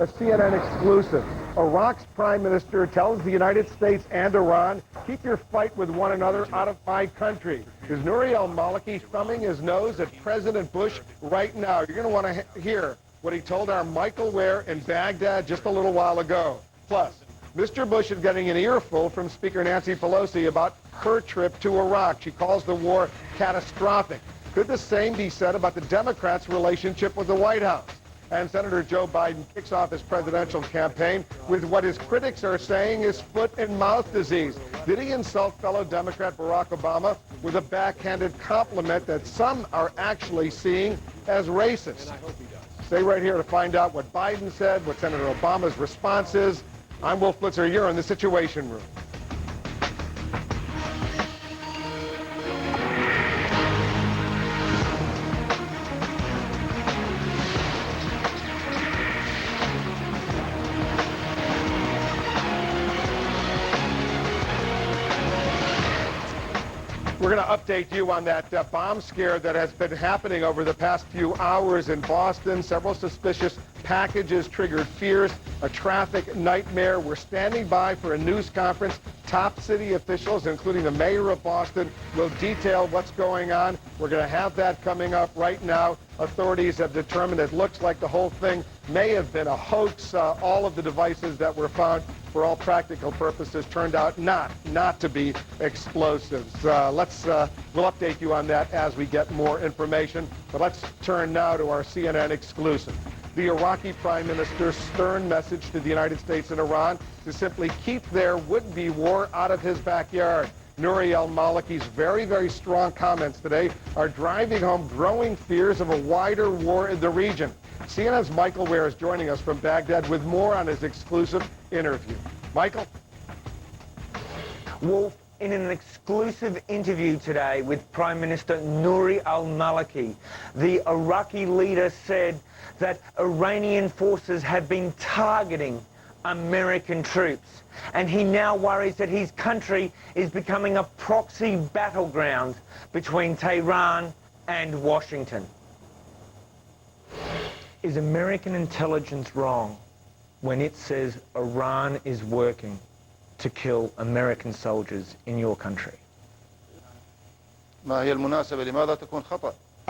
A CNN exclusive. Iraq's prime minister tells the United States and Iran, keep your fight with one another out of my country. Is Nouri al-Maliki thumbing his nose at President Bush right now? You're going to want to hear what he told our Michael Ware in Baghdad just a little while ago. Plus, Mr. Bush is getting an earful from Speaker Nancy Pelosi about her trip to Iraq. She calls the war catastrophic. Could the same be said about the Democrats' relationship with the White House? And Senator Joe Biden kicks off his presidential campaign with what his critics are saying is foot and mouth disease. Did he insult fellow Democrat Barack Obama with a backhanded compliment that some are actually seeing as racist? Stay right here to find out what Biden said, what Senator Obama's response is. I'm Wolf Blitzer. You're in the Situation Room. We're going to update you on that bomb scare that has been happening over the past few hours in Boston. Several suspicious packages triggered fears, a traffic nightmare. We're standing by for a news conference. Top city officials, including the mayor of Boston, will detail what's going on. We're going to have that coming up right now. Authorities have determined it looks like the whole thing may have been a hoax. All of the devices that were found, for all practical purposes, turned out not to be explosives. We'll update you on that as we get more information. But let's turn now to our CNN exclusive. The Iraqi Prime Minister's stern message to the United States and Iran to simply keep their would-be war out of his backyard. Nouri al-Maliki's very, very strong comments today are driving home growing fears of a wider war in the region. CNN's Michael Ware is joining us from Baghdad with more on his exclusive interview. Michael? Wolf, in an exclusive interview today with Prime Minister Nouri al-Maliki, the Iraqi leader said that Iranian forces have been targeting American troops, and he now worries that his country is becoming a proxy battleground between Tehran and Washington. Is American intelligence wrong when it says Iran is working to kill American soldiers in your country? I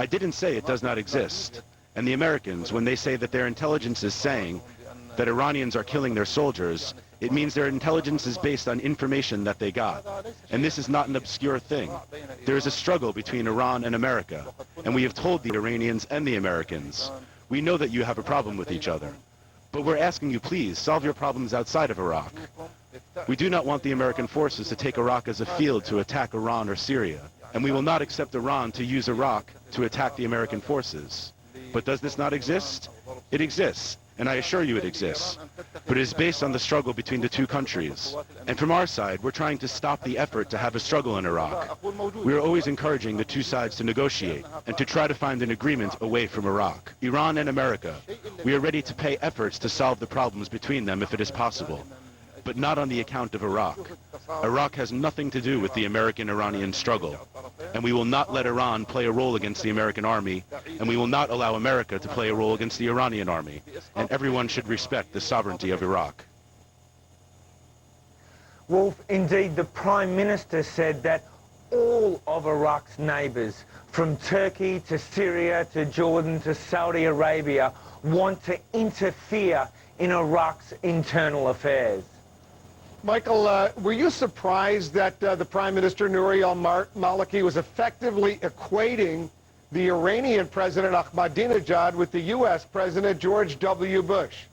didn't say it does not exist. And the Americans, when they say that their intelligence is saying that Iranians are killing their soldiers, it means their intelligence is based on information that they got. And this is not an obscure thing. There is a struggle between Iran and America, and we have told the Iranians and the Americans, we know that you have a problem with each other, but we're asking you, please, solve your problems outside of Iraq. We do not want the American forces to take Iraq as a field to attack Iran or Syria, and we will not accept Iran to use Iraq to attack the American forces. But does this not exist? It exists, and I assure you it exists. But it is based on the struggle between the two countries. And from our side, we're trying to stop the effort to have a struggle in Iraq. We are always encouraging the two sides to negotiate and to try to find an agreement away from Iraq. Iran and America, we are ready to pay efforts to solve the problems between them if it is possible, but not on the account of Iraq. Iraq has nothing to do with the American-Iranian struggle, and we will not let Iran play a role against the American army, and we will not allow America to play a role against the Iranian army, and everyone should respect the sovereignty of Iraq. Wolf, indeed, the Prime Minister said that all of Iraq's neighbours, from Turkey to Syria to Jordan to Saudi Arabia, want to interfere in Iraq's internal affairs. Michael, were you surprised that the Prime Minister, Nouri al-Maliki, was effectively equating the Iranian President Ahmadinejad with the U.S. President George W. Bush?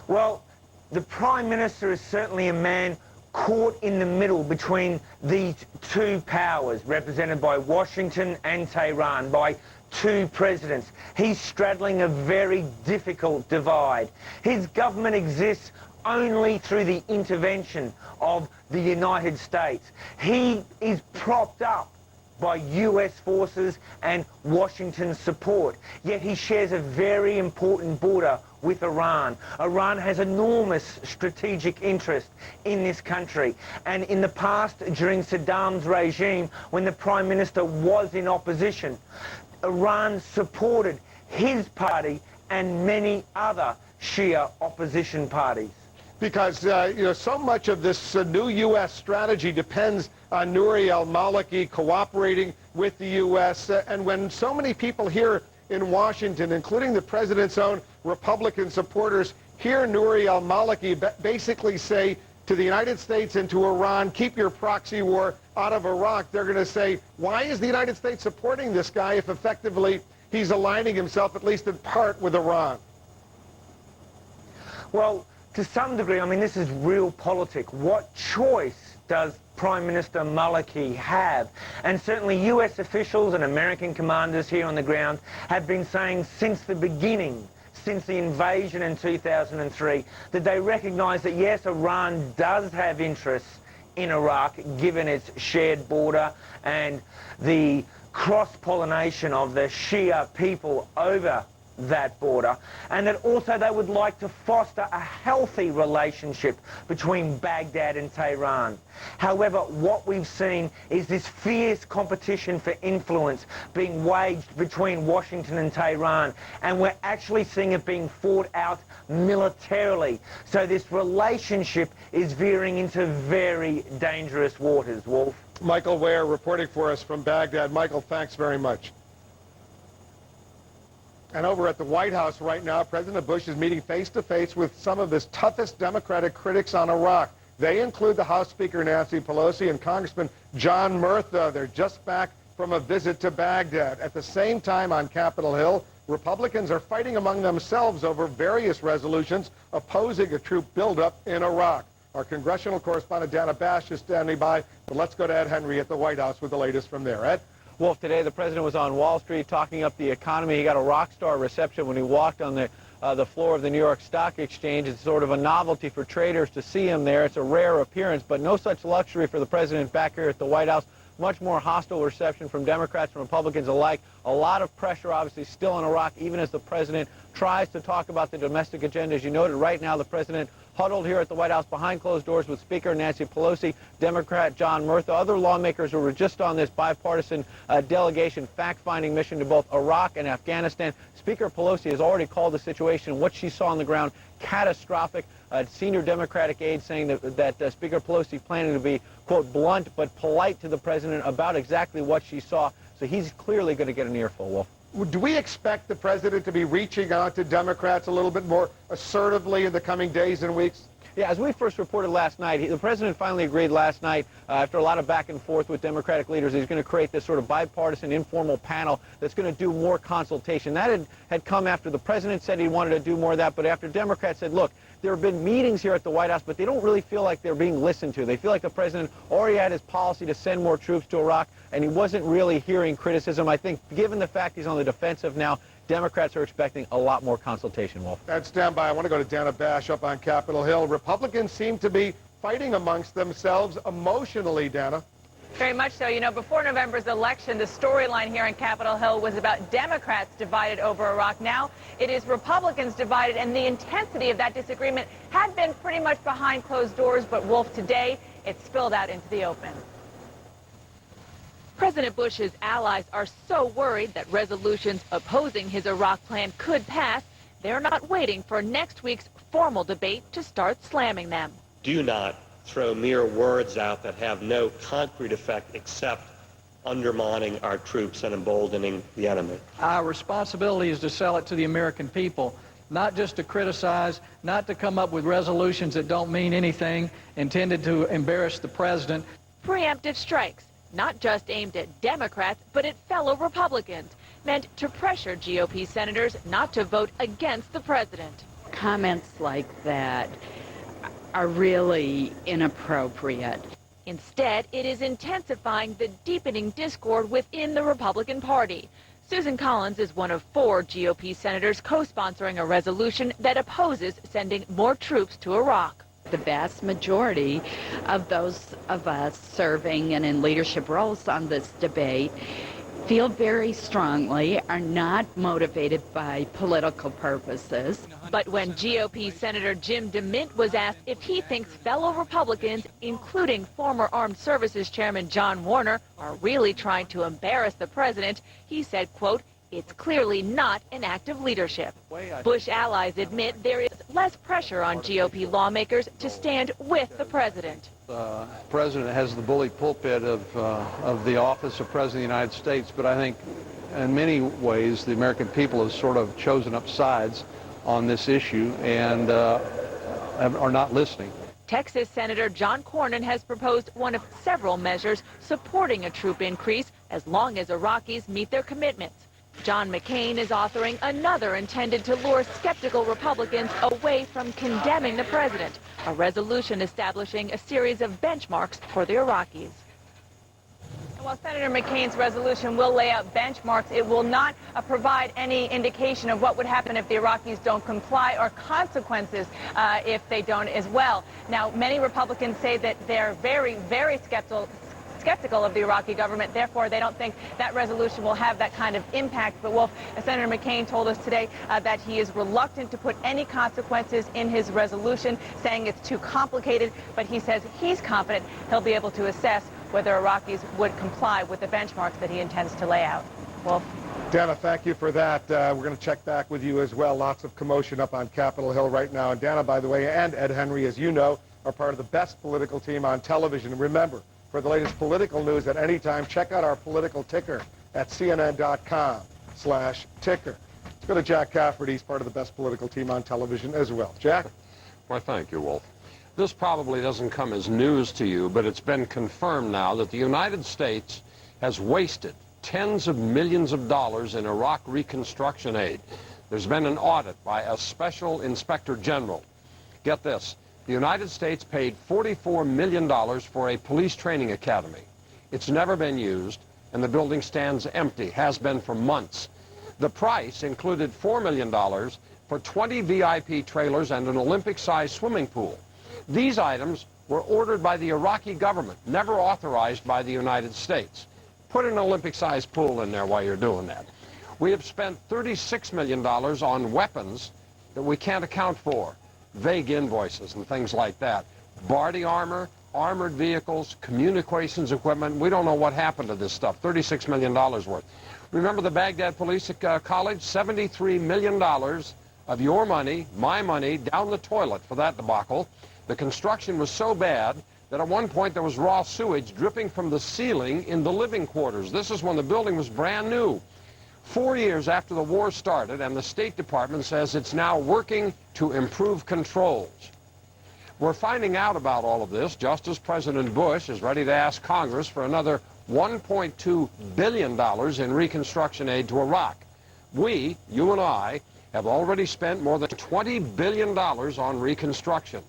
Well, the Prime Minister is certainly a man caught in the middle between these two powers, represented by Washington and Tehran, by two presidents. He's straddling a very difficult divide. His government exists only through the intervention of the United States. He is propped up by US forces and Washington's support, yet he shares a very important border with Iran. Iran has enormous strategic interest in this country, and in the past, during Saddam's regime, when the Prime Minister was in opposition, Iran supported his party and many other Shia opposition parties. Because, so much of this new U.S. strategy depends on Nouri al-Maliki cooperating with the U.S. And when so many people here in Washington, including the president's own Republican supporters, hear Nouri al-Maliki basically say to the United States and to Iran, keep your proxy war out of Iraq, they're going to say, why is the United States supporting this guy if effectively he's aligning himself, at least in part, with Iran? Well, to some degree, I mean, this is real politics. What choice does Prime Minister Maliki have? And certainly US officials and American commanders here on the ground have been saying since the beginning, since the invasion in 2003, that they recognise that, yes, Iran does have interests in Iraq, given its shared border and the cross-pollination of the Shia people over that border, and that also they would like to foster a healthy relationship between Baghdad and Tehran. However, what we've seen is this fierce competition for influence being waged between Washington and Tehran, and we're actually seeing it being fought out militarily. So this relationship is veering into very dangerous waters, Wolf. Michael Ware reporting for us from Baghdad. Michael, thanks very much. And over at the White House right now, President Bush is meeting face-to-face with some of his toughest Democratic critics on Iraq. They include the House Speaker Nancy Pelosi and Congressman John Murtha. They're just back from a visit to Baghdad. At the same time on Capitol Hill, Republicans are fighting among themselves over various resolutions opposing a troop buildup in Iraq. Our congressional correspondent Dana Bash is standing by, but let's go to Ed Henry at the White House with the latest from there. Ed? Wolf, today the president was on Wall Street talking up the economy. He got a rock star reception when he walked on the floor of the New York Stock Exchange. It's sort of a novelty for traders to see him there. It's a rare appearance, but no such luxury for the president back here at the White House. Much more hostile reception from Democrats and Republicans alike. A lot of pressure, obviously, still on Iraq, even as the president tries to talk about the domestic agenda. As you noted, right now, the president huddled here at the White House behind closed doors with Speaker Nancy Pelosi, Democrat John Murtha, other lawmakers who were just on this bipartisan delegation fact-finding mission to both Iraq and Afghanistan. Speaker Pelosi has already called the situation, what she saw on the ground, catastrophic. Senior Democratic aide saying that Speaker Pelosi planning to be, quote, blunt but polite to the president about exactly what she saw. So he's clearly going to get an earful, Wolf. Do we expect the president to be reaching out to Democrats a little bit more assertively in the coming days and weeks? Yeah, as we first reported last night, the president finally agreed last night, after a lot of back and forth with Democratic leaders, he's going to create this sort of bipartisan informal panel that's going to do more consultation. That had come after the president said he wanted to do more of that, but after Democrats said, look, there have been meetings here at the White House, but they don't really feel like they're being listened to. They feel like the president already had his policy to send more troops to Iraq, and he wasn't really hearing criticism. I think, given the fact he's on the defensive now, Democrats are expecting a lot more consultation, Wolf. And stand by. I want to go to Dana Bash up on Capitol Hill. Republicans seem to be fighting amongst themselves emotionally, Dana. Very much so. You know, before November's election, the storyline here on Capitol Hill was about Democrats divided over Iraq. Now it is Republicans divided, and the intensity of that disagreement had been pretty much behind closed doors. But, Wolf, today it spilled out into the open. President Bush's allies are so worried that resolutions opposing his Iraq plan could pass, they're not waiting for next week's formal debate to start slamming them. Do not throw mere words out that have no concrete effect except undermining our troops and emboldening the enemy. Our responsibility is to sell it to the American people, not just to criticize, not to come up with resolutions that don't mean anything, intended to embarrass the president. Preemptive strikes, not just aimed at Democrats, but at fellow Republicans, meant to pressure GOP senators not to vote against the president. Comments like that are really inappropriate. Instead, it is intensifying the deepening discord within the Republican Party. Susan Collins is one of 4 GOP senators co-sponsoring a resolution that opposes sending more troops to Iraq. The vast majority of those of us serving and in leadership roles on this debate feel very strongly, are not motivated by political purposes. But when GOP Senator Jim DeMint was asked if he thinks fellow Republicans, including former Armed Services Chairman John Warner, are really trying to embarrass the president, he said, quote, it's clearly not an act of leadership. Bush allies admit there is less pressure on GOP lawmakers to stand with the president. The president has the bully pulpit of the office of President of the United States, but I think in many ways the American people have sort of chosen up sides on this issue and are not listening. Texas Senator John Cornyn has proposed one of several measures supporting a troop increase as long as Iraqis meet their commitments. John McCain is authoring another intended to lure skeptical Republicans away from condemning the president, a resolution establishing a series of benchmarks for the Iraqis. While Senator McCain's resolution will lay out benchmarks, it will not provide any indication of what would happen if the Iraqis don't comply or consequences if they don't as well. Now, many Republicans say that they're very, very skeptical of the Iraqi government. Therefore, they don't think that resolution will have that kind of impact. But Wolf, Senator McCain told us today that he is reluctant to put any consequences in his resolution, saying it's too complicated. But he says he's confident he'll be able to assess whether Iraqis would comply with the benchmarks that he intends to lay out. Wolf? Dana, thank you for that. We're going to check back with you as well. Lots of commotion up on Capitol Hill right now. And Dana, by the way, and Ed Henry, as you know, are part of the best political team on television. And remember, for the latest political news at any time, check out our political ticker at CNN.com/ticker. Let's go to Jack Cafferty. He's part of the best political team on television as well. Jack? Why, thank you, Wolf. This probably doesn't come as news to you, but it's been confirmed now that the United States has wasted tens of millions of dollars in Iraq reconstruction aid. There's been an audit by a special inspector general. Get this. The United States paid $44 million for a police training academy. It's never been used, and the building stands empty, has been for months. The price included $4 million for 20 VIP trailers and an Olympic-sized swimming pool. These items were ordered by the Iraqi government, never authorized by the United States. Put an Olympic-sized pool in there while you're doing that. We have spent $36 million on weapons that we can't account for. Vague invoices and things like that. Body armor, armored vehicles, communications equipment. We don't know what happened to this stuff. $36 million worth. Remember the Baghdad Police College? $73 million of your money, my money, down the toilet for that debacle. The construction was so bad that at one point there was raw sewage dripping from the ceiling in the living quarters. This is when the building was brand new. 4 years after the war started, and the State Department says it's now working to improve controls. We're finding out about all of this just as President Bush is ready to ask Congress for another $1.2 billion in reconstruction aid to Iraq. We, you and I, have already spent more than $20 billion on reconstruction.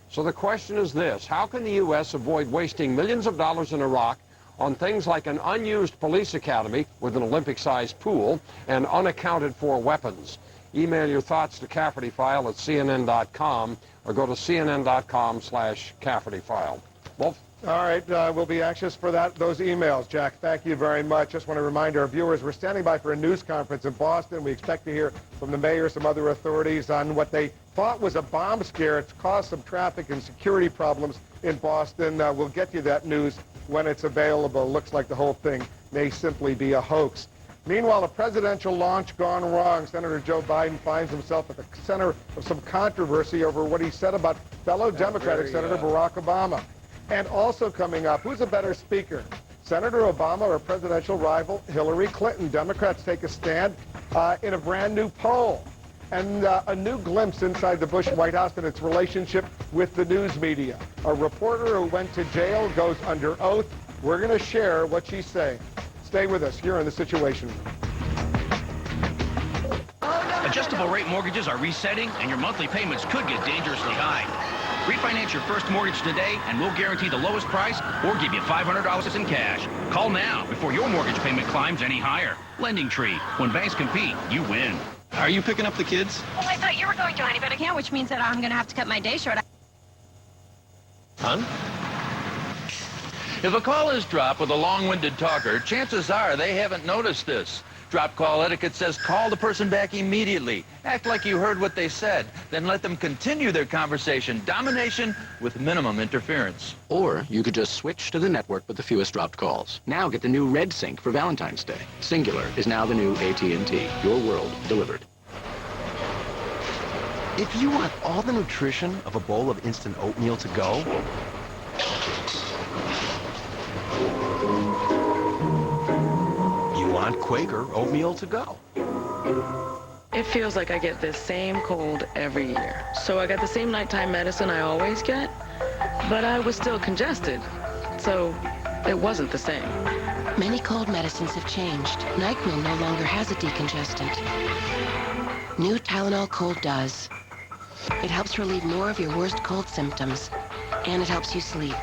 So the question is this: how can the U.S. avoid wasting millions of dollars in Iraq on things like an unused police academy with an Olympic-sized pool and unaccounted for weapons? Email your thoughts to CaffertyFile at CNN.com or go to CNN.com/CaffertyFile. Wolf? All right, we'll be anxious for those emails. Jack, thank you very much. Just want to remind our viewers, we're standing by for a news conference in Boston. We expect to hear from the mayor, some other authorities on what they thought was a bomb scare. It's caused some traffic and security problems in Boston. We'll get you that news when it's available. Looks like the whole thing may simply be a hoax. Meanwhile, a presidential launch gone wrong. Senator Joe Biden finds himself at the center of some controversy over what he said about fellow Democratic Senator Barack Obama. And also coming up, who's a better speaker, Senator Obama or presidential rival Hillary Clinton? Democrats take a stand in a brand new poll. And a new glimpse inside the Bush White House and its relationship with the news media. A reporter who went to jail goes under oath. We're going to share what she's saying. Stay with us here in The Situation Room. Adjustable rate mortgages are resetting, and your monthly payments could get dangerously high. Refinance your first mortgage today, and we'll guarantee the lowest price or give you $500 in cash. Call now before your mortgage payment climbs any higher. Lending Tree. When banks compete, you win. Are you picking up the kids? Well, I thought you were going to, honey, but I can't, which means that I'm going to have to cut my day short. Hon? If a call is dropped with a long-winded talker, chances are they haven't noticed this. Drop call etiquette says call the person back immediately. Act like you heard what they said. Then let them continue their conversation. Domination with minimum interference. Or you could just switch to the network with the fewest dropped calls. Now get the new Red Sync for Valentine's Day. Singular is now the new AT&T. Your world delivered. If you want all the nutrition of a bowl of instant oatmeal to go, you want Quaker oatmeal to go. It feels like I get this same cold every year. So I got the same nighttime medicine I always get, but I was still congested. So it wasn't the same. Many cold medicines have changed. NyQuil no longer has a decongestant. New Tylenol Cold does. It helps relieve more of your worst cold symptoms, and it helps you sleep.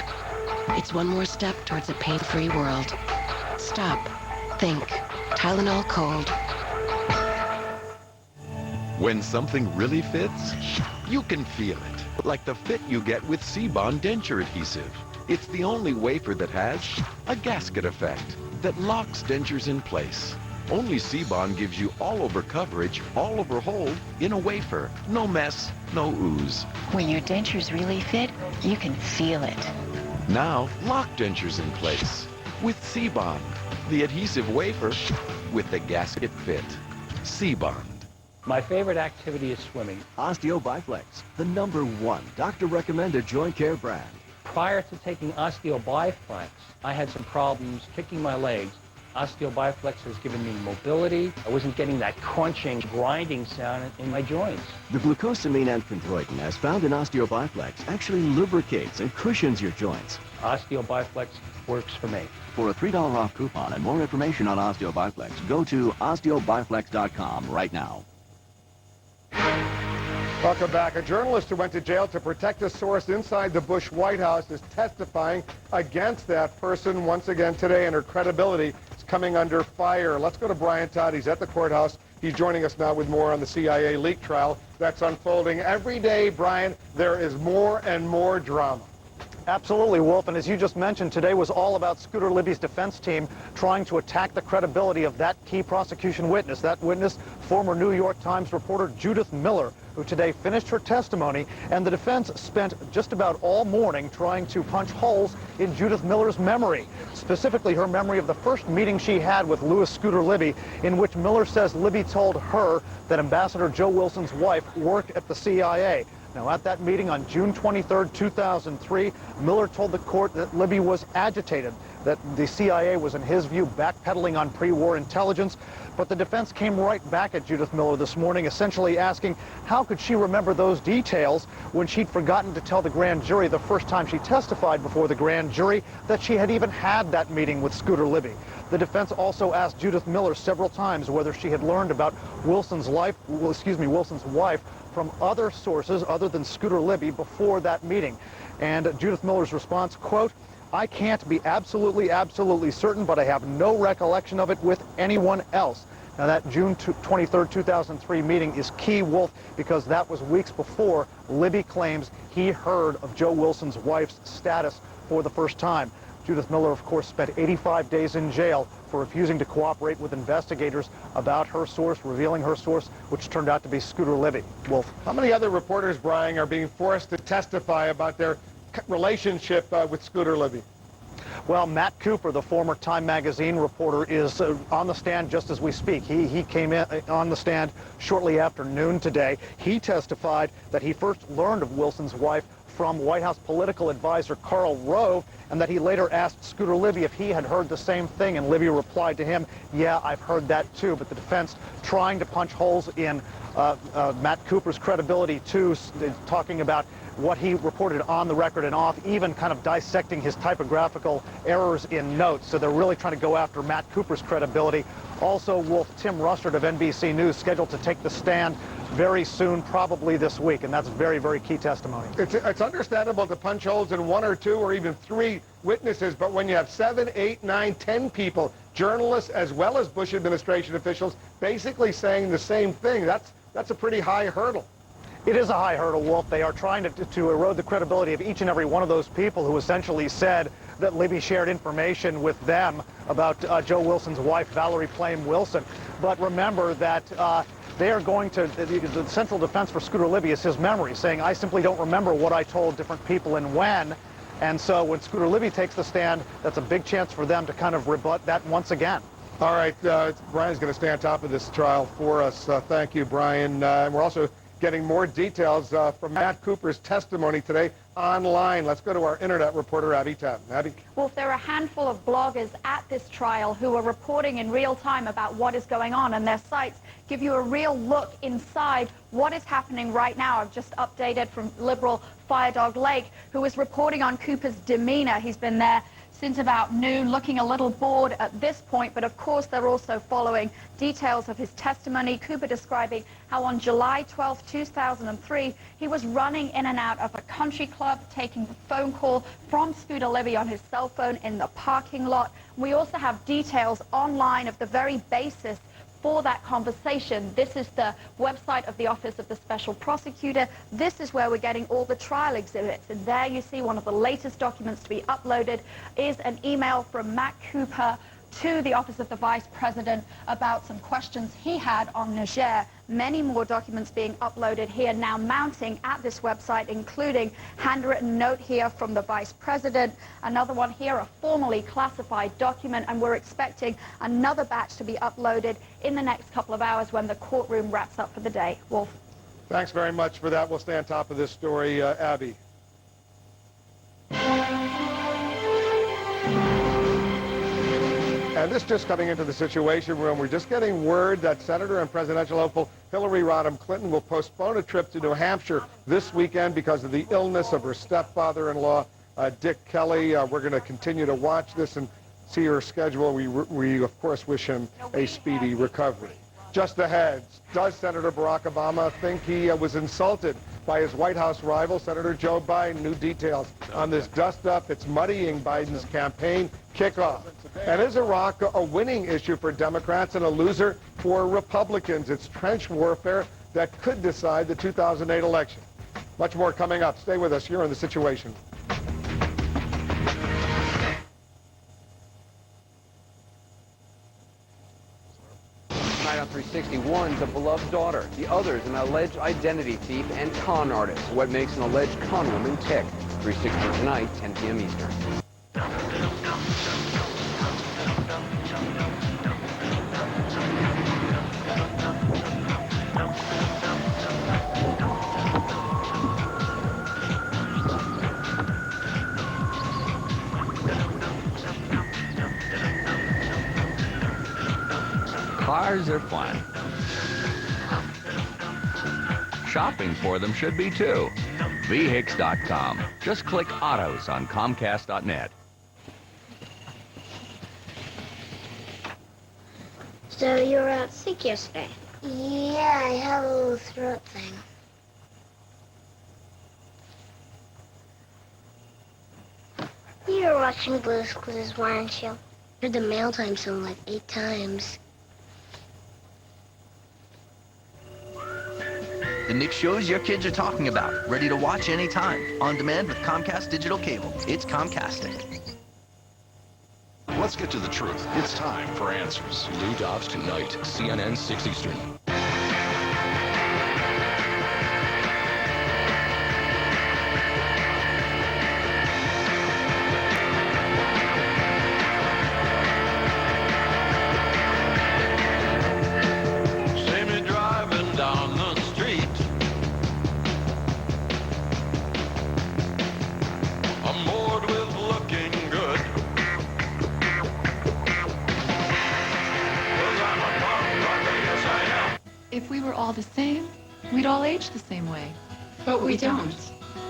It's one more step towards a pain-free world. Stop. Think. Tylenol Cold. When something really fits, you can feel it. Like the fit you get with C-Bond denture adhesive. It's the only wafer that has a gasket effect that locks dentures in place. Only C-Bond gives you all-over coverage, all-over hold in a wafer. No mess, no ooze. When your dentures really fit, you can feel it. Now, lock dentures in place with C-Bond, the adhesive wafer with the gasket fit. C-Bond. My favorite activity is swimming. Osteo Biflex, the #1 doctor-recommended joint care brand. Prior to taking Osteo Biflex, I had some problems kicking my legs. Osteo Biflex has given me mobility. I wasn't getting that crunching, grinding sound in my joints. The glucosamine and chondroitin, as found in Osteo Biflex, actually lubricates and cushions your joints. Osteo Biflex works for me. For a $3 off coupon and more information on Osteo Biflex, go to osteobiflex.com right now. Welcome back. A journalist who went to jail to protect a source inside the Bush White House is testifying against that person once again today, and her credibility is coming under fire. Let's go to Brian Todd. He's at the courthouse. He's joining us now with more on the CIA leak trial that's unfolding. Every day, Brian, there is more and more drama. Absolutely, Wolf. And as you just mentioned, today was all about Scooter Libby's defense team trying to attack the credibility of that key prosecution witness. That witness, former New York Times reporter Judith Miller, who today finished her testimony. And the defense spent just about all morning trying to punch holes in Judith Miller's memory, specifically her memory of the first meeting she had with Louis Scooter Libby, in which Miller says Libby told her that Ambassador Joe Wilson's wife worked at the CIA. Now, at that meeting on June 23, 2003, Miller told the court that Libby was agitated, that the CIA was, in his view, backpedaling on pre-war intelligence. But the defense came right back at Judith Miller this morning, essentially asking how could she remember those details when she'd forgotten to tell the grand jury the first time she testified before the grand jury that she had even had that meeting with Scooter Libby. The defense also asked Judith Miller several times whether she had learned about Wilson's wife from other sources other than Scooter Libby before that meeting. And Judith Miller's response, quote, "I can't be absolutely certain, but I have no recollection of it with anyone else." Now, that June 23, 2003 meeting is key, Wolf, because that was weeks before Libby claims he heard of Joe Wilson's wife's status for the first time. Judith Miller, of course, spent 85 days in jail for refusing to cooperate with investigators about her source, revealing her source, which turned out to be Scooter Libby. Wolf. How many other reporters, Brian, are being forced to testify about their relationship with Scooter Libby? Well, Matt Cooper, the former Time magazine reporter, is on the stand just as we speak. He came in on the stand shortly after noon today. He testified that he first learned of Wilson's wife from White House political advisor Karl Rove, and that he later asked Scooter Libby if he had heard the same thing, and Libby replied to him, "Yeah, I've heard that too." But the defense trying to punch holes in Matt Cooper's credibility too, talking about what he reported on the record and off, even kind of dissecting his typographical errors in notes. So they're really trying to go after Matt Cooper's credibility. Also, Wolf, Tim Russert of NBC News scheduled to take the stand very soon, probably this week, and that's very, very key testimony. It's understandable to punch holes in 1 or 2 or even 3 witnesses, but when you have 7, 8, 9, 10 people, journalists as well as Bush administration officials, basically saying the same thing, that's a pretty high hurdle. It is a high hurdle, Wolf. They are trying to erode the credibility of each and every one of those people who essentially said that Libby shared information with them about Joe Wilson's wife, Valerie Plame Wilson. But remember that they are going to, the central defense for Scooter Libby is his memory, saying, I simply don't remember what I told different people and when. And so when Scooter Libby takes the stand, that's a big chance for them to kind of rebut that once again. All right, Brian's going to stay on top of this trial for us. Thank you, Brian. And we're also getting more details from Matt Cooper's testimony today online. Let's go to our internet reporter, Abby Tatton. Abby? Well, there are a handful of bloggers at this trial who are reporting in real time about what is going on, and their sites give you a real look inside what is happening right now. I've just updated from liberal Firedog Lake, who is reporting on Cooper's demeanor. He's been there since about noon, looking a little bored at this point, but of course they're also following details of his testimony. Cooper describing how on July 12, 2003, he was running in and out of a country club, taking the phone call from Scooter Libby on his cell phone in the parking lot. We also have details online of the very basis for that conversation. This is the website of the Office of the Special Prosecutor. This is where we're getting all the trial exhibits. And there you see one of the latest documents to be uploaded is an email from Matt Cooper to the Office of the Vice President about some questions he had on Niger. Many more documents being uploaded here now mounting at this website, including handwritten note here from the Vice President, another one here, a formally classified document, and we're expecting another batch to be uploaded in the next couple of hours when the courtroom wraps up for the day. Wolf. Thanks very much for that. We'll stay on top of this story. Abby. And this just coming into the Situation Room. We're just getting word that Senator and presidential hopeful Hillary Rodham Clinton will postpone a trip to New Hampshire this weekend because of the illness of her stepfather-in-law, Dick Kelly. We're going to continue to watch this and see her schedule. We of course, wish him a speedy recovery. Just ahead, does Senator Barack Obama think he was insulted by his White House rival, Senator Joe Biden? New details on this dust-up. It's muddying Biden's campaign kickoff. And is Iraq a winning issue for Democrats and a loser for Republicans? It's trench warfare that could decide the 2008 election. Much more coming up. Stay with us here on The Situation. Tonight on 360, one's a beloved daughter. The other's an alleged identity thief and con artist. What makes an alleged con woman tick? 360 tonight, 10 p.m. Eastern. Cars are fun. Shopping for them should be too. VHICS.com. Just click Autos on Comcast.net. So you were out sick yesterday? Yeah, I have a little throat thing. You were watching Blue's Clues, weren't you? Heard the mail time song like 8 times. The Nick shows your kids are talking about. Ready to watch anytime. On demand with Comcast Digital Cable. It's Comcastic. Let's get to the truth. It's time for answers. Lou Dobbs tonight, CNN 6 Eastern. See me driving down the street. I'm bored with looking good. If we were all the same, we'd all age the same way. But we don't.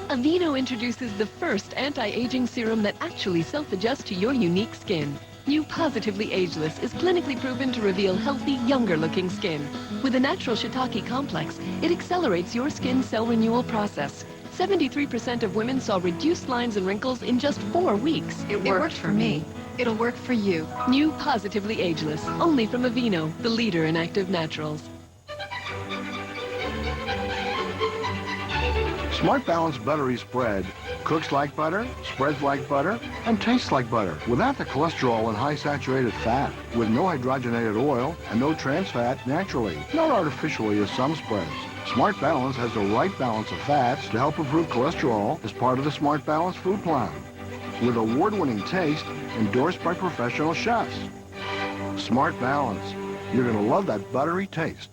Aveeno introduces the first anti-aging serum that actually self-adjusts to your unique skin. New Positively Ageless is clinically proven to reveal healthy, younger-looking skin. With a natural shiitake complex, it accelerates your skin's cell renewal process. 73% of women saw reduced lines and wrinkles in just 4 weeks. It worked for me. It'll work for you. New Positively Ageless, only from Aveeno, the leader in active naturals. Smart Balance Buttery Spread Cooks like butter, spreads like butter, and tastes like butter without the cholesterol and high saturated fat, with no hydrogenated oil and no trans fat naturally, not artificially as some spreads. Smart Balance has the right balance of fats to help improve cholesterol as part of the Smart Balance food plan, with award-winning taste endorsed by professional chefs. Smart Balance. You're going to love that buttery taste.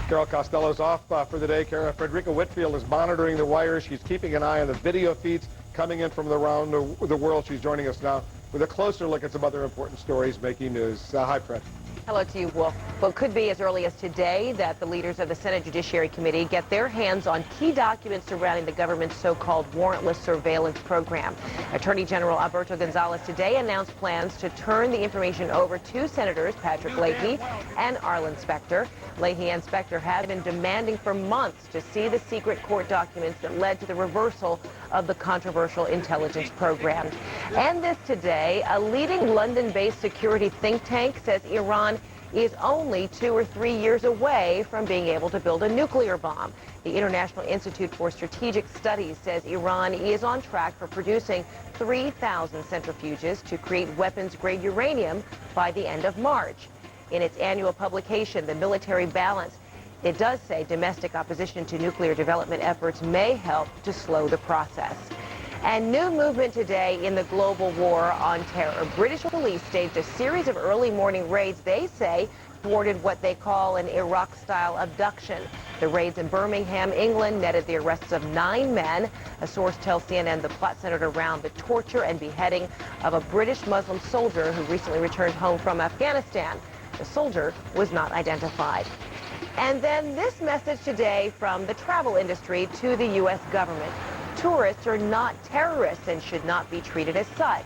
Carol Costello's off for the day. Frederica Whitfield is monitoring the wires. She's keeping an eye on the video feeds coming in from around the world. She's joining us now with a closer look at some other important stories making news. Hi, Fred. Hello to you, Wolf. Well, it could be as early as today that the leaders of the Senate Judiciary Committee get their hands on key documents surrounding the government's so-called warrantless surveillance program. Attorney General Alberto Gonzales today announced plans to turn the information over to Senators Patrick Leahy and Arlen Specter. Leahy and Specter have been demanding for months to see the secret court documents that led to the reversal of the controversial intelligence program. And this today, a leading London-based security think tank says Iran is only 2 or 3 years away from being able to build a nuclear bomb. The International Institute for Strategic Studies says Iran is on track for producing 3,000 centrifuges to create weapons-grade uranium by the end of March. In its annual publication, The Military Balance, it does say domestic opposition to nuclear development efforts may help to slow the process. And new movement today in the global war on terror. British police staged a series of early morning raids, they say, thwarted what they call an Iraq-style abduction. The raids in Birmingham, England, netted the arrests of 9 men. A source tells CNN the plot centered around the torture and beheading of a British Muslim soldier who recently returned home from Afghanistan. The soldier was not identified. And then this message today from the travel industry to the U.S. government. Tourists are not terrorists and should not be treated as such.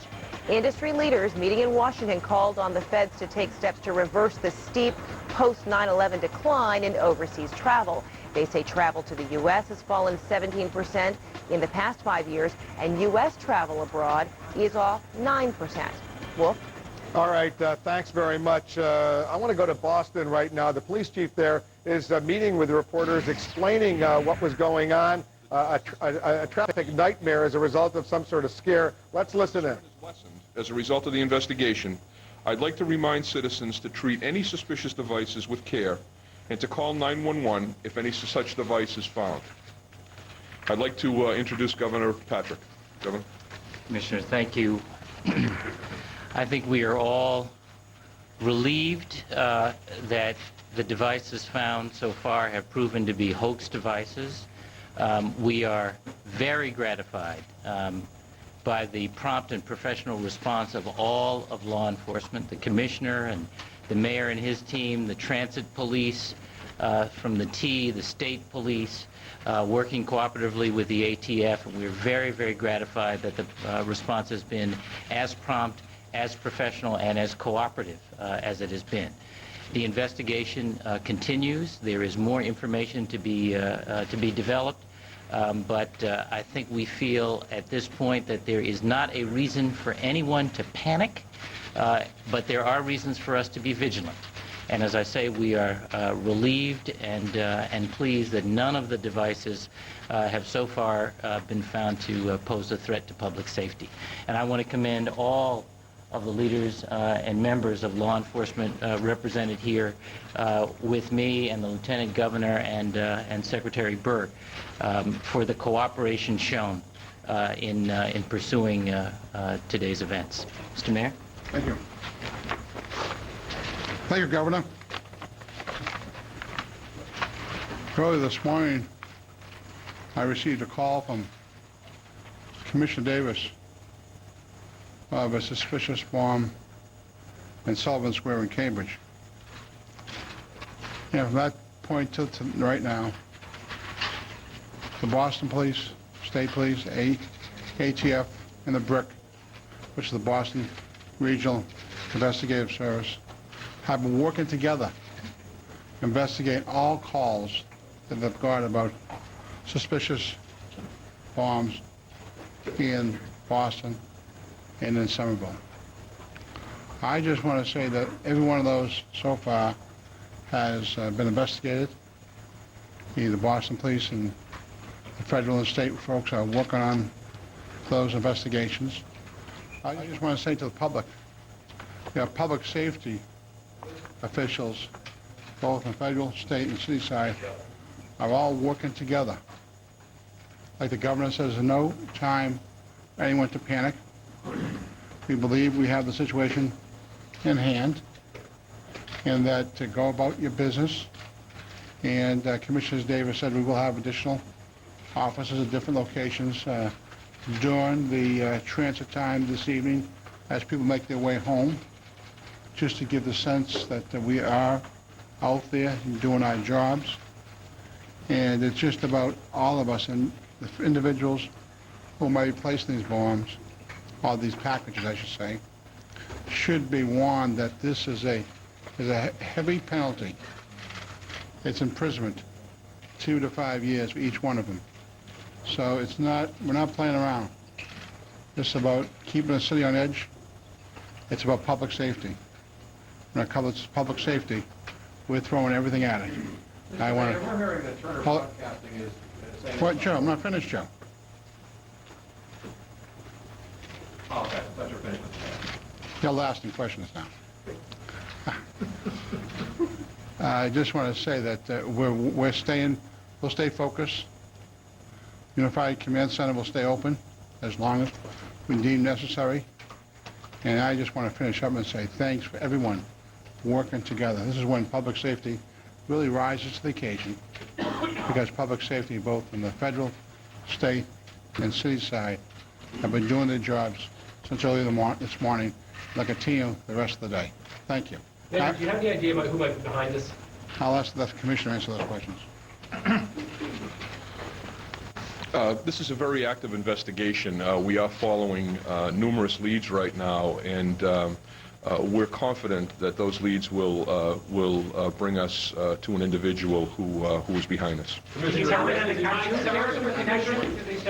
Industry leaders meeting in Washington called on the feds to take steps to reverse the steep post-9/11 decline in overseas travel. They say travel to the U.S. has fallen 17% in the past 5 years, and U.S. travel abroad is off 9%. Wolf? All right, thanks very much. I want to go to Boston right now. The police chief there is meeting with the reporters, explaining what was going on. A traffic nightmare as a result of some sort of scare. Let's listen in. As a result of the investigation, I'd like to remind citizens to treat any suspicious devices with care and to call 911 if any such device is found. I'd like to introduce Governor Patrick. Governor. Commissioner, thank you. I think we are all relieved that the devices found so far have proven to be hoax devices. We are very gratified by the prompt and professional response of all of law enforcement, the commissioner and the mayor and his team, the transit police from the the state police, working cooperatively with the ATF. And we're very, very gratified that the response has been as prompt, as professional, and as cooperative as it has been. The investigation continues. There is more information to be developed, but I think we feel at this point that there is not a reason for anyone to panic, but there are reasons for us to be vigilant. And as I say, we are relieved and pleased that none of the devices have so far been found to pose a threat to public safety. And I want to commend all of the leaders and members of law enforcement represented here with me and the Lieutenant Governor and Secretary Burke for the cooperation shown in pursuing today's events. Mr. Mayor? Thank you. Thank you, Governor. Early this morning, I received a call from Commissioner Davis of a suspicious bomb in Sullivan Square in Cambridge. From that point to right now, the Boston Police, State Police, ATF, and the BRIC, which is the Boston Regional Investigative Service, have been working together to investigate all calls that they've got about suspicious bombs in Boston and in Somerville. I just want to say that every one of those so far has been investigated. The Boston Police and The federal and state folks are working on those investigations. I just want to say to the public, public safety officials, both on federal, state, and city side, are all working together. Like the governor says, there's no time for anyone to panic. We believe we have the situation in hand, and that to go about your business. And Commissioner Davis said we will have additional offices at different locations during the transit time this evening as people make their way home, just to give the sense that we are out there and doing our jobs. And it's just about all of us, and the individuals who might be placing these bombs, or these packages, I should say, should be warned that this is a heavy penalty. It's imprisonment, 2 to 5 years for each one of them. So it's not, we're not playing around. It's about keeping the city on edge. It's about public safety. When it comes to public safety, we're throwing everything at it. I want to. We're hearing that Turner Broadcasting is saying. What, Joe? I'm not finished, Joe. Oh, okay. I thought you were finished with You're asking questions now. I just want to say that we'll stay focused. Unified Command Center will stay open as long as we deem necessary. And I just want to finish up and say thanks for everyone working together. This is when public safety really rises to the occasion, because public safety, both on the federal, state, and city side, have been doing their jobs since early this morning, like a team the rest of the day. Thank you. David, do you have any idea about who might be behind this? I'll ask the commissioner to answer those questions. This is a very active investigation. We are following numerous leads right now, and we're confident that those leads will bring us to an individual who is behind this. Can you comment on the terrorism connection? Can you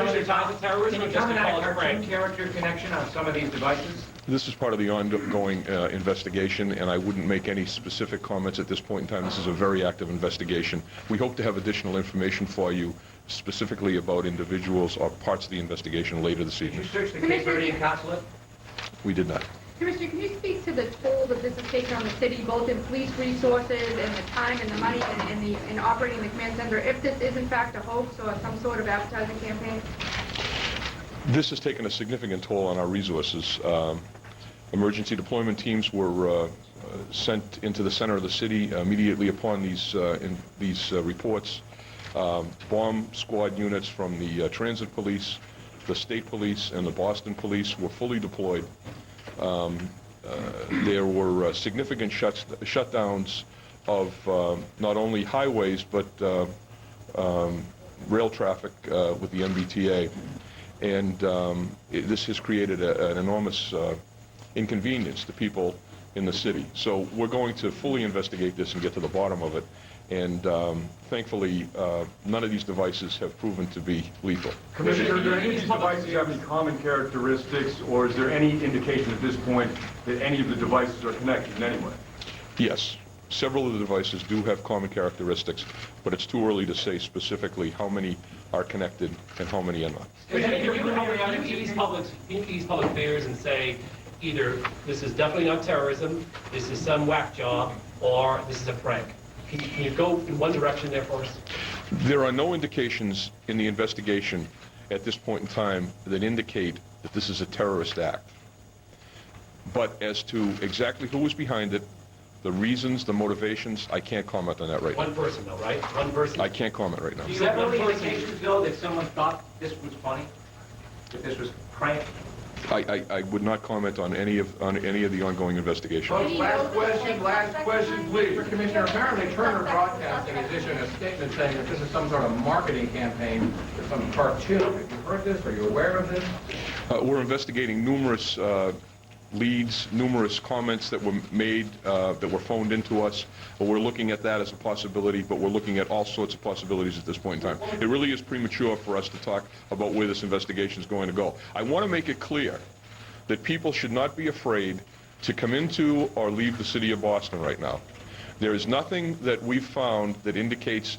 comment on a cartoon character connection on some of these devices? This is part of the ongoing investigation, and I wouldn't make any specific comments at this point in time. This is a very active investigation. We hope to have additional information for you, specifically about individuals or parts of the investigation later this evening. Did you search the Cape Verdean consulate? We did not. Commissioner, can you speak to the toll that this has taken on the city, both in police resources and the time and the money in operating the command center, if this is in fact a hoax or some sort of advertising campaign? This has taken a significant toll on our resources. Emergency deployment teams were sent into the center of the city immediately upon these reports. Bomb squad units from the transit police, the state police, and the Boston police were fully deployed. There were significant shutdowns of not only highways but rail traffic with the MBTA, and this has created an enormous inconvenience to people in the city. So we're going to fully investigate this and get to the bottom of it. And thankfully, none of these devices have proven to be lethal. Commissioner, do any of these devices have any common characteristics, or is there any indication at this point that any of the devices are connected in any way? Yes, several of the devices do have common characteristics, but it's too early to say specifically how many are connected and how many are not. Can you help me out in these public figures and say either this is definitely not terrorism, this is some whack job, or this is a prank? Can you go in one direction there for us? There are no indications in the investigation at this point in time that indicate that this is a terrorist act. But as to exactly who was behind it, the reasons, the motivations, I can't comment on that right now. One person, though, right? One person. I can't comment right now. Do you have any indications, Bill, that someone thought this was funny? That this was a prank? I would not comment on any of the ongoing investigation. Last question, please. Commissioner, apparently Turner Broadcasting is issuing a statement saying that this is some sort of marketing campaign for some cartoon. Have you heard this? Are you aware of this? We're investigating numerous leads, numerous comments that were made, that were phoned into us. We're looking at that as a possibility, but we're looking at all sorts of possibilities at this point in time. It really is premature for us to talk about where this investigation is going to go. I want to make it clear that people should not be afraid to come into or leave the city of Boston right now. There is nothing that we've found that indicates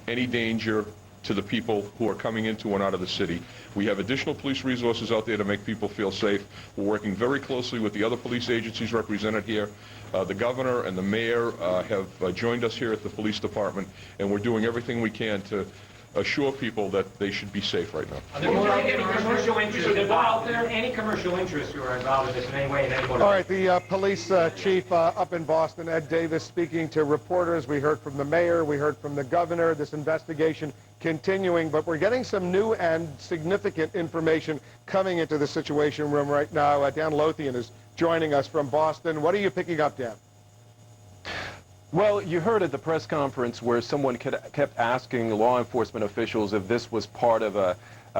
any danger to the people who are coming into and out of the city. We have additional police resources out there to make people feel safe. We're working very closely with the other police agencies represented here. The governor and the mayor have joined us here at the police department, and we're doing everything we can to assure people that they should be safe right now. Are there more any commercial interests involved there? Any commercial interests who are involved in this in any way? In any way? All right, the police chief up in Boston, Ed Davis, speaking to reporters. We heard from the mayor, we heard from the governor. This investigation continuing, but we're getting some new and significant information coming into the Situation Room right now. Dan Lothian is joining us from Boston. What are you picking up, Dan? Well, you heard at the press conference where someone kept asking law enforcement officials if this was part of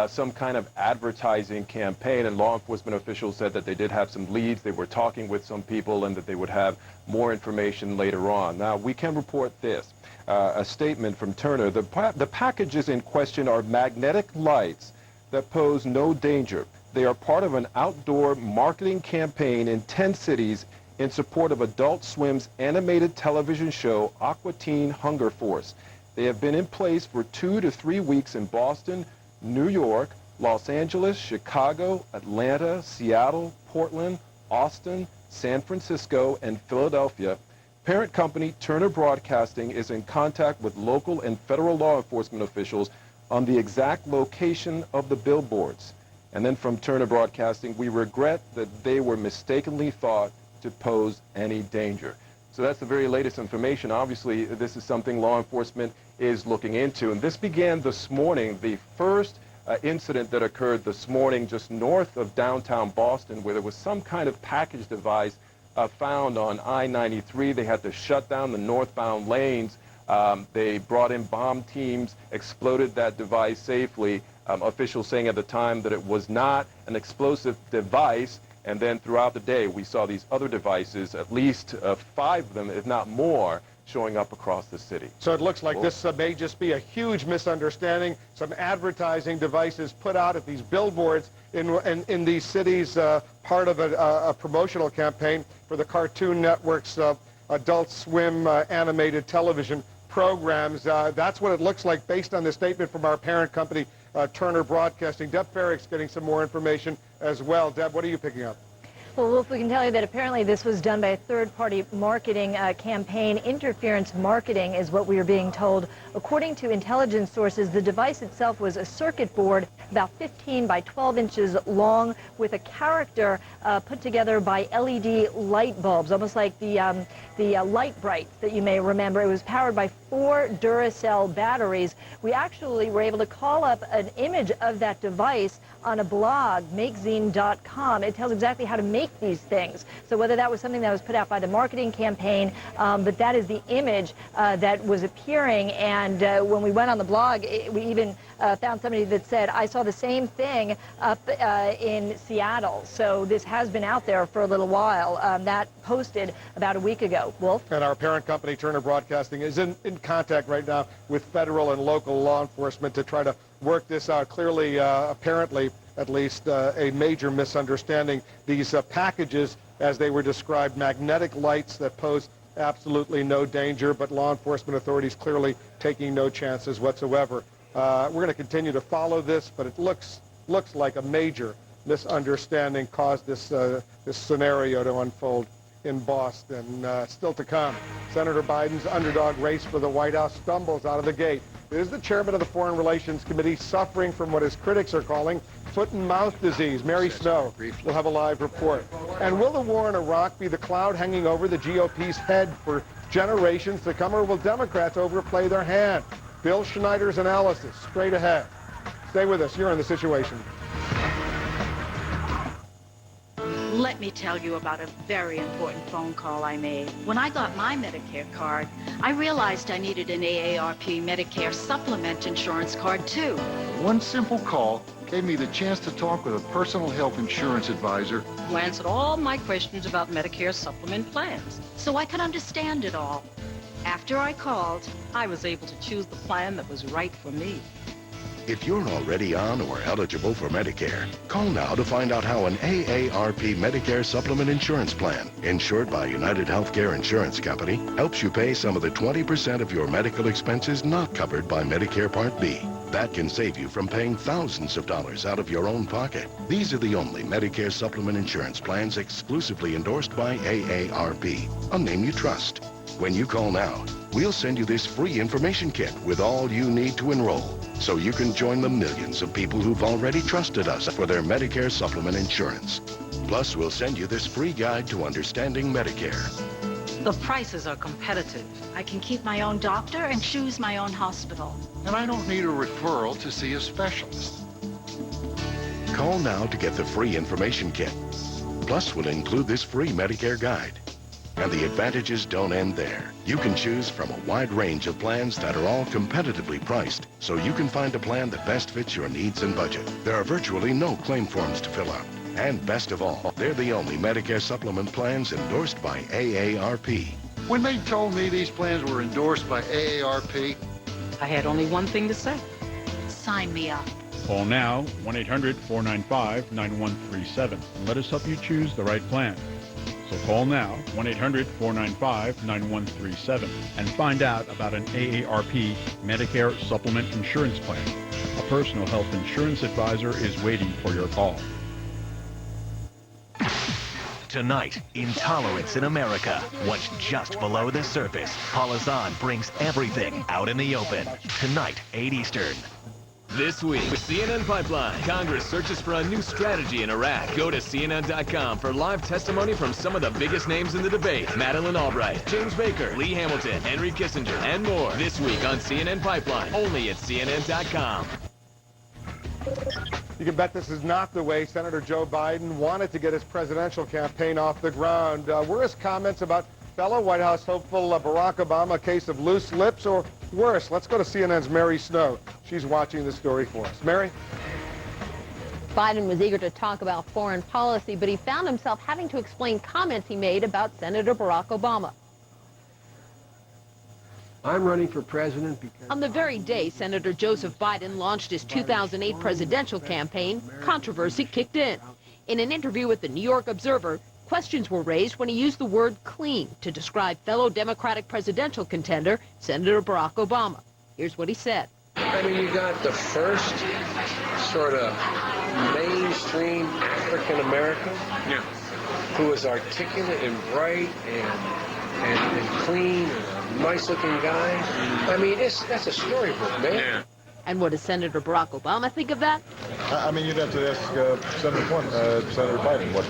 some kind of advertising campaign, and law enforcement officials said that they did have some leads, they were talking with some people, and that they would have more information later on. Now, we can report this. A statement from Turner. The packages in question are magnetic lights that pose no danger. They are part of an outdoor marketing campaign in 10 cities in support of Adult Swim's animated television show, Aqua Teen Hunger Force. They have been in place for 2 to 3 weeks in Boston, New York, Los Angeles, Chicago, Atlanta, Seattle, Portland, Austin, San Francisco, and Philadelphia. Parent company Turner Broadcasting is in contact with local and federal law enforcement officials on the exact location of the billboards. And then from Turner Broadcasting, we regret that they were mistakenly thought to pose any danger. So that's the very latest information. Obviously, this is something law enforcement is looking into. And this began this morning, the first incident that occurred this morning just north of downtown Boston, where there was some kind of package device found on I-93. They had to shut down the northbound lanes. They brought in bomb teams, exploded that device safely. Officials saying at the time that it was not an explosive device. And then throughout the day, we saw these other devices, at least 5 of them, if not more, showing up across the city. So it looks like this may just be a huge misunderstanding. Some advertising devices put out at these billboards in these cities, part of a promotional campaign for the Cartoon Network's Adult Swim animated television programs. That's what it looks like based on the statement from our parent company, Turner Broadcasting. Deb Farrick's getting some more information as well. Deb, what are you picking up? Well, Wolf, we can tell you that apparently this was done by a third-party marketing campaign. Interference marketing is what we are being told. According to intelligence sources, the device itself was a circuit board about 15 by 12 inches long with a character put together by LED light bulbs, almost like the light brights that you may remember. It was powered by 4 Duracell batteries. We actually were able to call up an image of that device on a blog, makezine.com. It tells exactly how to make these things. So whether that was something that was put out by the marketing campaign, but that is the image that was appearing. And when we went on the blog, we even found somebody that said, I saw the same thing up in Seattle. So this has been out there for a little while. That posted about a week ago. Wolf? And our parent company, Turner Broadcasting, is in contact right now with federal and local law enforcement to try to work this out. Clearly, apparently, at least, a major misunderstanding. These packages, as they were described, magnetic lights that pose absolutely no danger, but law enforcement authorities clearly taking no chances whatsoever. We're going to continue to follow this, but it looks like a major misunderstanding caused this scenario to unfold in Boston. Still to come, Senator Biden's underdog race for the White House stumbles out of the gate. Is the chairman of the Foreign Relations Committee suffering from what his critics are calling foot and mouth disease? Mary Snow will have a live report. And will the war in Iraq be the cloud hanging over the GOP's head for generations to come, or will Democrats overplay their hand? Bill Schneider's analysis straight ahead. Stay with us. You're in The Situation. Let me tell you about a very important phone call I made. When I got my Medicare card, I realized I needed an AARP Medicare Supplement insurance card too. One simple call gave me the chance to talk with a personal health insurance advisor Who answered all my questions about Medicare Supplement plans, so I could understand it all. After I called, I was able to choose the plan that was right for me. If you're already on or eligible for Medicare, call now to find out how an AARP Medicare Supplement Insurance Plan, insured by United Healthcare Insurance Company, helps you pay some of the 20% of your medical expenses not covered by Medicare Part B. That can save you from paying thousands of dollars out of your own pocket. These are the only Medicare Supplement Insurance Plans exclusively endorsed by AARP, a name you trust. When you call now, we'll send you this free information kit with all you need to enroll, so you can join the millions of people who've already trusted us for their Medicare supplement insurance. Plus, we'll send you this free guide to understanding Medicare. The prices are competitive. I can keep my own doctor and choose my own hospital. And I don't need a referral to see a specialist. Call now to get the free information kit. Plus, we'll include this free Medicare guide. And the advantages don't end there. You can choose from a wide range of plans that are all competitively priced, so you can find a plan that best fits your needs and budget. There are virtually no claim forms to fill out. And best of all, they're the only Medicare supplement plans endorsed by AARP. When they told me these plans were endorsed by AARP, I had only one thing to say. Sign me up. Call now, 1-800-495-9137, and let us help you choose the right plan. So call now, 1-800-495-9137, and find out about an AARP Medicare Supplement Insurance Plan. A personal health insurance advisor is waiting for your call. Tonight, intolerance in America. What's just below the surface? Paula Zahn brings everything out in the open. Tonight, 8 Eastern. This week, with CNN Pipeline, Congress searches for a new strategy in Iraq. Go to CNN.com for live testimony from some of the biggest names in the debate. Madeleine Albright, James Baker, Lee Hamilton, Henry Kissinger, and more. This week on CNN Pipeline, only at CNN.com. You can bet this is not the way Senator Joe Biden wanted to get his presidential campaign off the ground. Were his comments about fellow White House hopeful Barack Obama a case of loose lips, or worse? Let's go to CNN's Mary Snow. She's watching the story for us. Mary? Biden was eager to talk about foreign policy, but he found himself having to explain comments he made about Senator Barack Obama. I'm running for president because... On the very day Senator Joseph Biden launched his 2008 presidential campaign, controversy kicked in. In an interview with the New York Observer, questions were raised when he used the word clean to describe fellow Democratic presidential contender, Senator Barack Obama. Here's what he said. I mean, you got the first sort of mainstream African American who is articulate and bright and clean and a nice-looking guy. I mean, that's a storybook, man. Yeah. And what does Senator Barack Obama think of that? I mean, you'd have to ask Senator Biden what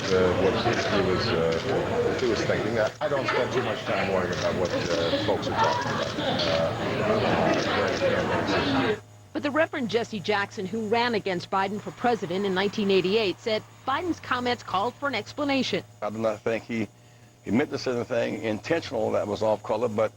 he was thinking. I don't spend too much time worrying about what folks are talking about. But the Reverend Jesse Jackson, who ran against Biden for president in 1988, said Biden's comments called for an explanation. I do not think he meant to say anything intentional that was off-color, but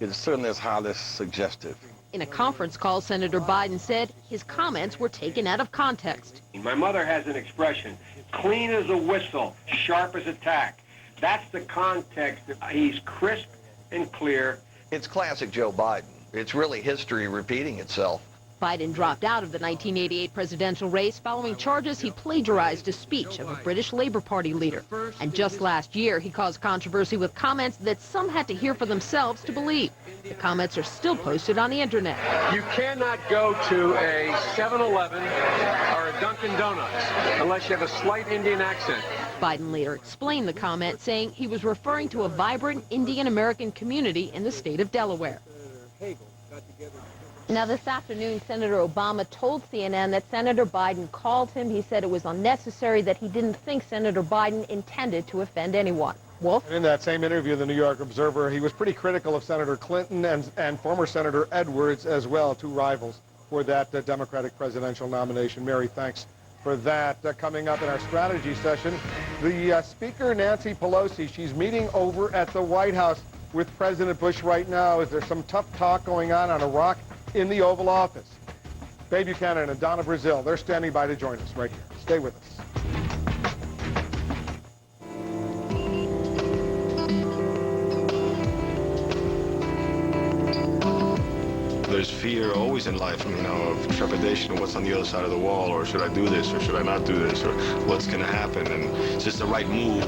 it certainly is highly suggestive. In a conference call, Senator Biden said his comments were taken out of context. My mother has an expression, clean as a whistle, sharp as a tack. That's the context. He's crisp and clear. It's classic Joe Biden. It's really history repeating itself. Biden dropped out of the 1988 presidential race following charges he plagiarized a speech of a British Labour Party leader. And just last year, he caused controversy with comments that some had to hear for themselves to believe. The comments are still posted on the internet. You cannot go to a 7-Eleven or a Dunkin' Donuts unless you have a slight Indian accent. Biden later explained the comment, saying he was referring to a vibrant Indian-American community in the state of Delaware. Now, this afternoon, Senator Obama told CNN that Senator Biden called him. He said it was unnecessary, that he didn't think Senator Biden intended to offend anyone. Wolf? In that same interview, the New York Observer, he was pretty critical of Senator Clinton and former Senator Edwards as well, two rivals for that Democratic presidential nomination. Mary, thanks for that. Coming up in our strategy session, the Speaker, Nancy Pelosi, she's meeting over at the White House with President Bush right now. Is there some tough talk going on Iraq in the Oval Office? Babe Buchanan and Donna Brazil, they're standing by to join us right here. Stay with us. There's there's fear always in life, you know, of trepidation of what's on the other side of the wall, or should I do this, or should I not do this, or what's going to happen, and it's just the right move.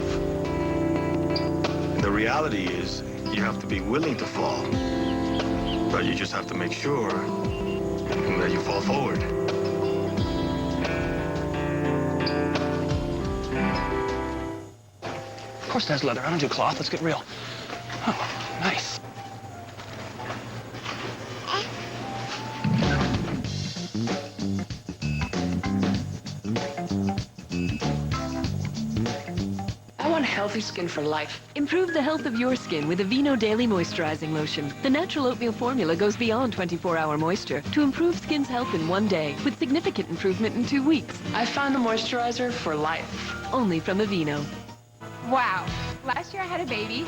And the reality is, you have to be willing to fall, but you just have to make sure that you fall forward. Of course it has leather. I don't do cloth. Let's get real. Oh, nice. I want healthy skin for life. Improve the health of your skin with Aveeno Daily Moisturizing Lotion. The natural oatmeal formula goes beyond 24-hour moisture to improve skin's health in 1 day with significant improvement in 2 weeks. I found the moisturizer for life. Only from Aveeno. Wow. Last year I had a baby,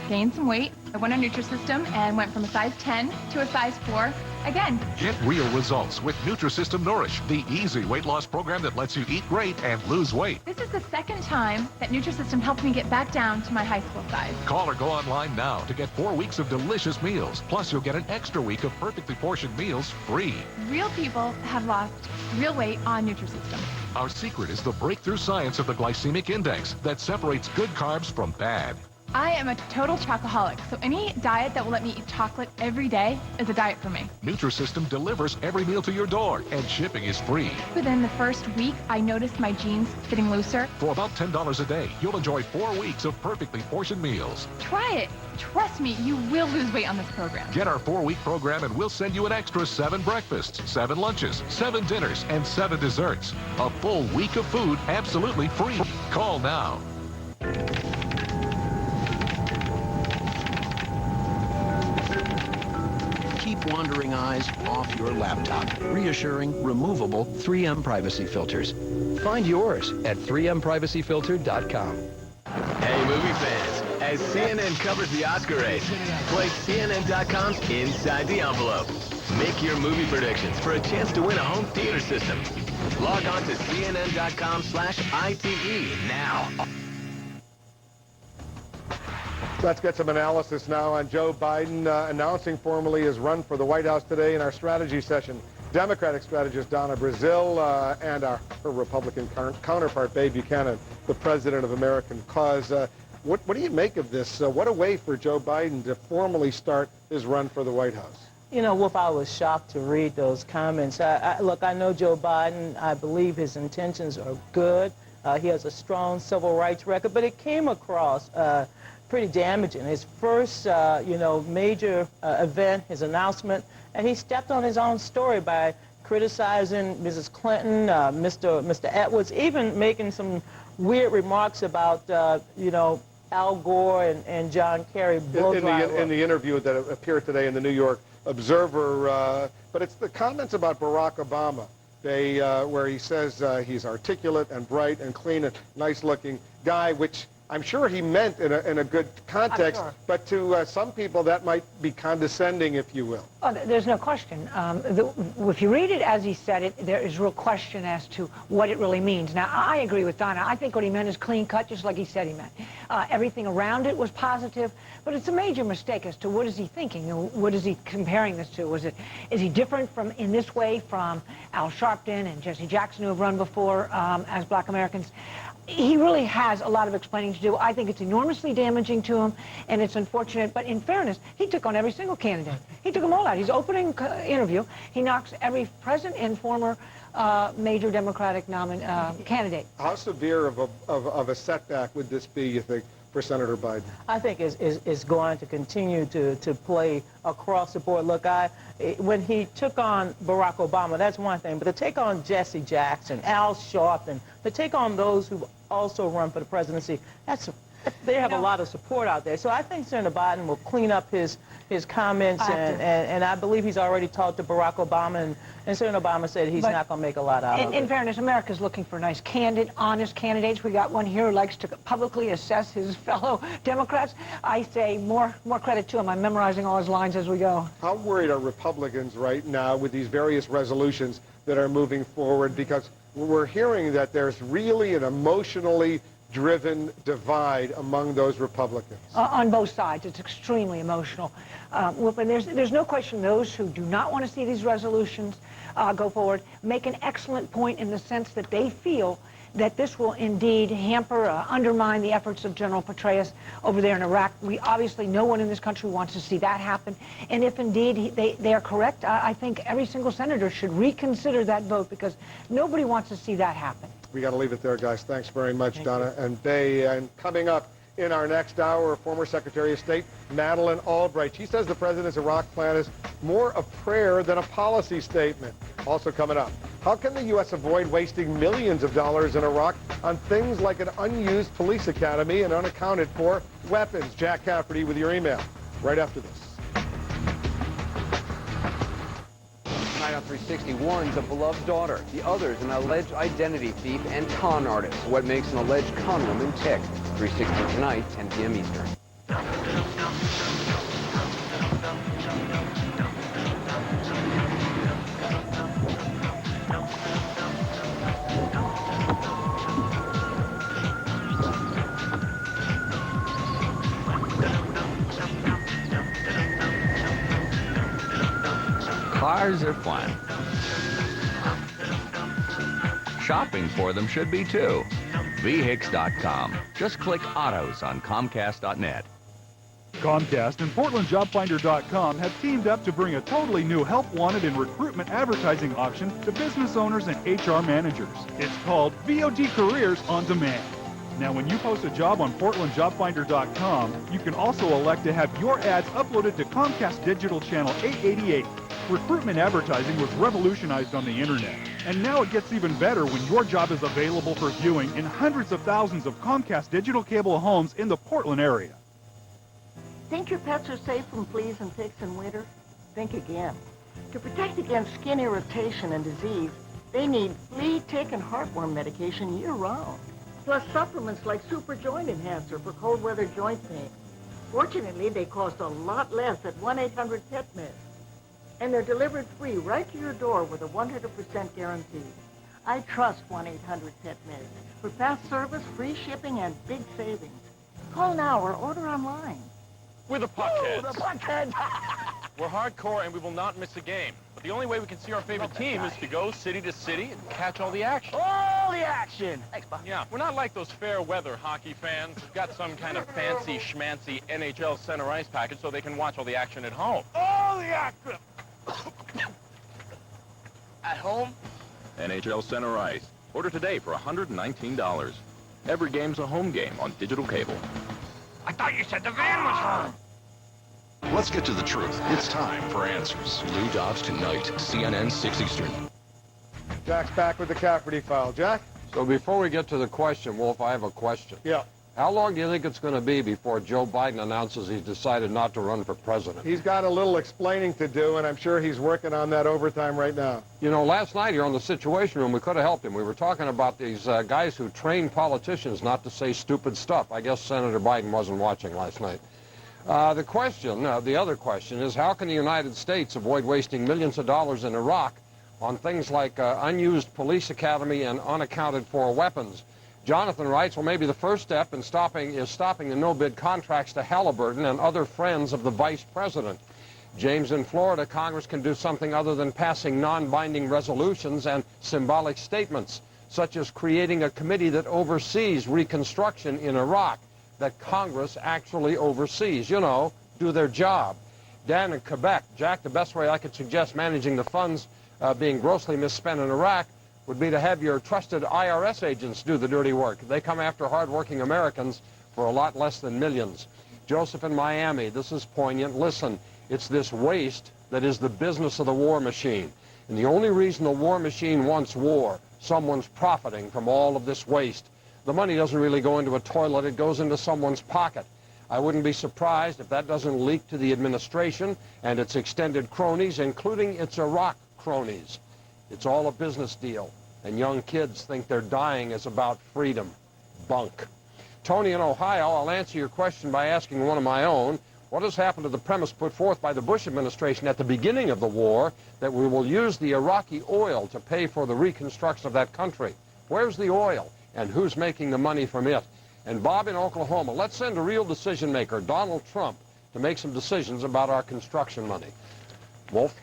gained some weight, I went on Nutrisystem and went from a size 10 to a size 4 again. Get real results with Nutrisystem Nourish, the easy weight loss program that lets you eat great and lose weight. This is the second time that Nutrisystem helped me get back down to my high school size. Call or go online now to get 4 weeks of delicious meals. Plus, you'll get an extra week of perfectly portioned meals free. Real people have lost real weight on Nutrisystem. Our secret is the breakthrough science of the glycemic index that separates good carbs from bad. I am a total chocoholic, so any diet that will let me eat chocolate every day is a diet for me. Nutrisystem delivers every meal to your door, and shipping is free. Within the first week, I noticed my jeans fitting looser. For about $10 a day, you'll enjoy 4 weeks of perfectly portioned meals. Try it. Trust me, you will lose weight on this program. Get our 4-week program and we'll send you an extra 7 breakfasts, 7 lunches, 7 dinners, and 7 desserts. A full week of food absolutely free. Call now. Keep wandering eyes off your laptop. Reassuring, removable 3M privacy filters. Find yours at 3mprivacyfilter.com. Hey, movie fans. As CNN covers the Oscar race, play CNN.com's Inside the Envelope. Make your movie predictions for a chance to win a home theater system. Log on to CNN.com/ITE now. Let's get some analysis now on Joe Biden announcing formally his run for the White House today in our strategy session. Democratic strategist Donna Brazil and her Republican counterpart, Babe Buchanan, the president of American Cause. What do you make of this? What a way for Joe Biden to formally start his run for the White House. You know, Wolf, I was shocked to read those comments. Look, I know Joe Biden. I believe his intentions are good. He has a strong civil rights record, but it came across pretty damaging. His first, major event, his announcement, and he stepped on his own story by criticizing Mrs. Clinton, Mr. Edwards, even making some weird remarks about, Al Gore and John Kerry. In the interview that appeared today in the New York Observer, but it's the comments about Barack Obama, where he says he's articulate and bright and clean and nice-looking guy, which I'm sure he meant in a good context, sure. But to some people that might be condescending, if you will. Oh, there's no question. If you read it as he said it, there is real question as to what it really means. Now, I agree with Donna. I think what he meant is clean cut, just like he said he meant. Everything around it was positive, but it's a major mistake as to what is he thinking? What is he comparing this to? Is he different in this way from Al Sharpton and Jesse Jackson, who have run before as black Americans? He really has a lot of explaining to do. I think it's enormously damaging to him, and it's unfortunate. But in fairness, he took on every single candidate. He took them all out. His opening interview, he knocks every present and former major Democratic candidate. How severe of a setback would this be, you think, for Senator Biden? I think it's going to continue to play across the board. Look, when he took on Barack Obama, that's one thing, but to take on Jesse Jackson, Al Sharpton, to take on those who also run for the presidency, they have a lot of support out there. So I think Senator Biden will clean up his comments, and I believe he's already talked to Barack Obama, and Senator Obama said he's not going to make a lot out of it. In fairness, America's looking for nice, candid, honest candidates. We got one here who likes to publicly assess his fellow Democrats. I say more credit to him. I'm memorizing all his lines as we go. How worried are Republicans right now with these various resolutions that are moving forward? Because we're hearing that there's really an emotionally driven divide among those Republicans? On both sides. It's extremely emotional. And there's no question those who do not want to see these resolutions go forward make an excellent point in the sense that they feel that this will indeed hamper, undermine the efforts of General Petraeus over there in Iraq. Obviously, no one in this country wants to see that happen. And if indeed they are correct, I think every single senator should reconsider that vote because nobody wants to see that happen. We got to leave it there, guys. Thanks very much, Donna and Bay. And coming up in our next hour, former Secretary of State Madeleine Albright. She says the president's Iraq plan is more a prayer than a policy statement. Also coming up, how can the U.S. avoid wasting millions of dollars in Iraq on things like an unused police academy and unaccounted for weapons? Jack Cafferty with your email right after this. Tonight on 360 warns a beloved daughter. The other's an alleged identity thief and con artist. What makes an alleged con woman tick? 360 tonight, 10 p.m. Eastern. Cars are fun. Shopping for them should be too. VHIX.com. Just click autos on Comcast.net. Comcast and PortlandJobFinder.com have teamed up to bring a totally new help wanted and recruitment advertising option to business owners and HR managers. It's called VOD Careers on Demand. Now, when you post a job on PortlandJobFinder.com, you can also elect to have your ads uploaded to Comcast Digital Channel 888. Recruitment advertising was revolutionized on the internet, and now it gets even better when your job is available for viewing in hundreds of thousands of Comcast digital cable homes in the Portland area. Think your pets are safe from fleas and ticks in winter? Think again. To protect against skin irritation and disease, they need flea, tick, and heartworm medication year-round, plus supplements like Super Joint Enhancer for cold weather joint pain. Fortunately, they cost a lot less at 1-800-PET-MED. And they're delivered free right to your door with a 100% guarantee. I trust 1-800-PET-MED for fast service, free shipping, and big savings. Call now or order online. We're the Puckheads. The Puckheads! We're hardcore and we will not miss a game. But the only way we can see our favorite team is to go city to city and catch all the action. All the action! Thanks, Bob. Yeah, we're not like those fair weather hockey fans who've got some kind of fancy schmancy NHL center ice package so they can watch all the action at home. All the action! At home? NHL Center Ice. Order today for $119. Every game's a home game on digital cable. I thought you said the van was home. Let's get to the truth. It's time for Answers. Lou Dobbs tonight, CNN 6 Eastern. Jack's back with the Cafferty file. Jack? So before we get to the question, Wolf, I have a question. Yeah. How long do you think it's going to be before Joe Biden announces he's decided not to run for president? He's got a little explaining to do, and I'm sure he's working on that overtime right now. You know, last night here on the Situation Room, we could have helped him. We were talking about these guys who train politicians not to say stupid stuff. I guess Senator Biden wasn't watching last night. The other question is, how can the United States avoid wasting millions of dollars in Iraq on things like unused police academy and unaccounted for weapons? Jonathan writes, well, maybe the first step in stopping the no-bid contracts to Halliburton and other friends of the vice president. James in Florida, Congress can do something other than passing non-binding resolutions and symbolic statements, such as creating a committee that oversees reconstruction in Iraq, that Congress actually oversees, you know, do their job. Dan in Quebec, Jack, the best way I could suggest managing the funds being grossly misspent in Iraq would be to have your trusted IRS agents do the dirty work. They come after hardworking Americans for a lot less than millions. Joseph in Miami, this is poignant. Listen, it's this waste that is the business of the war machine. And the only reason the war machine wants war, someone's profiting from all of this waste. The money doesn't really go into a toilet, it goes into someone's pocket. I wouldn't be surprised if that doesn't leak to the administration and its extended cronies, including its Iraq cronies. It's all a business deal, and young kids think their dying is about freedom. Bunk. Tony in Ohio, I'll answer your question by asking one of my own. What has happened to the premise put forth by the Bush administration at the beginning of the war that we will use the Iraqi oil to pay for the reconstruction of that country? Where's the oil, and who's making the money from it? And Bob in Oklahoma, let's send a real decision maker, Donald Trump, to make some decisions about our construction money. Wolf?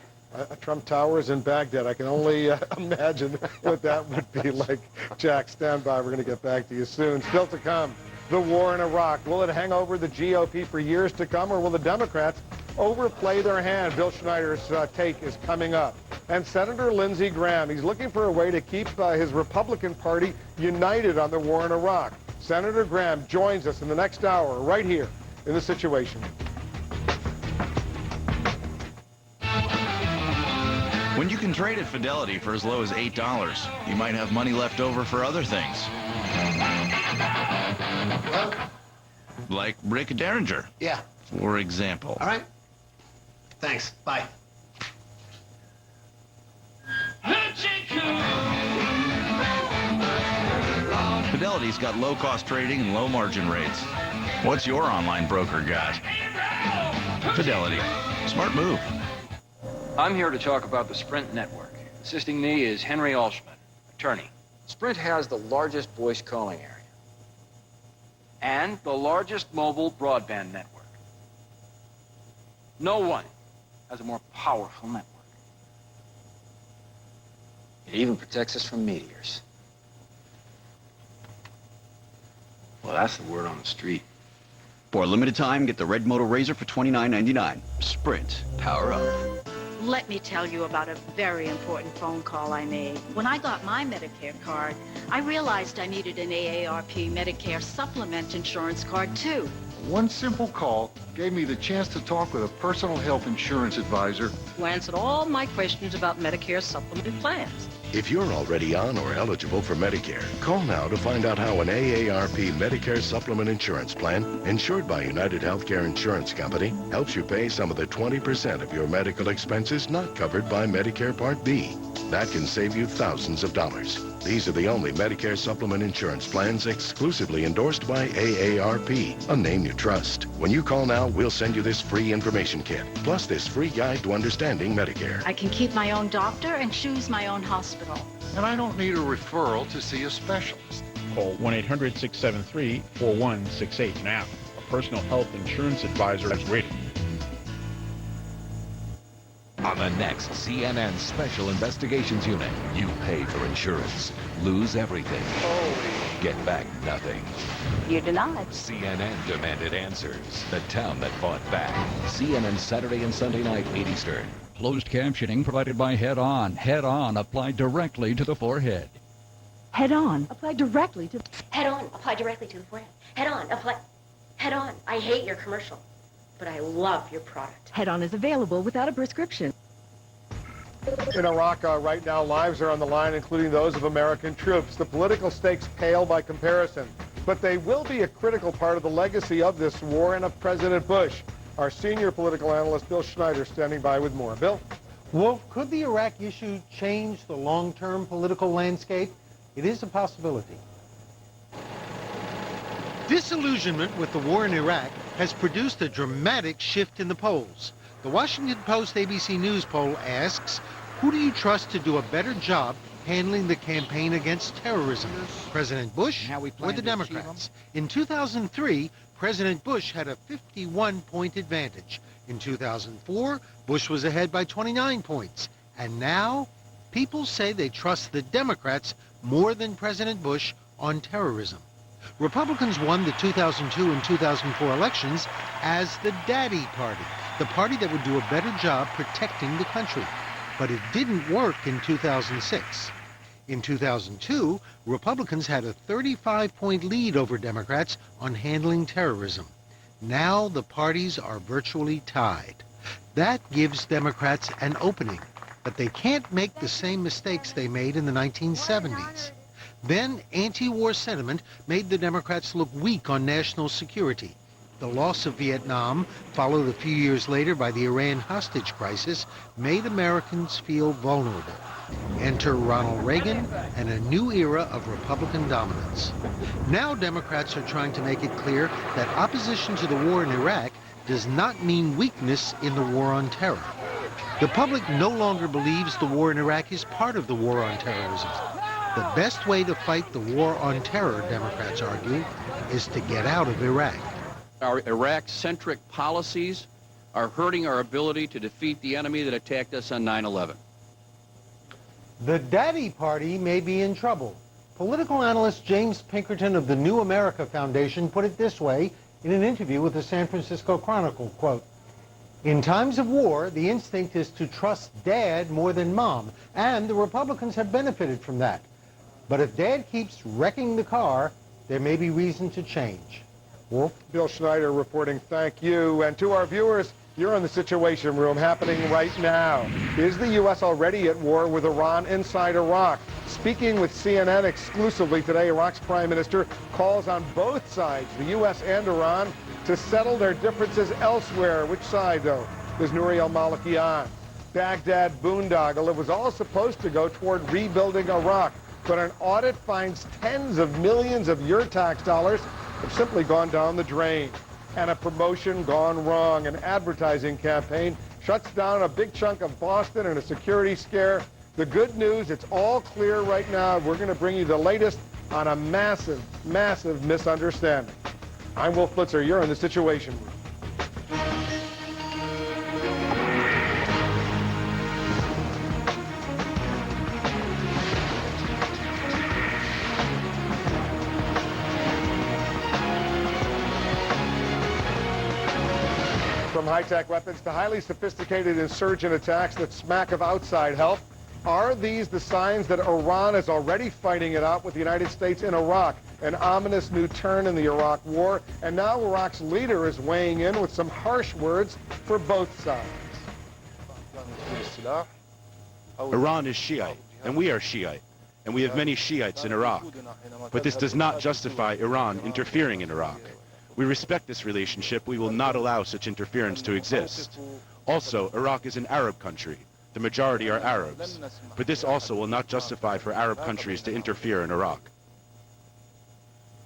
Trump Towers in Baghdad. I can only imagine what that would be like. Jack, stand by. We're going to get back to you soon. Still to come, the war in Iraq. Will it hang over the GOP for years to come, or will the Democrats overplay their hand? Bill Schneider's take is coming up. And Senator Lindsey Graham, he's looking for a way to keep his Republican Party united on the war in Iraq. Senator Graham joins us in the next hour right here in The Situation. When you can trade at Fidelity for as low as $8, you might have money left over for other things. Like Rick Derringer. Yeah. For example. All right. Thanks. Bye. Fidelity's got low-cost trading and low margin rates. What's your online broker got? Fidelity. Smart move. I'm here to talk about the Sprint network. Assisting me is Henry Alshman, attorney. Sprint has the largest voice calling area and the largest mobile broadband network. No one has a more powerful network. It even protects us from meteors. Well, that's the word on the street. For a limited time, get the Red Moto Razor for $29.99. Sprint. Power up. Let me tell you about a very important phone call I made. When I got my Medicare card, I realized I needed an AARP Medicare supplement insurance card, too. One simple call gave me the chance to talk with a personal health insurance advisor Who answered all my questions about Medicare supplement plans. If you're already on or eligible for Medicare, call now to find out how an AARP Medicare Supplement Insurance Plan, insured by United Healthcare Insurance Company, helps you pay some of the 20% of your medical expenses not covered by Medicare Part B. That can save you thousands of dollars. These are the only Medicare Supplement Insurance plans exclusively endorsed by AARP, a name you trust. When you call now, we'll send you this free information kit, plus this free guide to understanding Medicare. I can keep my own doctor and choose my own hospital. and I don't need a referral to see a specialist. Call 1-800-673-4168 now. A personal health insurance advisor is waiting. On the next CNN Special Investigations Unit, you pay for insurance, lose everything, get back nothing. You're denied. CNN demanded answers. The town that fought back. CNN Saturday and Sunday night, 8 Eastern. Closed captioning provided by Head On. Head On applied directly to the forehead. Head On. Apply directly to... Head On. Apply directly to the forehead. Head On. Apply... Head On. I hate your commercial, but I love your product. Head On is available without a prescription. In Iraq right now, lives are on the line, including those of American troops. The political stakes pale by comparison, but they will be a critical part of the legacy of this war and of President Bush. Our senior political analyst, Bill Schneider, standing by with more. Bill? Wolf, could the Iraq issue change the long-term political landscape? It is a possibility. Disillusionment with the war in Iraq has produced a dramatic shift in the polls. The Washington Post ABC News poll asks, who do you trust to do a better job handling the campaign against terrorism, President Bush or the Democrats? In 2003, President Bush had a 51-point advantage. In 2004, Bush was ahead by 29 points. And now, people say they trust the Democrats more than President Bush on terrorism. Republicans won the 2002 and 2004 elections as the Daddy Party, the party that would do a better job protecting the country. But it didn't work in 2006. In 2002, Republicans had a 35-point lead over Democrats on handling terrorism. Now the parties are virtually tied. That gives Democrats an opening, but they can't make the same mistakes they made in the 1970s. Then anti-war sentiment made the Democrats look weak on national security. The loss of Vietnam, followed a few years later by the Iran hostage crisis, made Americans feel vulnerable. Enter Ronald Reagan and a new era of Republican dominance. Now Democrats are trying to make it clear that opposition to the war in Iraq does not mean weakness in the war on terror. The public no longer believes the war in Iraq is part of the war on terrorism. The best way to fight the war on terror, Democrats argue, is to get out of Iraq. Our Iraq-centric policies are hurting our ability to defeat the enemy that attacked us on 9/11. The Daddy Party may be in trouble. Political analyst James Pinkerton of the New America Foundation put it this way in an interview with the San Francisco Chronicle, quote, "In times of war, the instinct is to trust Dad more than Mom, and the Republicans have benefited from that. But if Dad keeps wrecking the car, there may be reason to change." Wolf? Bill Schneider reporting, thank you. And to our viewers, you're in the Situation Room happening right now. Is the U.S. already at war with Iran inside Iraq? Speaking with CNN exclusively today, Iraq's Prime Minister calls on both sides, the U.S. and Iran, to settle their differences elsewhere. Which side, though, is Nouri al-Maliki on? Baghdad boondoggle. It was all supposed to go toward rebuilding Iraq, but an audit finds tens of millions of your tax dollars have simply gone down the drain. And a promotion gone wrong. An advertising campaign shuts down a big chunk of Boston and a security scare. The good news, it's all clear right now. We're going to bring you the latest on a massive, massive misunderstanding. I'm Wolf Blitzer. You're in the Situation Room. From high-tech weapons to highly sophisticated insurgent attacks that smack of outside help, are these the signs that Iran is already fighting it out with the United States in Iraq? An ominous new turn in the Iraq war, and now Iraq's leader is weighing in with some harsh words for both sides. Iran is Shiite, and we are Shiite, and we have many Shiites in Iraq. But this does not justify Iran interfering in Iraq. We respect this relationship. We will not allow such interference to exist. Also, Iraq is an Arab country. The majority are Arabs. But this also will not justify for Arab countries to interfere in Iraq.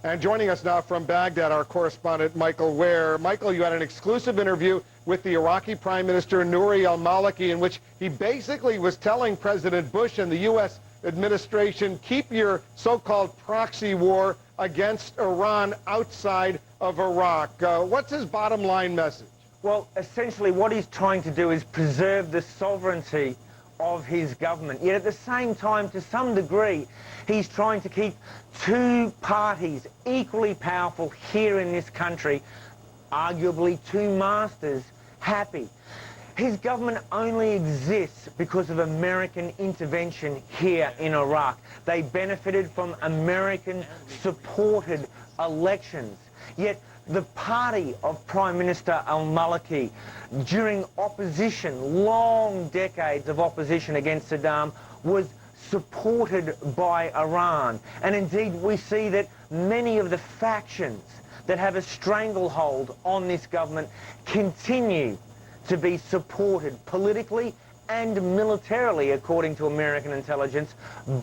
And joining us now from Baghdad, our correspondent Michael Ware. Michael, you had an exclusive interview with the Iraqi Prime Minister Nouri al-Maliki in which he basically was telling President Bush and the U.S. administration, keep your so-called proxy war against Iran outside of Iraq. What's his bottom line message? Well, essentially what he's trying to do is preserve the sovereignty of his government. Yet at the same time, to some degree, he's trying to keep two parties equally powerful here in this country, arguably two masters, happy. His government only exists because of American intervention here in Iraq. They benefited from American-supported elections. Yet the party of Prime Minister al-Maliki, during opposition, long decades of opposition against Saddam, was supported by Iran. And indeed, we see that many of the factions that have a stranglehold on this government continue to be supported politically and militarily, according to American intelligence,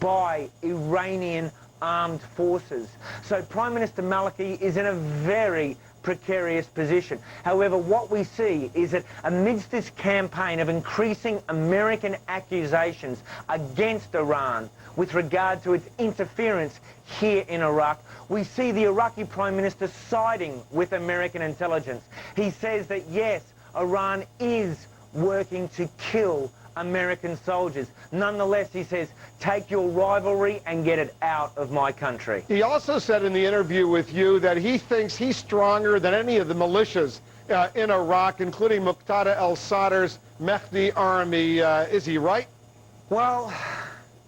by Iranian armed forces. So Prime Minister Maliki is in a very precarious position. However, what we see is that amidst this campaign of increasing American accusations against Iran with regard to its interference here in Iraq, we see the Iraqi Prime Minister siding with American intelligence. He says that, yes, Iran is working to kill American soldiers. Nonetheless, he says, take your rivalry and get it out of my country. He also said in the interview with you that he thinks he's stronger than any of the militias in Iraq, including Muqtada al-Sadr's Mahdi army. Is he right? Well,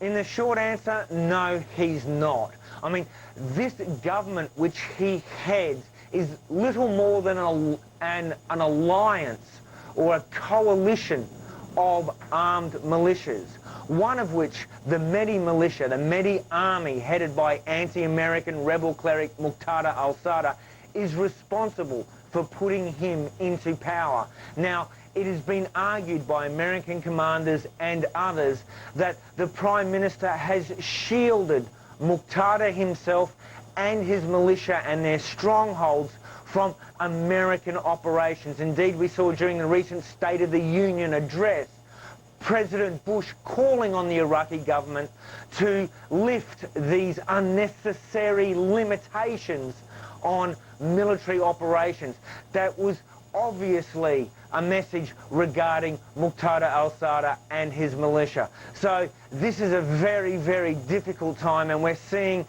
in the short answer, no, he's not. I mean, this government which he heads is little more than an alliance or a coalition of armed militias, one of which, the Mahdi militia, the Mahdi army headed by anti-American rebel cleric Muqtada al-Sadr, is responsible for putting him into power. Now, it has been argued by American commanders and others that the Prime Minister has shielded Muqtada himself and his militia and their strongholds from American operations. Indeed, we saw during the recent State of the Union address President Bush calling on the Iraqi government to lift these unnecessary limitations on military operations. That was obviously a message regarding Muqtada al-Sadr and his militia. So this is a very, very difficult time, and we're seeing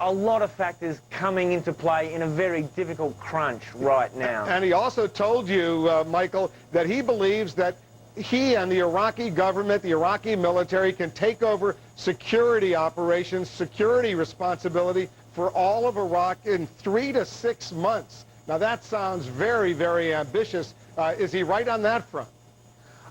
a lot of factors coming into play in a very difficult crunch right now. And he also told you, Michael, that he believes that he and the Iraqi government, the Iraqi military, can take over security operations, security responsibility for all of Iraq in 3 to 6 months. Now that sounds very, very ambitious. Is he right on that front?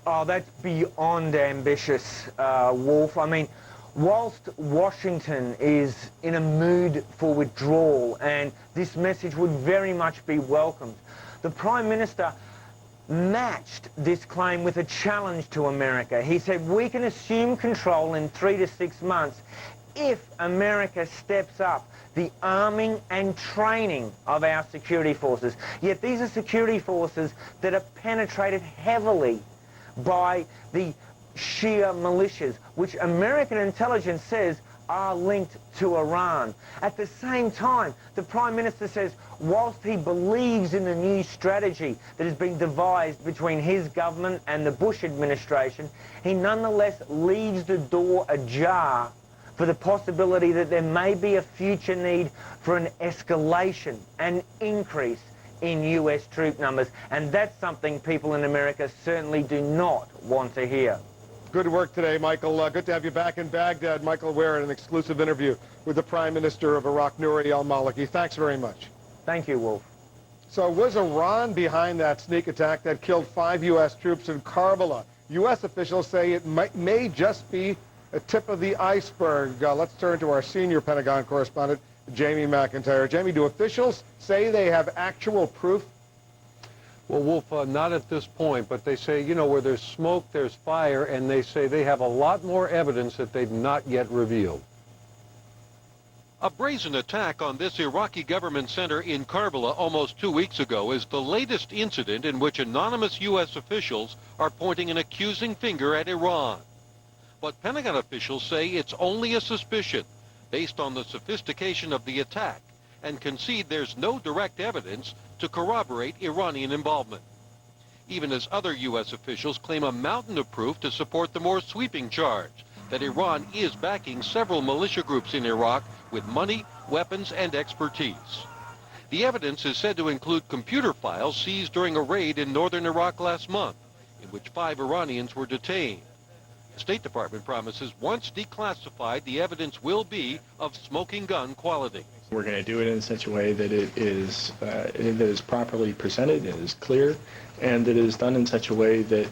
Oh, that's beyond ambitious, Wolf. I mean, whilst Washington is in a mood for withdrawal, and this message would very much be welcomed, the Prime Minister matched this claim with a challenge to America. He said, we can assume control in 3 to 6 months if America steps up the arming and training of our security forces. Yet these are security forces that are penetrated heavily by the Shia militias, which American intelligence says are linked to Iran. At the same time, the Prime Minister says, whilst he believes in the new strategy that has been devised between his government and the Bush administration, he nonetheless leaves the door ajar for the possibility that there may be a future need for an escalation, an increase in US troop numbers. And that's something people in America certainly do not want to hear. Good work today, Michael. Good to have you back in Baghdad. Michael Ware in an exclusive interview with the Prime Minister of Iraq, Nouri al-Maliki. Thanks very much. Thank you, Wolf. So was Iran behind that sneak attack that killed 5 U.S. troops in Karbala? U.S. officials say it may just be a tip of the iceberg. Let's turn to our senior Pentagon correspondent, Jamie McIntyre. Jamie, do officials say they have actual proof? Well, Wolf, not at this point, but they say, you know, where there's smoke, there's fire, and they say they have a lot more evidence that they've not yet revealed. A brazen attack on this Iraqi government center in Karbala almost 2 weeks ago is the latest incident in which anonymous U.S. officials are pointing an accusing finger at Iran. But Pentagon officials say it's only a suspicion based on the sophistication of the attack and concede there's no direct evidence to corroborate Iranian involvement, even as other U.S. officials claim a mountain of proof to support the more sweeping charge that Iran is backing several militia groups in Iraq with money, weapons, and expertise. The evidence is said to include computer files seized during a raid in northern Iraq last month, in which 5 Iranians were detained. The State Department promises once declassified, the evidence will be of smoking gun quality. We're going to do it in such a way that it is properly presented, it is clear, and that it is done in such a way that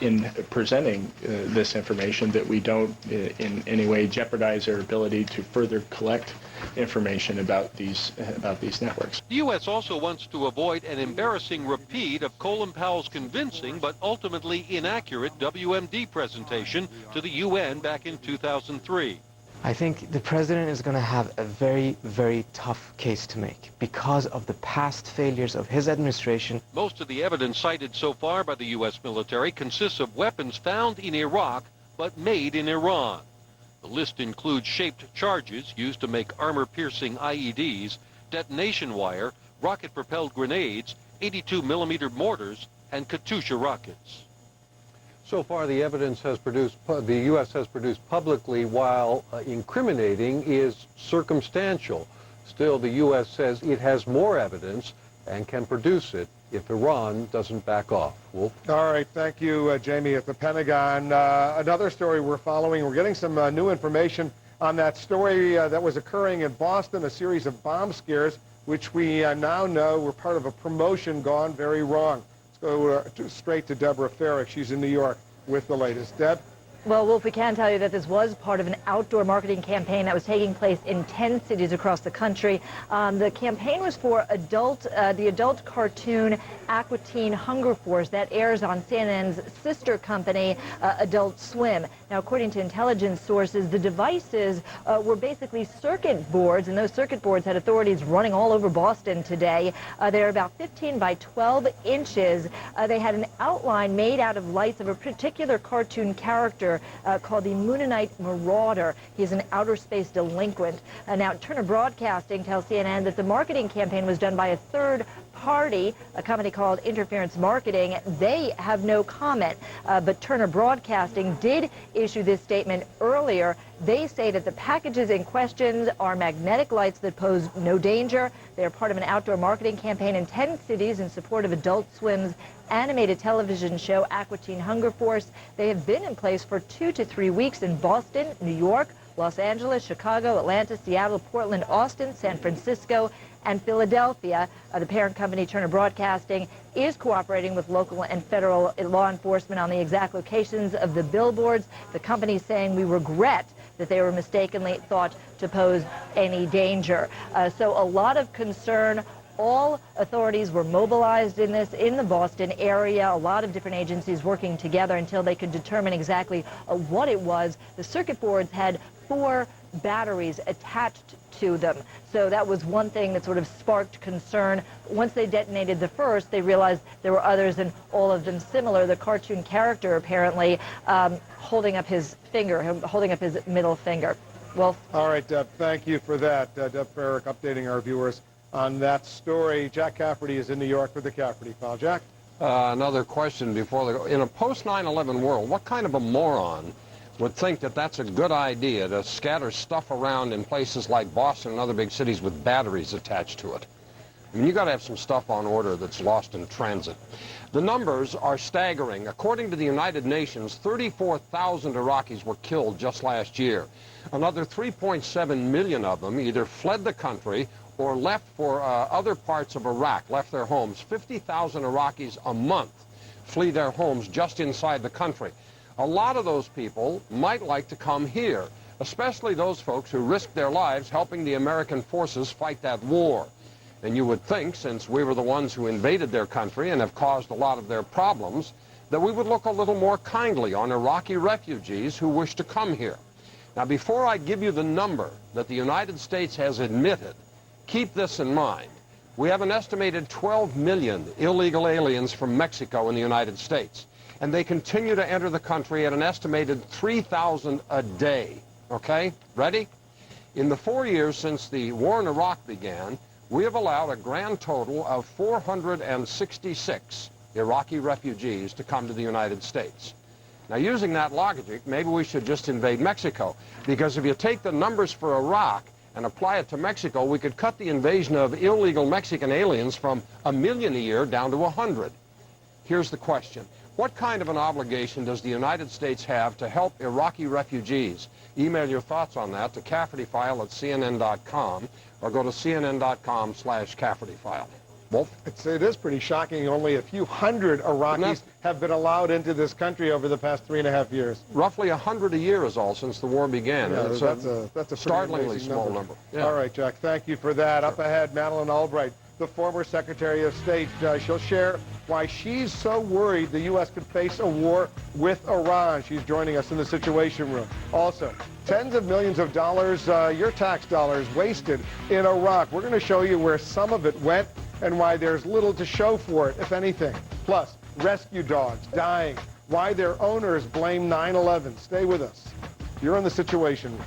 in presenting this information that we don't in any way jeopardize our ability to further collect information about these networks. The U.S. also wants to avoid an embarrassing repeat of Colin Powell's convincing but ultimately inaccurate WMD presentation to the UN back in 2003. I think the president is going to have a very, very tough case to make because of the past failures of his administration. Most of the evidence cited so far by the U.S. military consists of weapons found in Iraq but made in Iran. The list includes shaped charges used to make armor-piercing IEDs, detonation wire, rocket-propelled grenades, 82-millimeter mortars, and Katyusha rockets. So far, the evidence the U.S. has produced publicly, while incriminating, is circumstantial. Still, the U.S. says it has more evidence and can produce it if Iran doesn't back off. Wolf? All right, thank you, Jamie, at the Pentagon. Another story we're following, we're getting some new information on that story that was occurring in Boston, a series of bomb scares, which we now know were part of a promotion gone very wrong. Let's go straight to Deborah Farrick. She's in New York with the latest. Deb? Well, Wolf, we can tell you that this was part of an outdoor marketing campaign that was taking place in 10 cities across the country. The campaign was for the adult cartoon Aqua Teen Hunger Force that airs on CNN's sister company, Adult Swim. Now, according to intelligence sources, the devices were basically circuit boards, and those circuit boards had authorities running all over Boston today. They're about 15 by 12 inches. They had an outline made out of lights of a particular cartoon character called the Moonanite Marauder. He's an outer space delinquent. Now, Turner Broadcasting tells CNN that the marketing campaign was done by a third party, a company called Interference Marketing. They have no comment, but Turner Broadcasting did issue this statement earlier. They say that the packages in question are magnetic lights that pose no danger. They are part of an outdoor marketing campaign in 10 cities in support of Adult Swim's animated television show Aqua Teen Hunger Force. They have been in place for 2 to 3 weeks in Boston, New York, Los Angeles, Chicago, Atlanta, Seattle, Portland, Austin, San Francisco, and Philadelphia. The parent company, Turner Broadcasting, is cooperating with local and federal law enforcement on the exact locations of the billboards. The company is saying, we regret that they were mistakenly thought to pose any danger. So a lot of concern. All authorities were mobilized in the Boston area. A lot of different agencies working together until they could determine exactly what it was. The circuit boards had 4 batteries attached to them. So that was one thing that sort of sparked concern. Once they detonated the first, they realized there were others, and all of them similar. The cartoon character apparently holding up his finger, holding up his middle finger. Wolf? All right, Deb, thank you for that. Deb Farrick updating our viewers on that story. Jack Cafferty is in New York for the Cafferty File. Jack? Another question before in a post-9/11 world, what kind of a moron would think that that's a good idea to scatter stuff around in places like Boston and other big cities with batteries attached to it? I mean, you got to have some stuff on order that's lost in transit. The numbers are staggering. According to the United Nations, 34,000 Iraqis were killed just last year. Another 3.7 million of them either fled the country or left for other parts of Iraq, left their homes. 50,000 Iraqis a month flee their homes just inside the country. A lot of those people might like to come here, especially those folks who risked their lives helping the American forces fight that war. And you would think, since we were the ones who invaded their country and have caused a lot of their problems, that we would look a little more kindly on Iraqi refugees who wish to come here. Now, before I give you the number that the United States has admitted, keep this in mind. We have an estimated 12 million illegal aliens from Mexico in the United States, and they continue to enter the country at an estimated 3,000 a day. Okay? Ready? In the 4 years since the war in Iraq began, we have allowed a grand total of 466 Iraqi refugees to come to the United States. Now, using that logic, maybe we should just invade Mexico, because if you take the numbers for Iraq and apply it to Mexico, we could cut the invasion of illegal Mexican aliens from 1 million a year down to 100. Here's the question. What kind of an obligation does the United States have to help Iraqi refugees? Email your thoughts on that to CaffertyFile@CNN.com or go to CNN.com/CaffertyFile. Wolf? It is pretty shocking. Only a few hundred Iraqis have been allowed into this country over the past 3.5 years. Roughly 100 a year is all since the war began. Yeah, that's a startlingly small number. Yeah. All right, Jack, thank you for that. Sure. Up ahead, Madeleine Albright, the former Secretary of State. She'll share why she's so worried the U.S. could face a war with Iran. She's joining us in the Situation Room. Also, tens of millions of dollars, your tax dollars, wasted in Iraq. We're going to show you where some of it went and why there's little to show for it, if anything. Plus, rescue dogs dying, why their owners blame 9/11. Stay with us. You're in the Situation Room.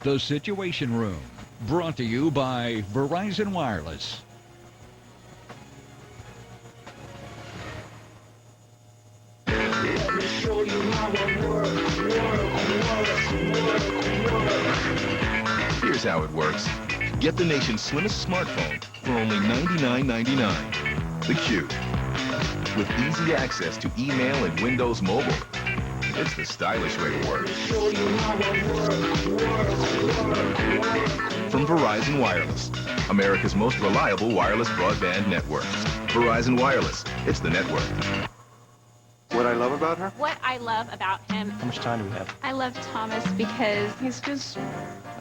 The Situation Room, brought to you by Verizon Wireless. Let me show you how it works. Here's how it works. Get the nation's slimmest smartphone for only $99.99. The Q. With easy access to email and Windows Mobile. It's the stylish way to work. From Verizon Wireless, America's most reliable wireless broadband network. Verizon Wireless, it's the network. What I love about her? What I love about him. How much time do we have? I love Thomas because he's just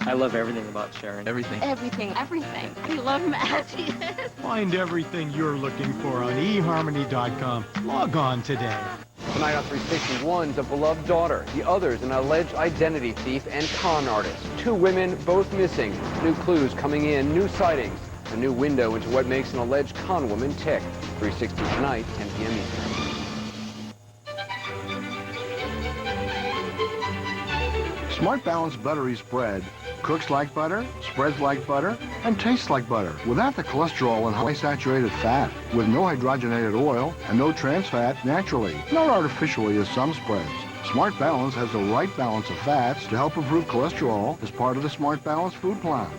I love everything about Sharon. Everything. everything. I love him as he is. Find everything you're looking for on eharmony.com. Log on today. Tonight on 361, the beloved daughter. The other is an alleged identity thief and con artist. 2 women, both missing. New clues coming in, new sightings. A new window into what makes an alleged con woman tick. 360 tonight, 10 p.m. Eastern. Smart Balance Buttery Spread cooks like butter, spreads like butter, and tastes like butter without the cholesterol and high saturated fat, with no hydrogenated oil and no trans fat naturally, not artificially as some spreads. Smart Balance has the right balance of fats to help improve cholesterol as part of the Smart Balance food plan,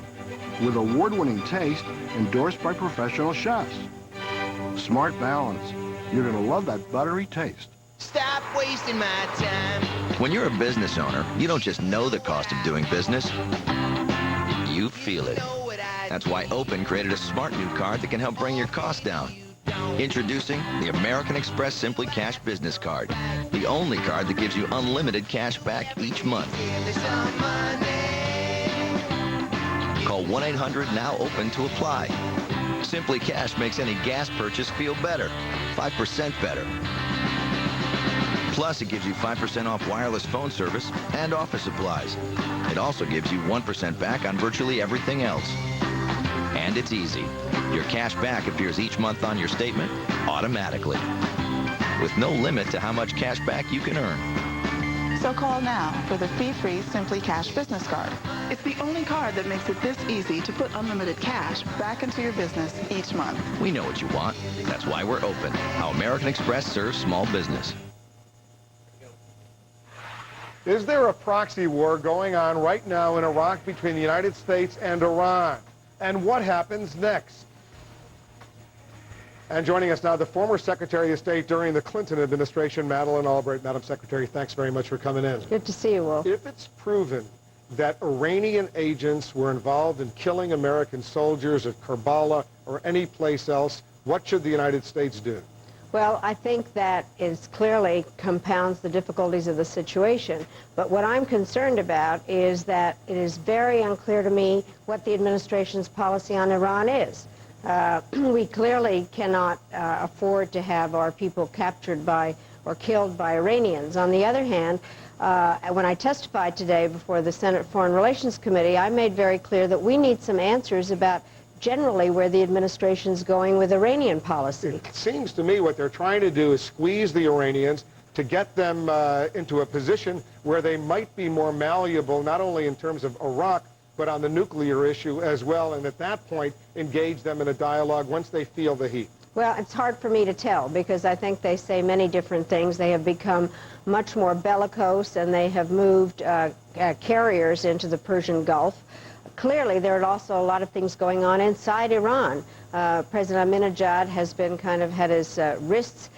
with award-winning taste endorsed by professional chefs. Smart Balance. You're going to love that buttery taste. Stop wasting my time. When you're a business owner, you don't just know the cost of doing business, you feel it. That's why Open created a smart new card that can help bring your costs down. Introducing the American Express Simply Cash Business Card, the only card that gives you unlimited cash back each month. Call 1-800-NOW-OPEN to apply. Simply Cash makes any gas purchase feel better, 5% better. Plus, it gives you 5% off wireless phone service and office supplies. It also gives you 1% back on virtually everything else. And it's easy. Your cash back appears each month on your statement automatically, with no limit to how much cash back you can earn. So call now for the fee-free Simply Cash business card. It's the only card that makes it this easy to put unlimited cash back into your business each month. We know what you want. That's why we're Open. How American Express serves small business. Is there a proxy war going on right now in Iraq between the United States and Iran? And what happens next? And joining us now, the former Secretary of State during the Clinton administration, Madeleine Albright. Madam Secretary, thanks very much for coming in. Good to see you, Will. If it's proven that Iranian agents were involved in killing American soldiers at Karbala or any place else, what should the United States do? Well, I think that is clearly compounds the difficulties of the situation. But what I'm concerned about is that it is very unclear to me what the administration's policy on Iran is. We clearly cannot afford to have our people captured by or killed by Iranians. On the other hand, when I testified today before the Senate Foreign Relations Committee, I made very clear that we need some answers about generally where the administration's going with Iranian policy. It seems to me what they're trying to do is squeeze the Iranians to get them into a position where they might be more malleable, not only in terms of Iraq, but on the nuclear issue as well, and at that point engage them in a dialogue once they feel the heat. Well, it's hard for me to tell because I think they say many different things. They have become much more bellicose and they have moved carriers into the Persian Gulf. Clearly, there are also a lot of things going on inside Iran. President Ahmadinejad has been kind of had his wrists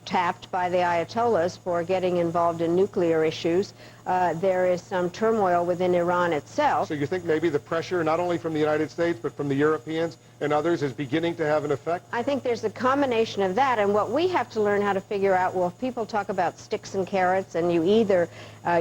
tapped by the Ayatollahs for getting involved in nuclear issues. There is some turmoil within Iran itself. So you think maybe the pressure, not only from the United States, but from the Europeans and others, is beginning to have an effect? I think there's a combination of that, and what we have to learn how to figure out, well, if people talk about sticks and carrots, and you either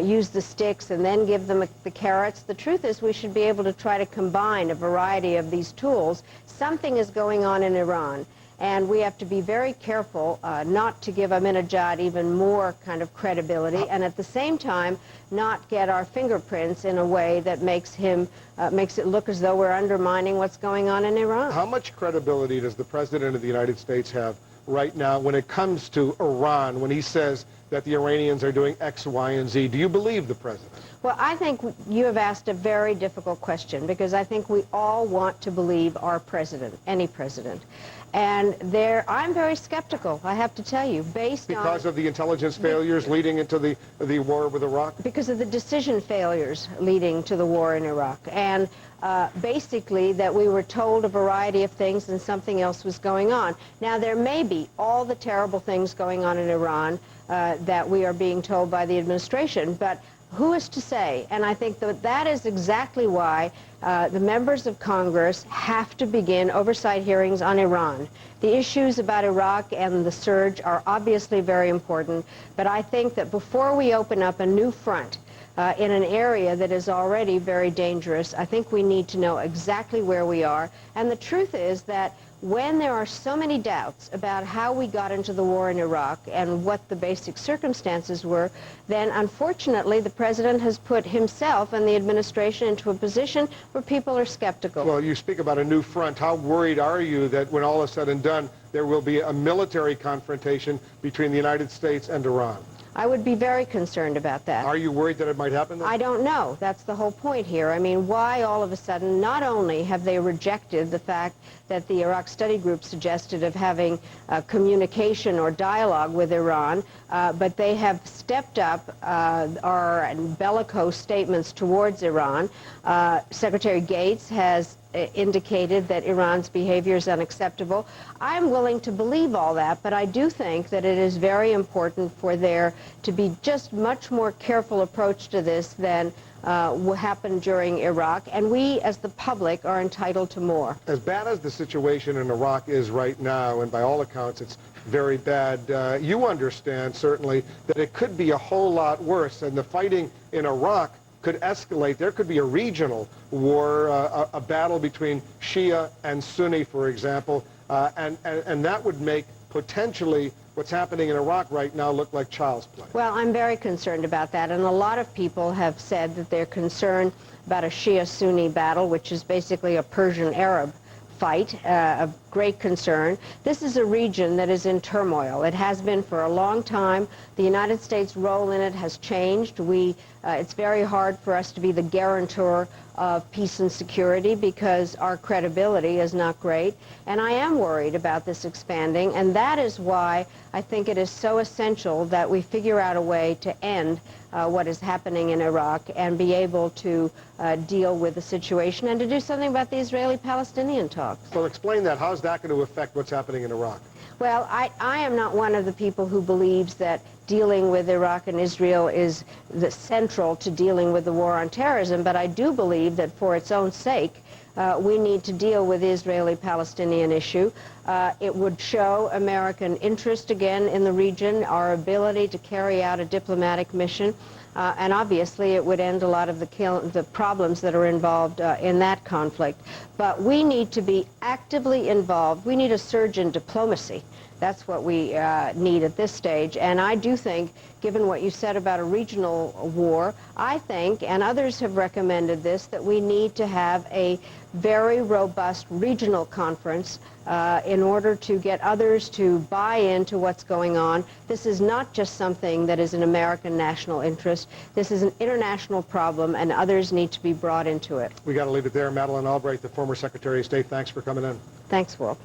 use the sticks and then give them the carrots, the truth is we should be able to try to combine a variety of these tools. Something is going on in Iran. And we have to be very careful not to give Ahmadinejad even more kind of credibility, and at the same time not get our fingerprints in a way that makes him makes it look as though we're undermining what's going on in Iran. How much credibility does the President of the United States have right now when it comes to Iran, when he says that the Iranians are doing X, Y, and Z? Do you believe the President? Well, I think you have asked a very difficult question because I think we all want to believe our president, any president. And I'm very skeptical, I have to tell you, because of the intelligence failures leading into the war with Iraq? Because of the decision failures leading to the war in Iraq. And basically that we were told a variety of things and something else was going on. Now, there may be all the terrible things going on in Iran. that we are being told by the administration. But who is to say? And I think that is exactly why the members of Congress have to begin oversight hearings on Iran. The issues about Iraq and the surge are obviously very important, but I think that before we open up a new front in an area that is already very dangerous, I think we need to know exactly where we are. And the truth is that when there are so many doubts about how we got into the war in Iraq and what the basic circumstances were, then unfortunately the president has put himself and the administration into a position where people are skeptical. Well, you speak about a new front. How worried are you that when all is said and done, there will be a military confrontation between the United States and Iran? I would be very concerned about that. Are you worried that it might happen then? I don't know. That's the whole point here. I mean, why all of a sudden, not only have they rejected the fact that the Iraq Study Group suggested of having communication or dialogue with Iran, but they have stepped up our bellicose statements towards Iran. Secretary Gates has indicated that Iran's behavior is unacceptable. I'm willing to believe all that, but I do think that it is very important for there to be just much more careful approach to this than what happened during Iraq, and we as the public are entitled to more. As bad as the situation in Iraq is right now, and by all accounts it's very bad, you understand certainly that it could be a whole lot worse, and the fighting in Iraq could escalate. There could be a regional war, a battle between Shia and Sunni, for example, and that would make potentially what's happening in Iraq right now look like child's play. Well, I'm very concerned about that, and a lot of people have said that they're concerned about a Shia-Sunni battle, which is basically a Persian-Arab fight, of great concern. This is a region that is in turmoil. It has been for a long time. The United States' role in it has changed. It's very hard for us to be the guarantor of peace and security because our credibility is not great. And I am worried about this expanding, and that is why I think it is so essential that we figure out a way to end what is happening in Iraq and be able to deal with the situation and to do something about the Israeli-Palestinian talks. Well, explain that. How's that going to affect what's happening in Iraq? Well, I am not one of the people who believes that dealing with Iraq and Israel is central to dealing with the war on terrorism, but I do believe that for its own sake, we need to deal with the Israeli-Palestinian issue. It would show American interest again in the region, our ability to carry out a diplomatic mission, and obviously it would end a lot of the problems that are involved in that conflict. But we need to be actively involved. We need a surge in diplomacy. That's what we need at this stage. And I do think, given what you said about a regional war, I think, and others have recommended this, that we need to have a very robust regional conference in order to get others to buy into what's going on. This is not just something that is an American national interest. This is an international problem, and others need to be brought into it. We got to leave it there. Madeleine Albright, the former Secretary of State, thanks for coming in. Thanks, Will.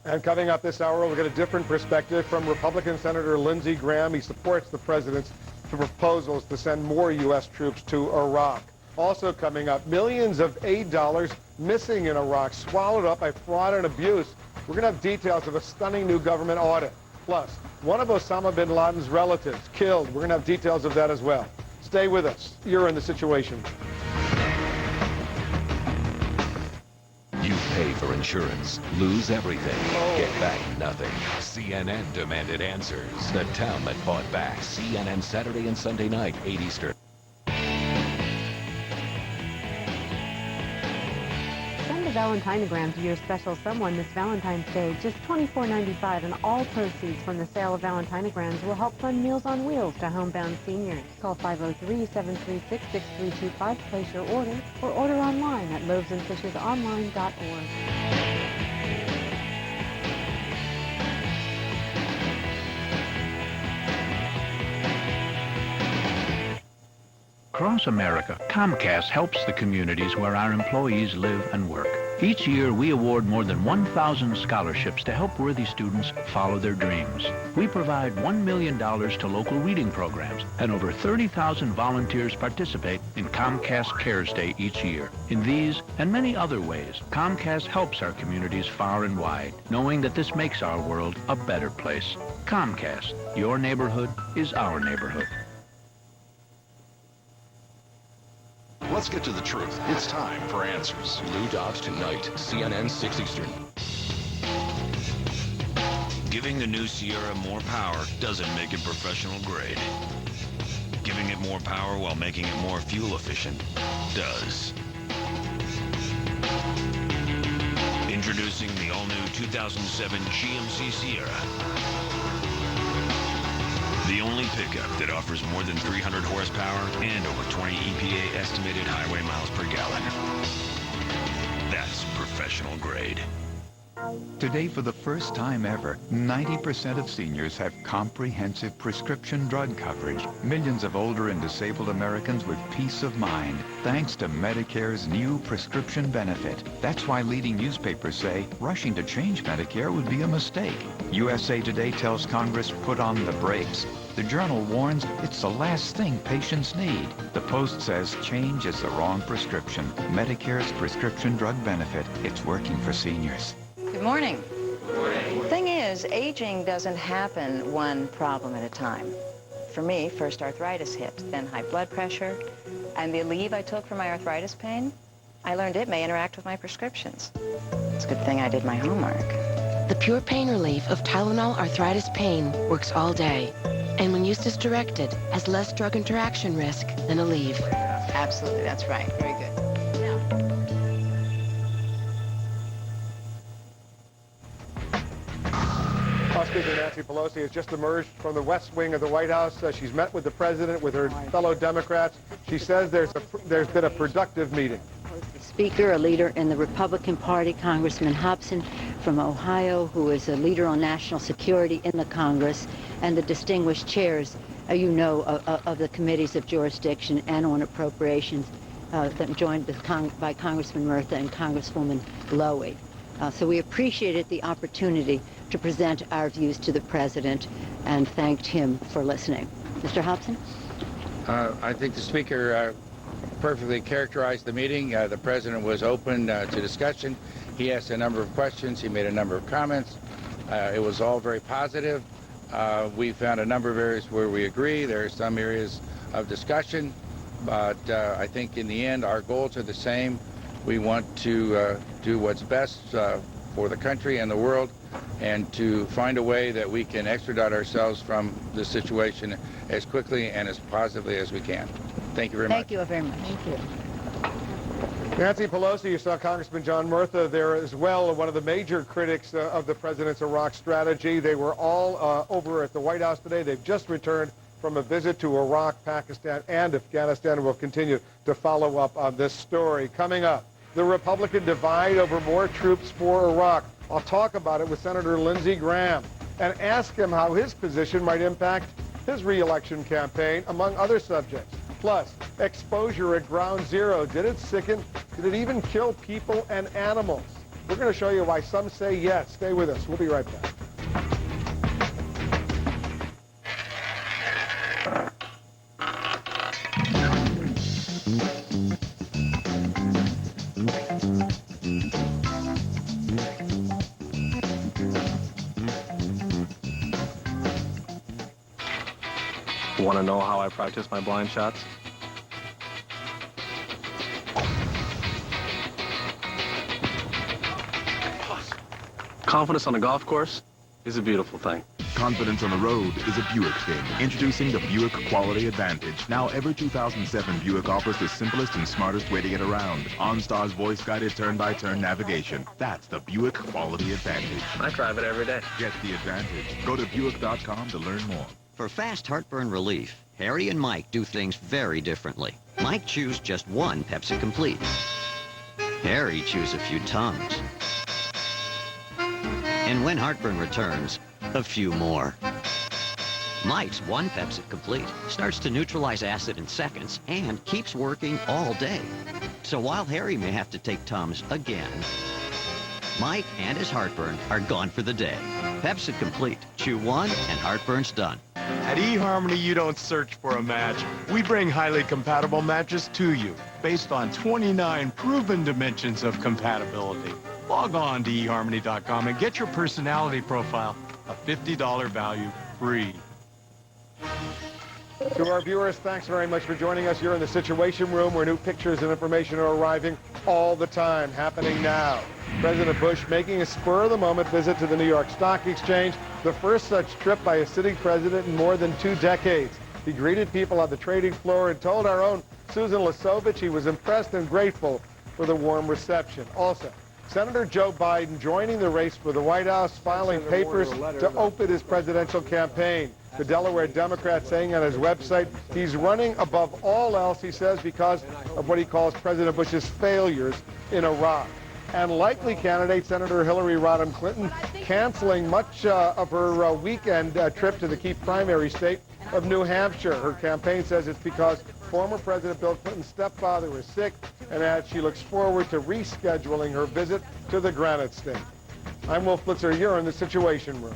And coming up this hour, we'll get a different perspective from Republican Senator Lindsey Graham. He supports the president's proposals to send more U.S. troops to Iraq. Also coming up, millions of aid dollars missing in Iraq, swallowed up by fraud and abuse. We're going to have details of a stunning new government audit. Plus, one of Osama bin Laden's relatives killed. We're going to have details of that as well. Stay with us. You're in The Situation. You pay for insurance, lose everything, get back nothing. CNN demanded answers. The town that fought back. CNN Saturday and Sunday night, 8 Eastern. Send a Valentinogram to your special someone this Valentine's Day. Just $24.95, and all proceeds from the sale of Valentinograms will help fund Meals on Wheels to homebound seniors. Call 503-736-6325 to place your order, or order online at loavesandfishesonline.org. Across America, Comcast helps the communities where our employees live and work. Each year, we award more than 1,000 scholarships to help worthy students follow their dreams. We provide $1 million to local reading programs, and over 30,000 volunteers participate in Comcast Cares Day each year. In these and many other ways, Comcast helps our communities far and wide, knowing that this makes our world a better place. Comcast, your neighborhood is our neighborhood. Let's get to the truth. It's time for Answers. Lou Dobbs tonight, CNN 6 Eastern. Giving the new Sierra more power doesn't make it professional grade. Giving it more power while making it more fuel efficient does. Introducing the all-new 2007 GMC Sierra. The only pickup that offers more than 300 horsepower and over 20 EPA estimated highway miles per gallon. That's professional grade. Today, for the first time ever, 90% of seniors have comprehensive prescription drug coverage. Millions of older and disabled Americans with peace of mind, thanks to Medicare's new prescription benefit. That's why leading newspapers say rushing to change Medicare would be a mistake. USA Today tells Congress put on the brakes. The Journal warns it's the last thing patients need. The Post says change is the wrong prescription. Medicare's prescription drug benefit, it's working for seniors. Good morning. Good morning. The thing is, aging doesn't happen one problem at a time. For me, first arthritis hit, then high blood pressure, and the Aleve I took for my arthritis pain, I learned it may interact with my prescriptions. It's a good thing I did my homework. The pure pain relief of Tylenol arthritis pain works all day, and when used as directed, has less drug interaction risk than Aleve. Absolutely, that's right. Very good. House Speaker Nancy Pelosi has just emerged from the West Wing of the White House. She's met with the president, with her fellow Democrats. She says there's been a productive meeting. Speaker, a leader in the Republican Party, Congressman Hobson from Ohio, who is a leader on national security in the Congress, and the distinguished chairs, of the committees of jurisdiction and on appropriations, that joined by Congressman Murtha and Congresswoman Lowy. So we appreciated the opportunity to present our views to the president and thanked him for listening. Mr. Hobson? I think the Speaker perfectly characterized the meeting. The president was open to discussion. He asked a number of questions. He made a number of comments. It was all very positive. We found a number of areas where we agree. There are some areas of discussion, but I think in the end our goals are the same. We want to do what's best for the country and the world, and to find a way that we can extradite ourselves from the situation as quickly and as positively as we can. Thank you very much. Thank you very much. Thank you. Nancy Pelosi, you saw Congressman John Murtha there as well, one of the major critics of the president's Iraq strategy. They were all over at the White House today. They've just returned from a visit to Iraq, Pakistan, and Afghanistan. We'll continue to follow up on this story. Coming up, the Republican divide over more troops for Iraq. I'll talk about it with Senator Lindsey Graham and ask him how his position might impact his re-election campaign, among other subjects. Plus, exposure at Ground Zero. Did it sicken? Did it even kill people and animals? We're going to show you why some say yes. Stay with us. We'll be right back. Want to know how I practice my blind shots? Confidence on a golf course is a beautiful thing. Confidence on the road is a Buick thing. Introducing the Buick Quality Advantage. Now every 2007 Buick offers the simplest and smartest way to get around. OnStar's voice-guided turn-by-turn navigation. That's the Buick Quality Advantage. I drive it every day. Get the advantage. Go to Buick.com to learn more. For fast heartburn relief, Harry and Mike do things very differently. Mike chews just one Pepsi Complete. Harry chews a few Tums. And when heartburn returns, a few more. Mike's one Pepsi Complete starts to neutralize acid in seconds and keeps working all day. So while Harry may have to take Tums again, Mike and his heartburn are gone for the day. Pepsi Complete. Chew one and heartburn's done. At eHarmony, you don't search for a match. We bring highly compatible matches to you based on 29 proven dimensions of compatibility. Log on to eharmony.com and get your personality profile. A $50 value free. To our viewers, thanks very much for joining us. You're in the Situation Room where new pictures and information are arriving all the time, happening now. President Bush making a spur-of-the-moment visit to the New York Stock Exchange, the first such trip by a sitting president in more than 2 decades. He greeted people on the trading floor and told our own Susan Lisovich he was impressed and grateful for the warm reception. Also, Senator Joe Biden joining the race for the White House, filing papers to open his presidential campaign. The Delaware Democrat saying on his website he's running above all else, he says, because of what he calls President Bush's failures in Iraq. And likely candidate Senator Hillary Rodham Clinton canceling much of her weekend trip to the key primary state of New Hampshire. Her campaign says it's because former President Bill Clinton's stepfather is sick, and that she looks forward to rescheduling her visit to the Granite State. I'm Wolf Blitzer. You're in the Situation Room.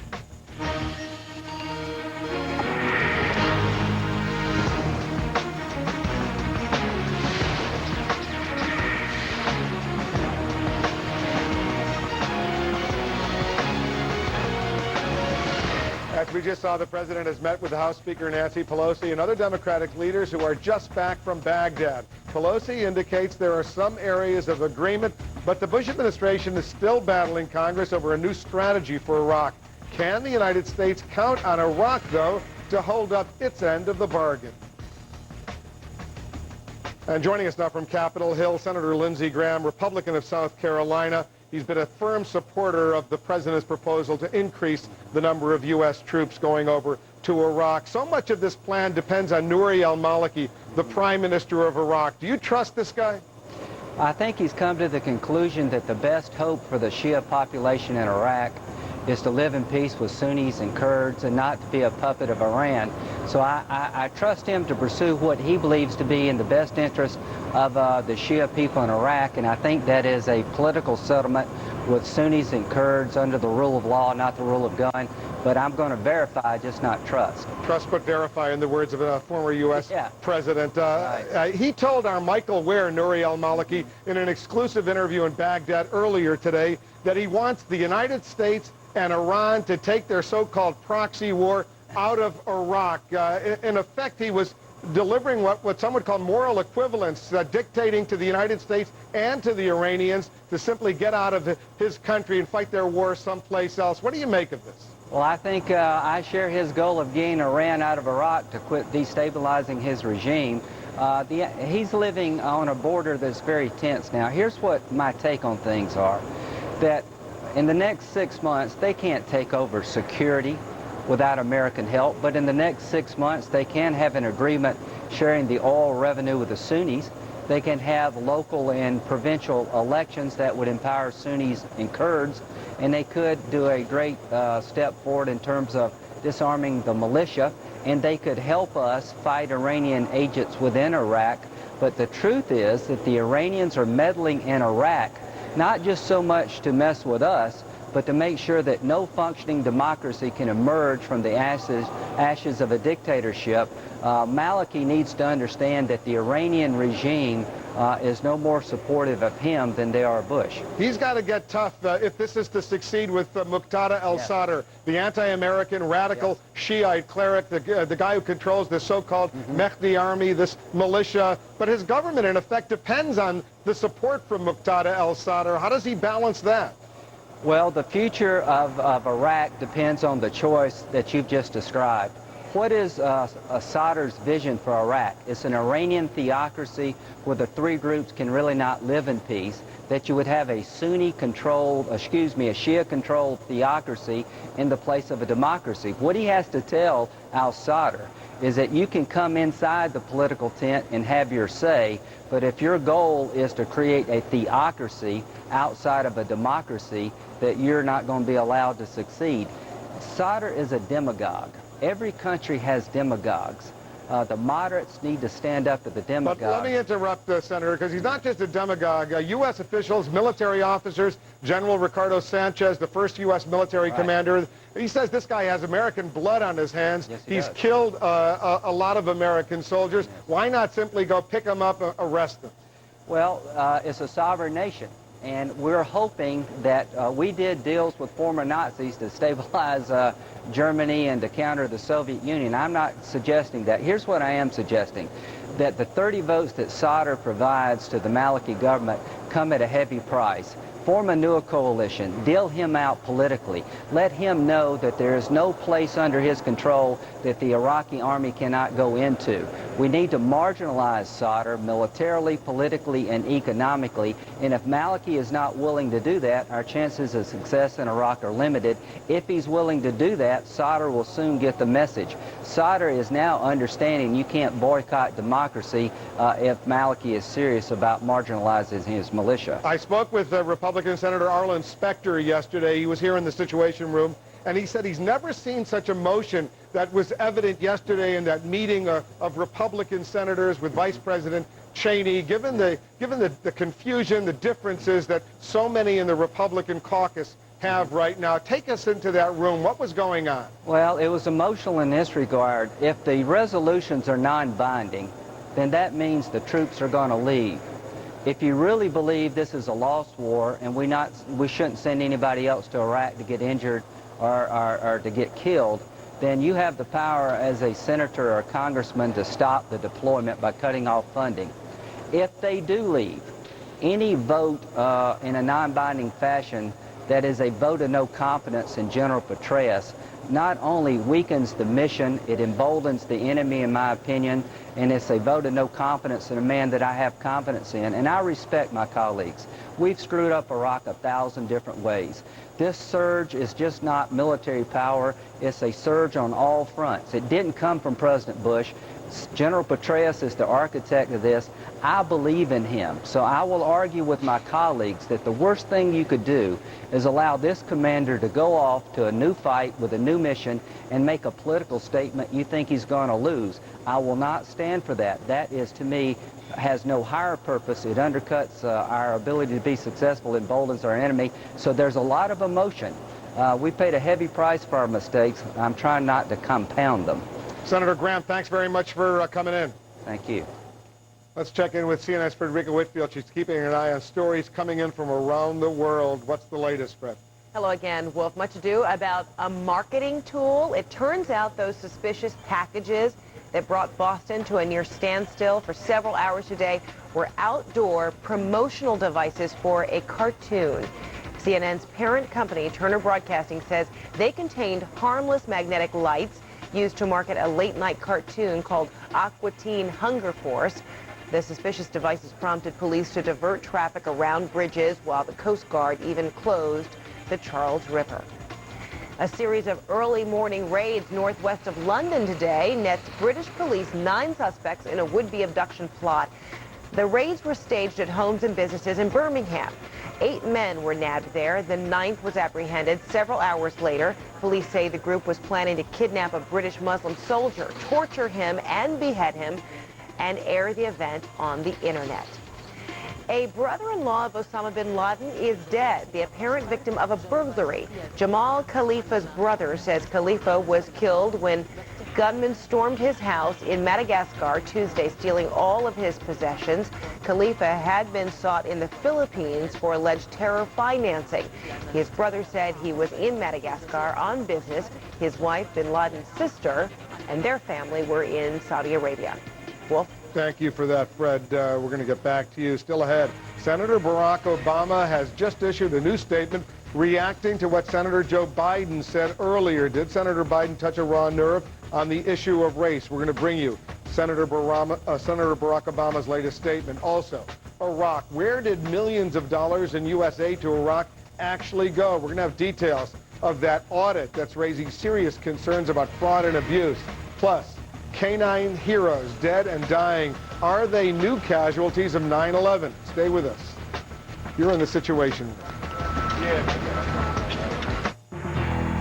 As we just saw, the president has met with the House Speaker Nancy Pelosi and other Democratic leaders who are just back from Baghdad. Pelosi indicates there are some areas of agreement, but the Bush administration is still battling Congress over a new strategy for Iraq. Can the United States count on Iraq, though, to hold up its end of the bargain? And joining us now from Capitol Hill, Senator Lindsey Graham, Republican of South Carolina. He's been a firm supporter of the president's proposal to increase the number of U.S. troops going over to Iraq. So much of this plan depends on Nouri al-Maliki, the prime minister of Iraq. Do you trust this guy? I think he's come to the conclusion that the best hope for the Shia population in Iraq is to live in peace with Sunnis and Kurds and not to be a puppet of Iran. So I trust him to pursue what he believes to be in the best interest of the Shia people in Iraq, and I think that is a political settlement with Sunnis and Kurds under the rule of law, not the rule of gun. But I'm going to verify, just not trust. Trust but verify, in the words of a former U.S. president. He told our Michael Ware, Nouri al-Maliki, in an exclusive interview in Baghdad earlier today that he wants the United States and Iran to take their so-called proxy war out of Iraq. In effect, he was delivering what some would call moral equivalence, dictating to the United States and to the Iranians to simply get out of his country and fight their war someplace else. What do you make of this? Well, I think I share his goal of getting Iran out of Iraq to quit destabilizing his regime. He's living on a border that's very tense now. Here's what my take on things are, that in the next 6 months, they can't take over security without American help, but in the next 6 months, they can have an agreement sharing the oil revenue with the Sunnis. They can have local and provincial elections that would empower Sunnis and Kurds, and they could do a great step forward in terms of disarming the militia, and they could help us fight Iranian agents within Iraq. But the truth is that the Iranians are meddling in Iraq, not just so much to mess with us, but to make sure that no functioning democracy can emerge from the ashes of a dictatorship. Maliki needs to understand that the Iranian regime is no more supportive of him than they are Bush. He's got to get tough if this is to succeed with Muqtada al-Sadr, the anti-American radical Shiite cleric, the guy who controls the so-called Mehdi army, this militia. But his government, in effect, depends on the support from Muqtada al-Sadr. How does he balance that? Well, the future of Iraq depends on the choice that you've just described. What is Sadr's vision for Iraq? It's an Iranian theocracy where the three groups can really not live in peace, that you would have a Sunni-controlled, a Shia-controlled theocracy in the place of a democracy. What he has to tell al-Sadr is that you can come inside the political tent and have your say, but if your goal is to create a theocracy outside of a democracy, that you're not going to be allowed to succeed. Sadr is a demagogue. Every country has demagogues. The moderates need to stand up to the demagogues. But let me interrupt, Senator, because he's not just a demagogue. U.S. officials, military officers, General Ricardo Sanchez, the first U.S. military commander, he says this guy has American blood on his hands. Yes, he's killed a lot of American soldiers. Why not simply go pick him up, arrest him? Well, it's a sovereign nation. And we're hoping that we did deals with former Nazis to stabilize Germany and to counter the Soviet Union. I'm not suggesting that. Here's what I am suggesting, that the 30 votes that Sadr provides to the Maliki government come at a heavy price. Form a new coalition, deal him out politically. Let him know that there is no place under his control that the Iraqi army cannot go into. We need to marginalize Sadr militarily, politically, and economically. And if Maliki is not willing to do that, our chances of success in Iraq are limited. If he's willing to do that, Sadr will soon get the message. Sadr is now understanding you can't boycott democracy if Maliki is serious about marginalizing his militia. I spoke with Republican Senator Arlen Specter yesterday. He was here in the Situation Room, and he said he's never seen such emotion that was evident yesterday in that meeting of Republican senators with Vice President Cheney, given the confusion, the differences that so many in the Republican caucus have right now. Take us into that room. What was going on? Well, it was emotional in this regard. If the resolutions are non-binding, then that means the troops are going to leave. If you really believe this is a lost war and we shouldn't send anybody else to Iraq to get injured or to get killed, then you have the power as a senator or a congressman to stop the deployment by cutting off funding. If they do leave, any vote in a non-binding fashion that is a vote of no confidence in General Petraeus not only weakens the mission, it emboldens the enemy, in my opinion, and it's a vote of no confidence in a man that I have confidence in. And I respect my colleagues. We've screwed up Iraq 1,000 different ways. This surge is just not military power. It's a surge on all fronts. It didn't come from President Bush. General Petraeus is the architect of this. I believe in him. So I will argue with my colleagues that the worst thing you could do is allow this commander to go off to a new fight with a new mission and make a political statement you think he's going to lose. I will not stand for that. That is, to me, has no higher purpose. It undercuts our ability to be successful, emboldens our enemy. So there's a lot of emotion. We paid a heavy price for our mistakes. I'm trying not to compound them. Senator Graham, thanks very much for coming in. Thank you. Let's check in with CNN's Frederica Whitfield. She's keeping an eye on stories coming in from around the world. What's the latest, Fred? Hello again, Wolf. Much ado about a marketing tool. It turns out those suspicious packages that brought Boston to a near standstill for several hours today were outdoor promotional devices for a cartoon. CNN's parent company, Turner Broadcasting, says they contained harmless magnetic lights used to market a late-night cartoon called Aqua Teen Hunger Force. The suspicious devices prompted police to divert traffic around bridges, while the Coast Guard even closed the Charles River. A series of early morning raids northwest of London today nets British police 9 suspects in a would-be abduction plot. The raids were staged at homes and businesses in Birmingham. 8 men were nabbed there. The 9th was apprehended several hours later. Police say the group was planning to kidnap a British Muslim soldier, torture him and behead him, and air the event on the internet. A brother-in-law of Osama bin Laden is dead, the apparent victim of a burglary. Jamal Khalifa's brother says Khalifa was killed when gunmen stormed his house in Madagascar Tuesday, stealing all of his possessions. Khalifa had been sought in the Philippines for alleged terror financing. His brother said he was in Madagascar on business. His wife, bin Laden's sister, and their family were in Saudi Arabia. Wolf? Thank you for that, Fred. We're going to get back to you. Still ahead, Senator Barack Obama has just issued a new statement reacting to what Senator Joe Biden said earlier. Did Senator Biden touch a raw nerve on the issue of race? We're going to bring you Senator Barack Obama's latest statement. Also, Iraq. Where did millions of dollars in U.S. aid to Iraq actually go? We're going to have details of that audit that's raising serious concerns about fraud and abuse. Plus, canine heroes dead and dying. Are they new casualties of 9/11? Stay with us. You're in the Situation.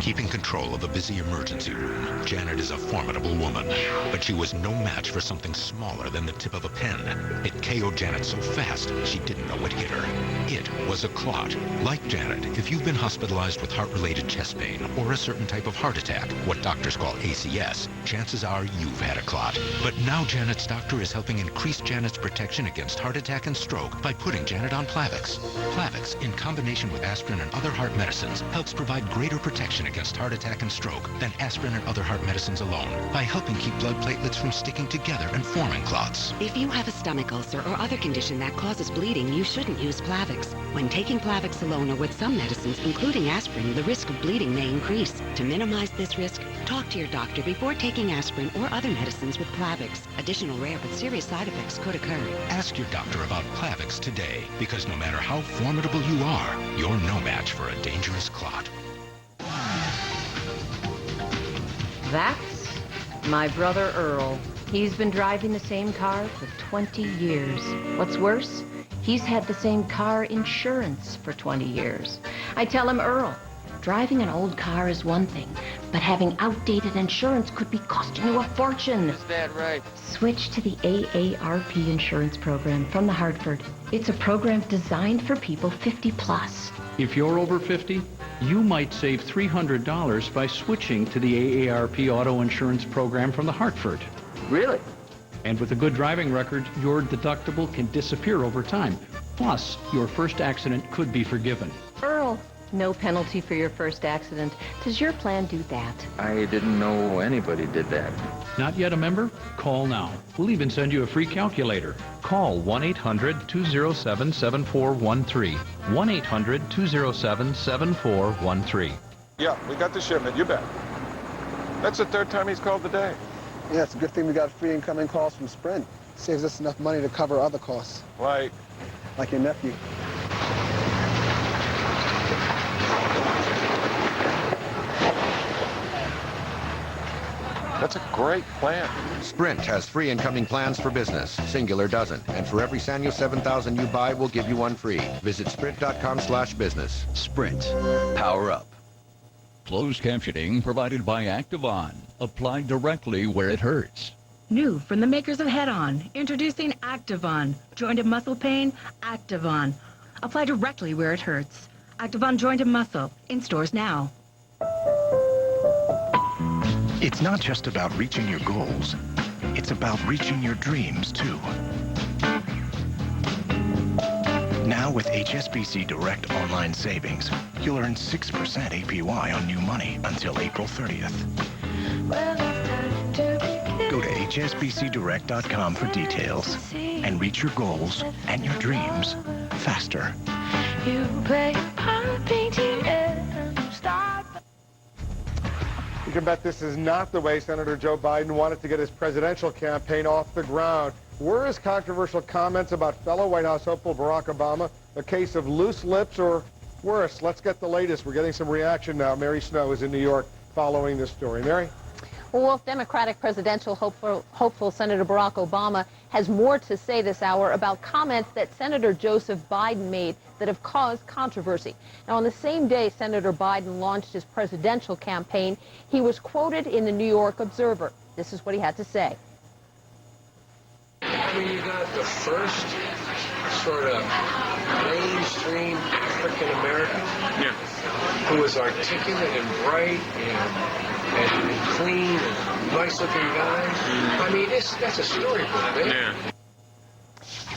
Keeping control of a busy emergency room, Janet is a formidable woman. But she was no match for something smaller than the tip of a pen. It KO'd Janet so fast, she didn't know what hit her. It was a clot. Like Janet, if you've been hospitalized with heart-related chest pain or a certain type of heart attack, what doctors call ACS, chances are you've had a clot. But now Janet's doctor is helping increase Janet's protection against heart attack and stroke by putting Janet on Plavix. Plavix, in combination with aspirin and other heart medicines, helps provide greater protection against heart attack and stroke than aspirin and other heart medicines alone by helping keep blood platelets from sticking together and forming clots. If you have a stomach ulcer or other condition that causes bleeding, you shouldn't use Plavix. When taking Plavix alone or with some medicines, including aspirin, the risk of bleeding may increase. To minimize this risk, talk to your doctor before taking aspirin or other medicines with Plavix. Additional rare but serious side effects could occur. Ask your doctor about Plavix today, because no matter how formidable you are, you're no match for a dangerous clot. That's my brother Earl. He's been driving the same car for 20 years. What's worse, he's had the same car insurance for 20 years. I tell him, Earl, driving an old car is one thing, but having outdated insurance could be costing you a fortune. Is that right? Switch to the AARP insurance program from the Hartford. It's a program designed for people 50 plus. If you're over 50, you might save $300 by switching to the AARP auto insurance program from the Hartford. Really? And with a good driving record, your deductible can disappear over time. Plus, your first accident could be forgiven. Earl, no penalty for your first accident. Does your plan do that? I didn't know anybody did that. Not yet a member? Call now. We'll even send you a free calculator. Call 1-800-207-7413. 1-800-207-7413. Yeah, we got the shipment, you bet. That's the third time he's called today. Yeah, it's a good thing we got free incoming calls from Sprint. Saves us enough money to cover other costs. Like your nephew. That's a great plan. Sprint has free incoming plans for business. Singular doesn't. And for every Sanyo 7000 you buy, we'll give you one free. Visit sprint.com/business. Sprint. Power up. Closed captioning provided by Activon. Apply directly where it hurts. New from the makers of Head-On, introducing Activon. Joint and muscle pain? Activon. Apply directly where it hurts. Activon Joint and Muscle. In stores now. It's not just about reaching your goals. It's about reaching your dreams, too. Now with HSBC Direct Online Savings, you'll earn 6% APY on new money until April 30th. Go to hsbcdirect.com for details and reach your goals and your dreams faster. You can bet this is not the way Senator Joe Biden wanted to get his presidential campaign off the ground. Were his controversial comments about fellow White House hopeful Barack Obama a case of loose lips or worse? Let's get the latest. We're getting some reaction now. Mary Snow is in New York following this story. Mary? Well, Democratic presidential hopeful Senator Barack Obama has more to say this hour about comments that Senator Joseph Biden made that have caused controversy. Now, on the same day Senator Biden launched his presidential campaign, he was quoted in the New York Observer. This is what he had to say. I mean, you got the first sort of mainstream African American who was articulate and bright and clean and nice-looking guy. I mean, that's a storybook, man. Yeah.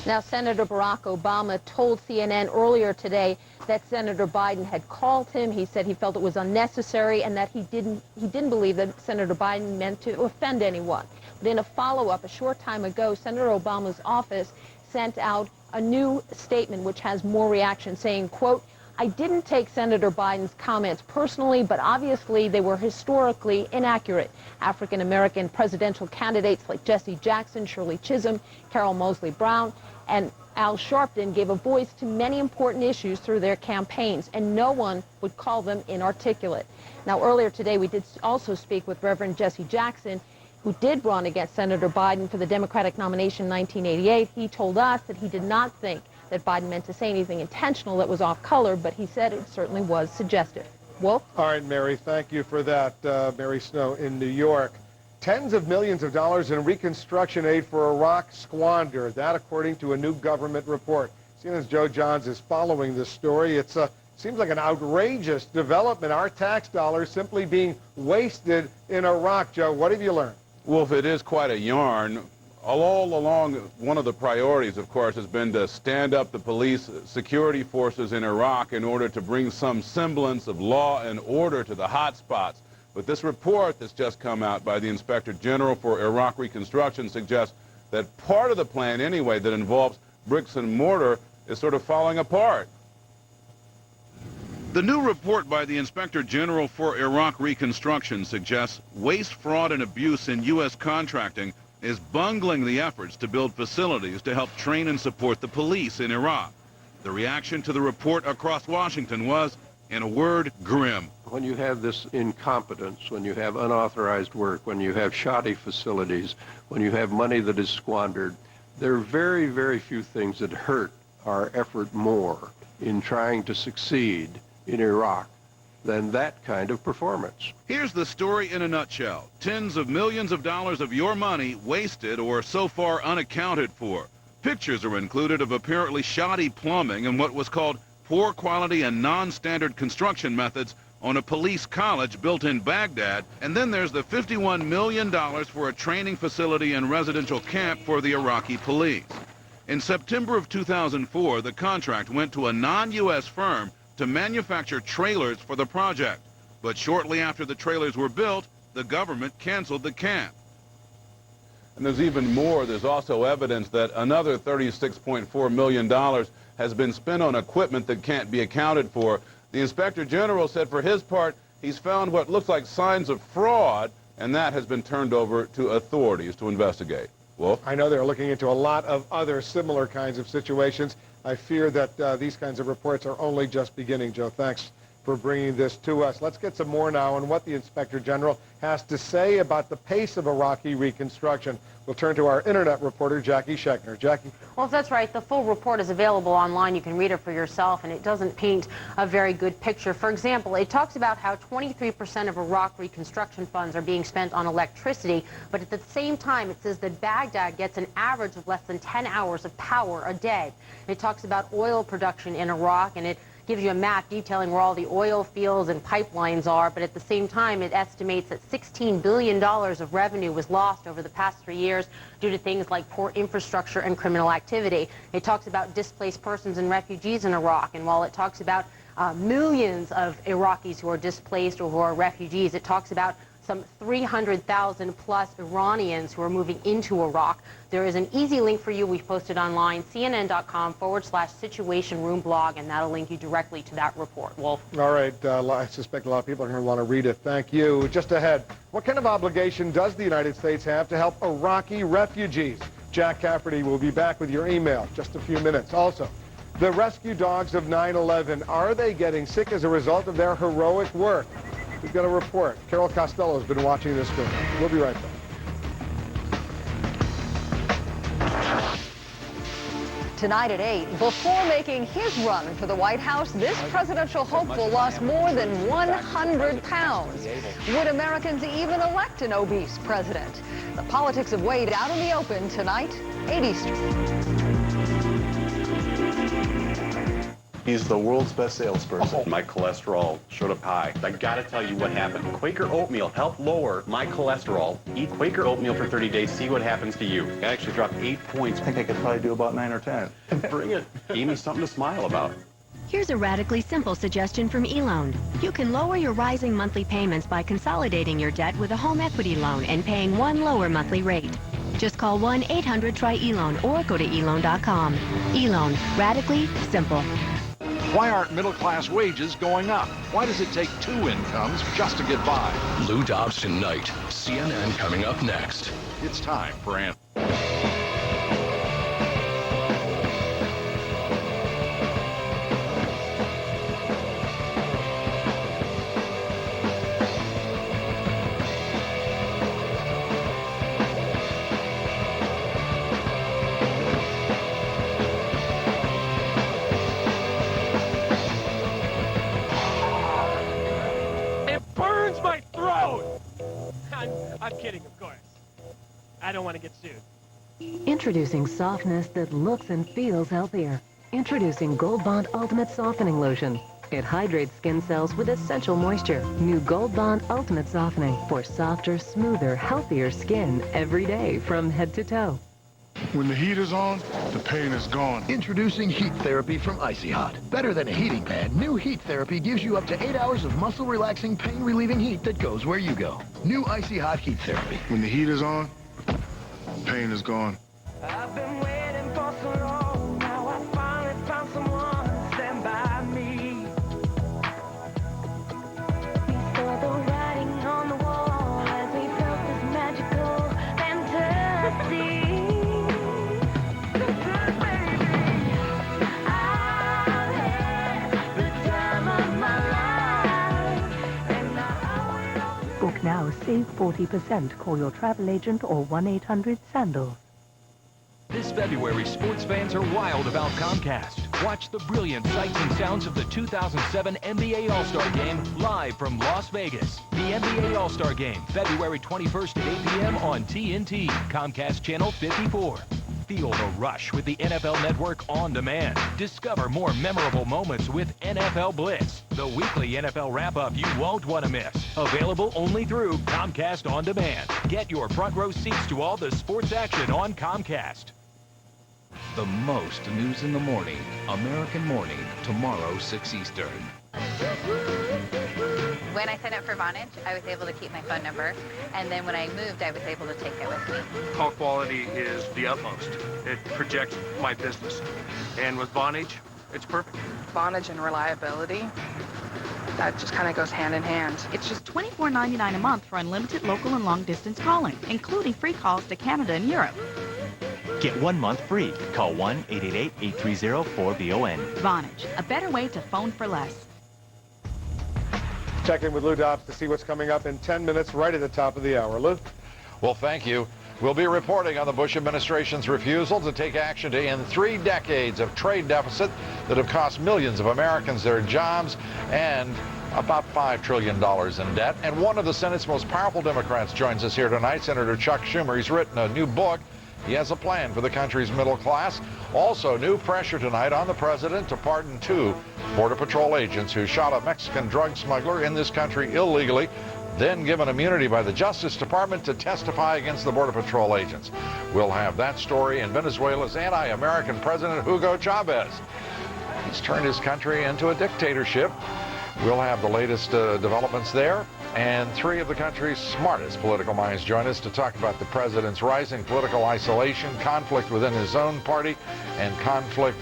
Now, Senator Barack Obama told CNN earlier today that Senator Biden had called him. He said he felt it was unnecessary and that he didn't believe that Senator Biden meant to offend anyone. But in a follow-up a short time ago, Senator Obama's office sent out a new statement which has more reaction, saying, quote, I didn't take Senator Biden's comments personally, but obviously they were historically inaccurate. African-American presidential candidates like Jesse Jackson, Shirley Chisholm, Carol Moseley Brown, and Al Sharpton gave a voice to many important issues through their campaigns, and no one would call them inarticulate. Now, earlier today, we did also speak with Reverend Jesse Jackson, who did run against Senator Biden for the Democratic nomination in 1988. He told us that he did not think that Biden meant to say anything intentional that was off color, but he said it certainly was suggestive. Wolf? All right, Mary, thank you for that. Mary Snow in New York. Tens of millions of dollars in reconstruction aid for Iraq squandered. That, according to a new government report. CNN's Joe Johns is following this story. It seems like an outrageous development. Our tax dollars simply being wasted in Iraq. Joe, what have you learned? Wolf, it is quite a yarn. All along, one of the priorities, of course, has been to stand up the police security forces in Iraq in order to bring some semblance of law and order to the hot spots. But this report that's just come out by the Inspector General for Iraq Reconstruction suggests that part of the plan, anyway, that involves bricks and mortar is sort of falling apart. The new report by the Inspector General for Iraq Reconstruction suggests waste, fraud, and abuse in U.S. contracting is bungling the efforts to build facilities to help train and support the police in Iraq. The reaction to the report across Washington was, in a word, grim. When you have this incompetence, when you have unauthorized work, when you have shoddy facilities, when you have money that is squandered, there are very, very few things that hurt our effort more in trying to succeed in Iraq than that kind of performance. Here's the story in a nutshell. Tens of millions of dollars of your money wasted or so far unaccounted for. Pictures are included of apparently shoddy plumbing and what was called poor quality and non-standard construction methods on a police college built in Baghdad. And then there's the $51 million for a training facility and residential camp for the Iraqi police. In September of 2004, the contract went to a non-U.S. firm to manufacture trailers for the project. But shortly after the trailers were built, the government canceled the camp. And there's even more. There's also evidence that another $36.4 million has been spent on equipment that can't be accounted for. The Inspector General said for his part, he's found what looks like signs of fraud, and that has been turned over to authorities to investigate. Wolf? I know they're looking into a lot of other similar kinds of situations. I fear that these kinds of reports are only just beginning. Joe, thanks for bringing this to us. Let's get some more now on what the Inspector General has to say about the pace of Iraqi reconstruction. We'll turn to our internet reporter, Jackie Schechner. Jackie? Well, that's right. The full report is available online. You can read it for yourself, and it doesn't paint a very good picture. For example, it talks about how 23% of Iraq reconstruction funds are being spent on electricity, but at the same time, it says that Baghdad gets an average of less than 10 hours of power a day. It talks about oil production in Iraq, and it gives you a map detailing where all the oil fields and pipelines are, but at the same time it estimates that $16 billion of revenue was lost over the past 3 years due to things like poor infrastructure and criminal activity. It talks about displaced persons and refugees in Iraq, and while it talks about millions of Iraqis who are displaced or who are refugees, it talks about some 300,000 plus Iranians who are moving into Iraq. There is an easy link for you. We've posted online, cnn.com/Situation Room blog, and that'll link you directly to that report. Wolf. All right. I suspect a lot of people are going to want to read it. Thank you. Just ahead, what kind of obligation does the United States have to help Iraqi refugees? Jack Cafferty will be back with your email just a few minutes. Also, the rescue dogs of 9/11, are they getting sick as a result of their heroic work? We've got a report. Carol Costello has been watching this story. We'll be right back. Tonight at 8, before making his run for the White House, this presidential hopeful lost more than 100 pounds. Would Americans even elect an obese president? The politics of weight out in the open tonight, 8 Eastern. He's the world's best salesperson. My cholesterol showed up high. I gotta tell you what happened. Quaker oatmeal helped lower my cholesterol. Eat Quaker oatmeal for 30 days, see what happens to you. I actually dropped 8 points. I think I could probably do about 9 or 10. Bring it. Gave me something to smile about. Here's a radically simple suggestion from eLoan. You can lower your rising monthly payments by consolidating your debt with a home equity loan and paying one lower monthly rate. Just call 1-800-TRY-eLoan or go to eLoan.com. eLoan. Radically simple. Why aren't middle-class wages going up? Why does it take 2 incomes just to get by? Lou Dobbs tonight. CNN coming up next. It's time for Ant. I don't want to get sued. Introducing softness that looks and feels healthier. Introducing Gold Bond Ultimate Softening Lotion. It hydrates skin cells with essential moisture. New Gold Bond Ultimate Softening for softer, smoother, healthier skin every day from head to toe. When the heat is on, the pain is gone. Introducing Heat Therapy from Icy Hot. Better than a heating pad, new Heat Therapy gives you up to 8 hours of muscle-relaxing, pain-relieving heat that goes where you go. New Icy Hot Heat Therapy. When the heat is on, pain is gone. I've been waiting for so long. Now I finally found someone to stand by me. We saw the writing on the wall as we felt this magical fantasy. Book now, save 40%. Call your travel agent or 1-800-SANDALS. This February, sports fans are wild about Comcast. Watch the brilliant sights and sounds of the 2007 NBA All-Star Game live from Las Vegas. The NBA All-Star Game, February 21st at 8 p.m. on TNT, Comcast Channel 54. Feel the rush with the NFL Network on demand. Discover more memorable moments with NFL Blitz, the weekly NFL wrap-up you won't want to miss. Available only through Comcast On Demand. Get your front row seats to all the sports action on Comcast. The most news in the morning. American Morning, tomorrow, 6 Eastern. When I signed up for Vonage, I was able to keep my phone number, and then when I moved, I was able to take it with me. Call quality is the utmost. It projects my business. And with Vonage, it's perfect. Vonage and reliability, that just kind of goes hand in hand. It's just $24.99 a month for unlimited local and long-distance calling, including free calls to Canada and Europe. Get 1 month free. Call 1-888-830-4VON. Vonage, a better way to phone for less. Check in with Lou Dobbs to see what's coming up in 10 minutes right at the top of the hour. Lou? Well, thank you. We'll be reporting on the Bush administration's refusal to take action to end 3 decades of trade deficit that have cost millions of Americans their jobs and about $5 trillion in debt. And one of the Senate's most powerful Democrats joins us here tonight, Senator Chuck Schumer. He's written a new book. He has a plan for the country's middle class. Also, new pressure tonight on the president to pardon 2 Border Patrol agents who shot a Mexican drug smuggler in this country illegally, then given immunity by the Justice Department to testify against the Border Patrol agents. We'll have that story in Venezuela's anti-American President Hugo Chavez. He's turned his country into a dictatorship. We'll have the latest developments there. And 3 of the country's smartest political minds join us to talk about the president's rising political isolation, conflict within his own party, and conflict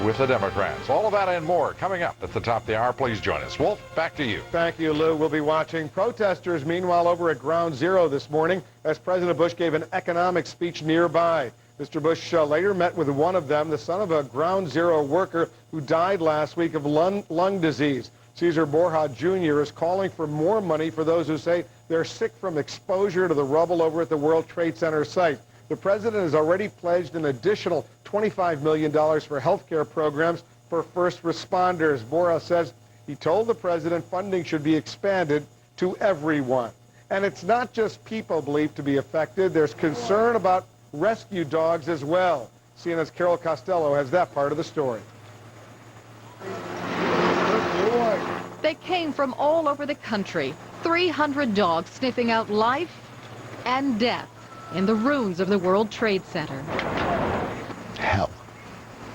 with the Democrats. All of that and more coming up at the top of the hour. Please join us. Wolf, back to you. Thank you, Lou. We'll be watching protesters, meanwhile, over at Ground Zero this morning as President Bush gave an economic speech nearby. Mr. Bush later met with one of them, the son of a Ground Zero worker who died last week of lung disease. Cesar Borja Jr. is calling for more money for those who say they're sick from exposure to the rubble over at the World Trade Center site. The president has already pledged an additional $25 million for health care programs for first responders. Borja says he told the president funding should be expanded to everyone. And it's not just people believed to be affected. There's concern about rescue dogs as well. CNN's Carol Costello has that part of the story. They came from all over the country. 300 dogs sniffing out life and death in the ruins of the World Trade Center. Hell.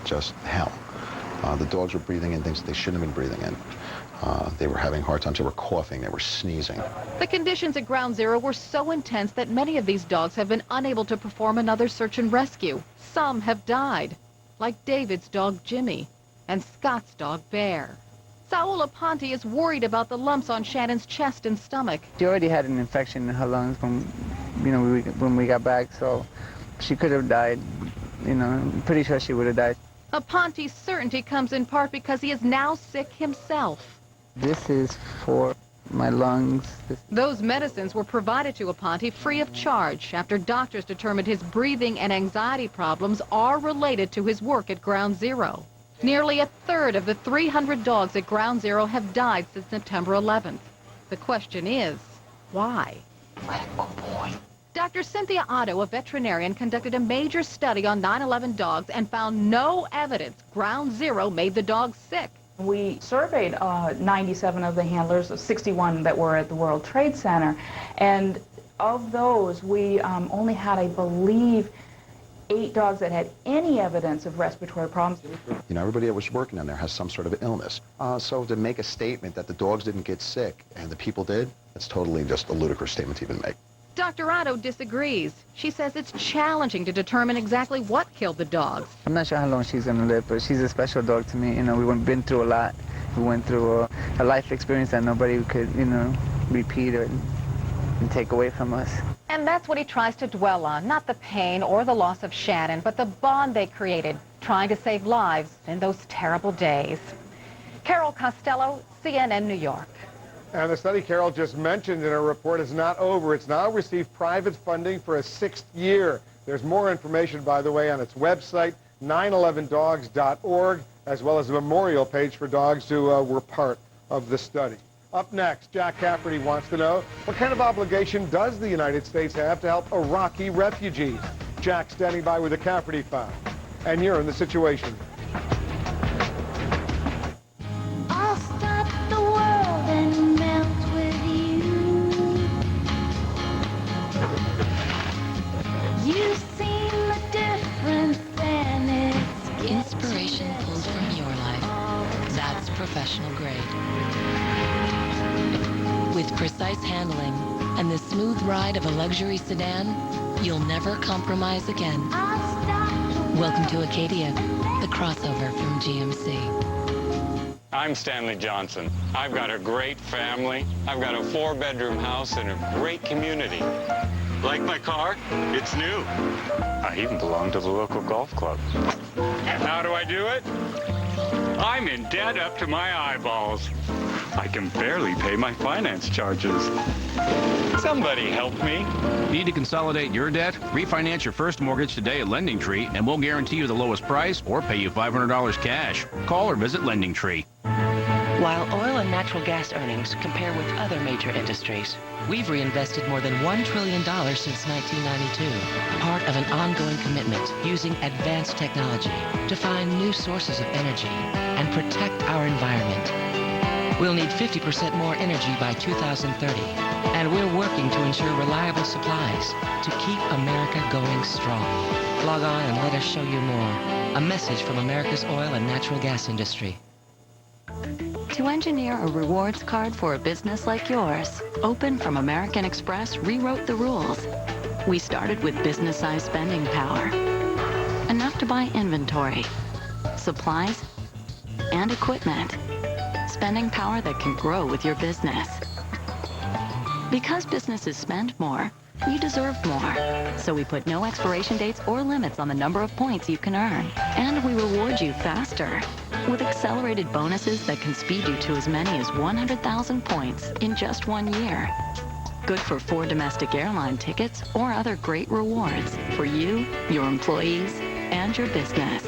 Just hell. The dogs were breathing in things that they shouldn't have been breathing in. They were having hard times. They were coughing. They were sneezing. The conditions at Ground Zero were so intense that many of these dogs have been unable to perform another search and rescue. Some have died, like David's dog Jimmy and Scott's dog Bear. Saul Aponte is worried about the lumps on Shannon's chest and stomach. She already had an infection in her lungs when we got back, so she could have died. I'm pretty sure she would have died. Aponte's certainty comes in part because he is now sick himself. This is for my lungs. Those medicines were provided to Aponte free of charge after doctors determined his breathing and anxiety problems are related to his work at Ground Zero. Nearly a third of the 300 dogs at Ground Zero have died since September 11th. The question is, why? Let it go, boy. Dr. Cynthia Otto, a veterinarian, conducted a major study on 9/11 dogs and found no evidence Ground Zero made the dogs sick. We surveyed 97 of the handlers, 61 that were at the World Trade Center, and of those, we only had, I believe, 8 dogs that had any evidence of respiratory problems. You know, everybody that was working in there has some sort of illness. So to make a statement that the dogs didn't get sick and the people did, it's totally just a ludicrous statement to even make. Dr. Otto disagrees. She says it's challenging to determine exactly what killed the dogs. I'm not sure how long she's going to live, but she's a special dog to me. You know, we've been through a lot. We went through a life experience that nobody could, you know, repeat and take away from us. And that's what he tries to dwell on, not the pain or the loss of Shannon, but the bond they created, trying to save lives in those terrible days. Carol Costello, CNN New York. And the study Carol just mentioned in her report is not over. It's now received private funding for a 6th year. There's more information, by the way, on its website, 911dogs.org, as well as a memorial page for dogs who were part of the study. Up next, Jack Cafferty wants to know, what kind of obligation does the United States have to help Iraqi refugees? Jack standing by with the Cafferty File. And you're in the situation. I'll stop the world and melt with you. You've seen the difference and it's Inspiration pulled from your life. That's professional grade. With precise handling and the smooth ride of a luxury sedan, you'll never compromise again. Welcome to Acadia, the crossover from GMC. I'm Stanley Johnson. I've got a great family. I've got a 4-bedroom house and a great community. Like my car? It's new. I even belong to the local golf club. How do I do it? I'm in debt up to my eyeballs. I can barely pay my finance charges. Somebody help me. Need to consolidate your debt? Refinance your first mortgage today at LendingTree, and we'll guarantee you the lowest price or pay you $500 cash. Call or visit LendingTree. While oil and natural gas earnings compare with other major industries, we've reinvested more than $1 trillion since 1992, part of an ongoing commitment using advanced technology to find new sources of energy and protect our environment. We'll need 50% more energy by 2030, and we're working to ensure reliable supplies to keep America going strong. Log on and let us show you more. A message from America's oil and natural gas industry. To engineer a rewards card for a business like yours, Open from American Express rewrote the rules. We started with business-sized spending power. Enough to buy inventory, supplies, and equipment. Spending power that can grow with your business. Because businesses spend more, you deserve more. So we put no expiration dates or limits on the number of points you can earn. And we reward you faster with accelerated bonuses that can speed you to as many as 100,000 points in just 1 year. Good for 4 domestic airline tickets or other great rewards for you, your employees, and your business.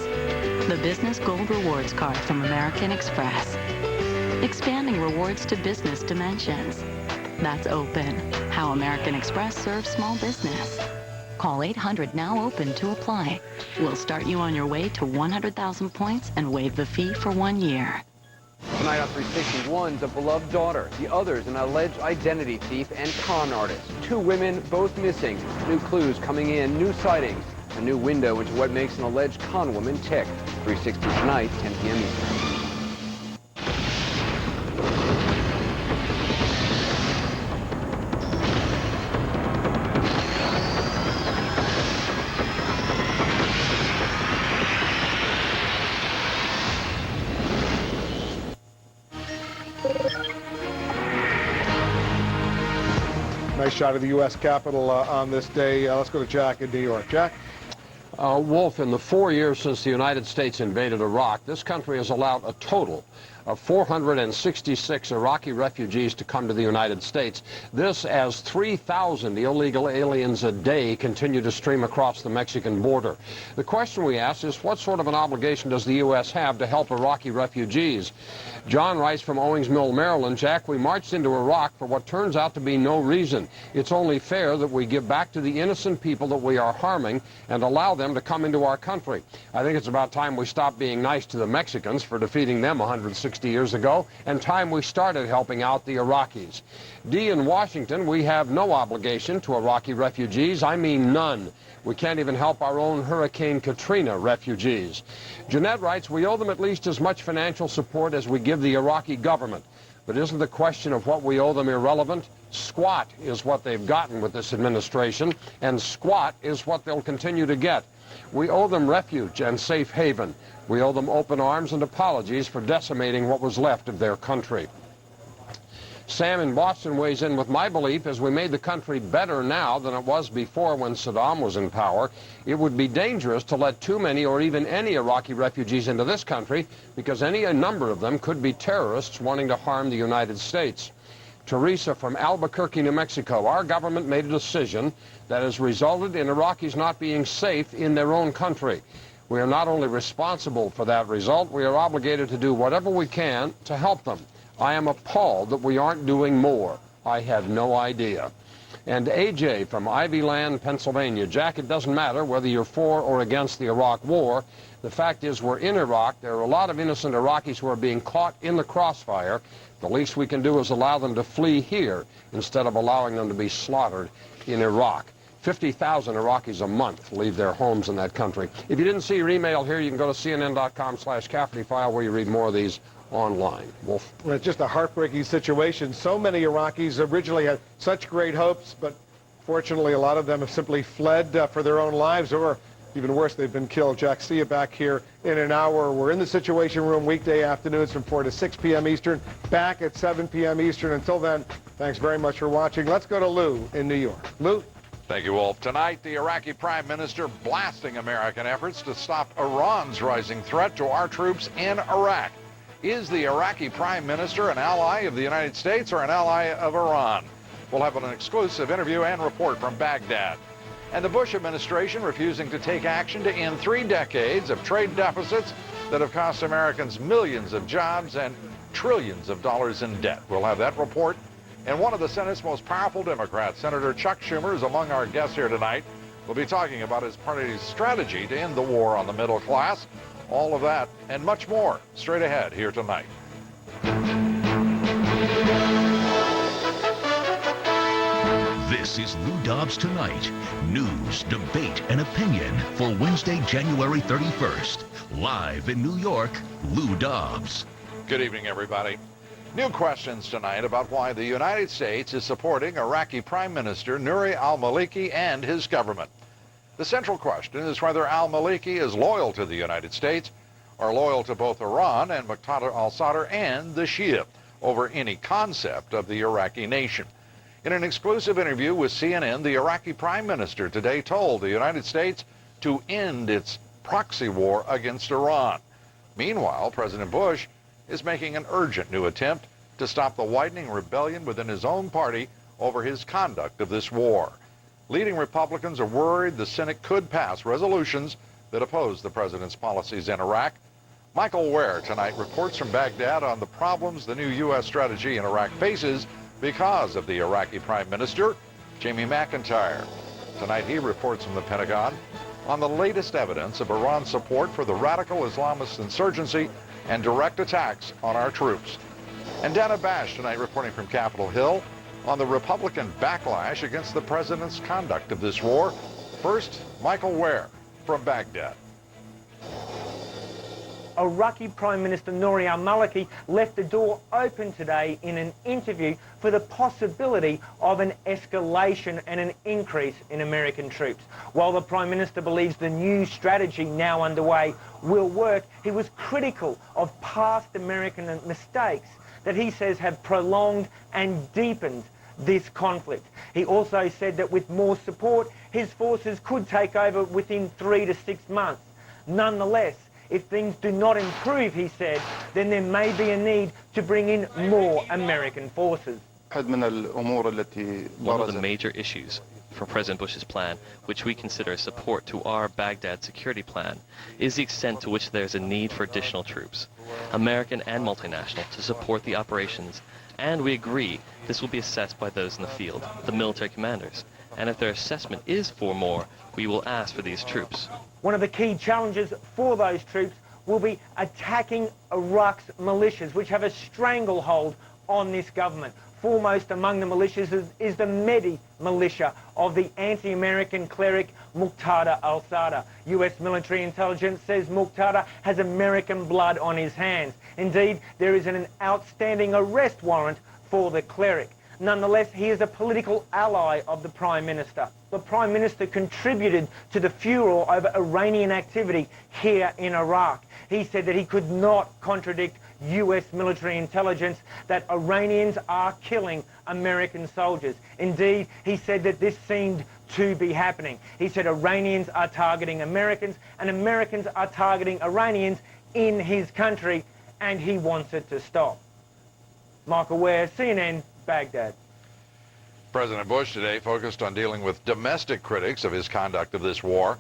The Business Gold Rewards Card from American Express. Expanding rewards to business dimensions. That's Open, how American Express serves small business. Call 800-NOW-OPEN to apply. We'll start you on your way to 100,000 points and waive the fee for 1 year. Tonight on 360, one's a beloved daughter. The other's an alleged identity thief and con artist. 2 women, both missing. New clues coming in, new sightings. A new window into what makes an alleged con woman tick. 360 tonight, 10 p.m. Eastern. Nice shot of the U.S. Capitol on this day. Let's go to Jack in New York. Jack? Wolf, in the 4 years since the United States invaded Iraq, this country has allowed a total of 466 Iraqi refugees to come to the United States. This as 3,000 illegal aliens a day continue to stream across the Mexican border. The question we ask is, what sort of an obligation does the U.S. have to help Iraqi refugees? John writes from Owings Mill, Maryland, Jack, we marched into Iraq for what turns out to be no reason. It's only fair that we give back to the innocent people that we are harming and allow them to come into our country. I think it's about time we stop being nice to the Mexicans for defeating them 160 years ago, and time we started helping out the Iraqis. D in Washington, we have no obligation to Iraqi refugees. I mean none. We can't even help our own Hurricane Katrina refugees. Jeanette writes, we owe them at least as much financial support as we give the Iraqi government. But isn't the question of what we owe them irrelevant? Squat is what they've gotten with this administration, and squat is what they'll continue to get. We owe them refuge and safe haven. We owe them open arms and apologies for decimating what was left of their country. Sam in Boston weighs in with my belief, as we made the country better now than it was before when Saddam was in power, it would be dangerous to let too many or even any Iraqi refugees into this country, because any number of them could be terrorists wanting to harm the United States. Teresa from Albuquerque, New Mexico, our government made a decision that has resulted in Iraqis not being safe in their own country. We are not only responsible for that result, we are obligated to do whatever we can to help them. I am appalled that we aren't doing more. I had no idea. And AJ from Ivyland, Pennsylvania. Jack, it doesn't matter whether you're for or against the Iraq War. The fact is, we're in Iraq. There are a lot of innocent Iraqis who are being caught in the crossfire. The least we can do is allow them to flee here instead of allowing them to be slaughtered in Iraq. 50,000 Iraqis a month leave their homes in that country. If you didn't see your email here, you can go to cnn.com/Cafferty File, where you read more of these online. Wolf. Well, it's just a heartbreaking situation. So many Iraqis originally had such great hopes, but fortunately a lot of them have simply fled for their own lives, or even worse, they've been killed. Jack, see you back here in an hour. We're in the Situation Room weekday afternoons from 4 to 6 p.m. Eastern, back at 7 p.m. Eastern. Until then, thanks very much for watching. Let's go to Lou in New York. Lou? Thank you, Wolf. Tonight, the Iraqi Prime Minister blasting American efforts to stop Iran's rising threat to our troops in Iraq. Is the Iraqi Prime Minister an ally of the United States or an ally of Iran? We'll have an exclusive interview and report from Baghdad. And the Bush administration refusing to take action to end 3 decades of trade deficits that have cost Americans millions of jobs and trillions of dollars in debt. We'll have that report. And one of the Senate's most powerful Democrats, Senator Chuck Schumer, is among our guests here tonight. We'll be talking about his party's strategy to end the war on the middle class. All of that and much more straight ahead here tonight. This is Lou Dobbs Tonight. News, debate, and opinion for Wednesday, January 31st. Live in New York, Lou Dobbs. Good evening, everybody. New questions tonight about why the United States is supporting Iraqi Prime Minister Nouri al-Maliki and his government. The central question is whether al-Maliki is loyal to the United States or loyal to both Iran and Muqtada al-Sadr and the Shia over any concept of the Iraqi nation. In an exclusive interview with CNN, the Iraqi Prime Minister today told the United States to end its proxy war against Iran. Meanwhile, President Bush is making an urgent new attempt to stop the widening rebellion within his own party over his conduct of this war. Leading Republicans are worried the Senate could pass resolutions that oppose the president's policies in Iraq. Michael Ware tonight reports from Baghdad on the problems the new U.S. strategy in Iraq faces because of the Iraqi Prime Minister. Jamie McIntyre tonight, he reports from the Pentagon on the latest evidence of Iran's support for the radical Islamist insurgency and direct attacks on our troops. And Dana Bash tonight reporting from Capitol Hill on the Republican backlash against the president's conduct of this war. First, Michael Ware from Baghdad. Iraqi Prime Minister Nouri al-Maliki left the door open today in an interview for the possibility of an escalation and an increase in American troops. While the Prime Minister believes the new strategy now underway will work, he was critical of past American mistakes that he says have prolonged and deepened this conflict. He also said that with more support, his forces could take over within 3 to 6 months. Nonetheless, If things do not improve, he said, then there may be a need to bring in more American forces. One of the major issues for President Bush's plan, which we consider support to our Baghdad security plan, is the extent to which there's a need for additional troops, American and multinational, to support the operations. And we agree this will be assessed by those in the field, the military commanders. And if their assessment is for more, we will ask for these troops. One of the key challenges for those troops will be attacking Iraq's militias, which have a stranglehold on this government. Foremost among the militias is the Mehdi militia of the anti-American cleric Muqtada al-Sadr. US military intelligence says Muqtada has American blood on his hands. Indeed, there is an outstanding arrest warrant for the cleric. Nonetheless, he is a political ally of the Prime Minister. The Prime Minister contributed to the furor over Iranian activity here in Iraq. He said that he could not contradict US military intelligence that Iranians are killing American soldiers. Indeed, he said that this seemed to be happening. He said Iranians are targeting Americans and Americans are targeting Iranians in his country, and he wants it to stop. Michael Ware, CNN, Baghdad. President Bush today focused on dealing with domestic critics of his conduct of this war.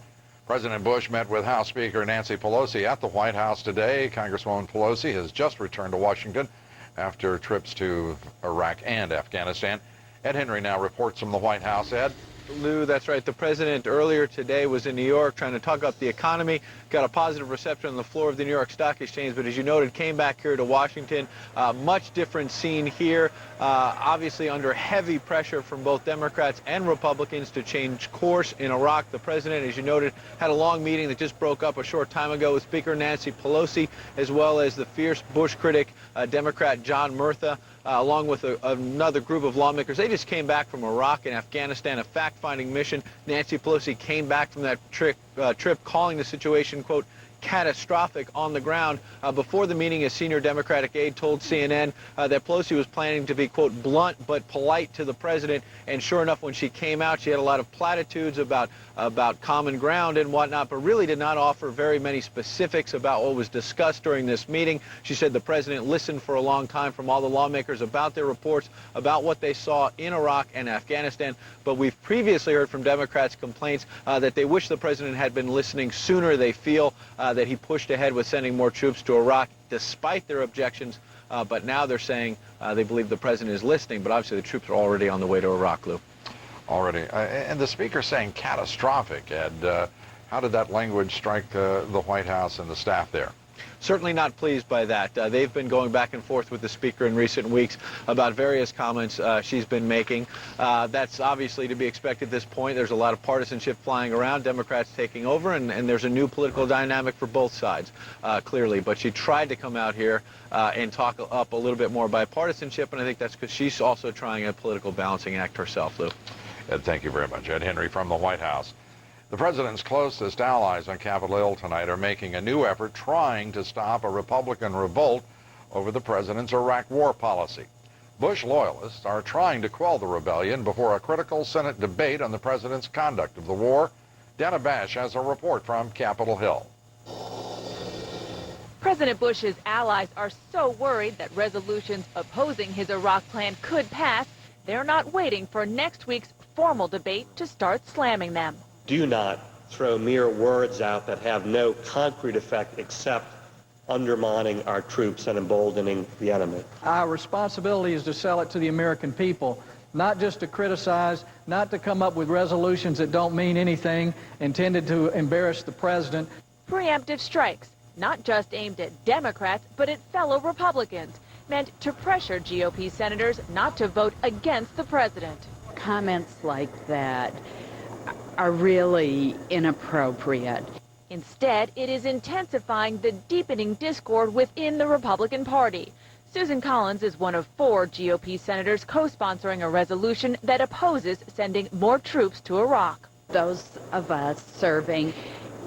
President Bush met with House Speaker Nancy Pelosi at the White House today. Congresswoman Pelosi has just returned to Washington after trips to Iraq and Afghanistan. Ed Henry now reports from the White House. Ed? Lou, that's right. The president earlier today was in New York trying to talk up the economy, got a positive reception on the floor of the New York Stock Exchange, but as you noted, came back here to Washington. Much different scene here, obviously under heavy pressure from both Democrats and Republicans to change course in Iraq. The president, as you noted, had a long meeting that just broke up a short time ago with Speaker Nancy Pelosi, as well as the fierce Bush critic, Democrat John Murtha, along with another group of lawmakers. They just came back from Iraq and Afghanistan, a fact-finding mission. Nancy Pelosi came back from that trip calling the situation, quote, catastrophic on the ground. Before the meeting, a senior Democratic aide told CNN that Pelosi was planning to be, quote, blunt but polite to the president. And sure enough, when she came out, she had a lot of platitudes about common ground and whatnot, but really did not offer very many specifics about what was discussed during this meeting. She said the president listened for a long time from all the lawmakers about their reports, about what they saw in Iraq and Afghanistan. But we've previously heard from Democrats complaints that they wish the president had been listening sooner. They feel that he pushed ahead with sending more troops to Iraq despite their objections. But now they're saying they believe the president is listening, but obviously the troops are already on the way to Iraq, Lou. Already. And the speaker saying catastrophic, Ed. How did that language strike the White House and the staff there? Certainly not pleased by that. They've been going back and forth with the speaker in recent weeks about various comments she's been making. That's obviously to be expected at this point. There's a lot of partisanship flying around, Democrats taking over, and there's a new political dynamic for both sides, clearly. But she tried to come out here and talk up a little bit more bipartisanship, and I think that's because she's also trying a political balancing act herself, Lou. Ed, thank you very much. Ed Henry from the White House. The president's closest allies on Capitol Hill tonight are making a new effort trying to stop a Republican revolt over the president's Iraq war policy. Bush loyalists are trying to quell the rebellion before a critical Senate debate on the president's conduct of the war. Dana Bash has a report from Capitol Hill. President Bush's allies are so worried that resolutions opposing his Iraq plan could pass, they're not waiting for next week's formal debate to start slamming them. Do not throw mere words out that have no concrete effect except undermining our troops and emboldening the enemy. Our responsibility is to sell it to the American people, not just to criticize, not to come up with resolutions that don't mean anything, intended to embarrass the president. Preemptive strikes, not just aimed at Democrats, but at fellow Republicans, meant to pressure GOP senators not to vote against the president. Comments like that are really inappropriate. Instead, it is intensifying the deepening discord within the Republican Party. Susan Collins is one of 4 GOP senators co-sponsoring a resolution that opposes sending more troops to Iraq. Those of us serving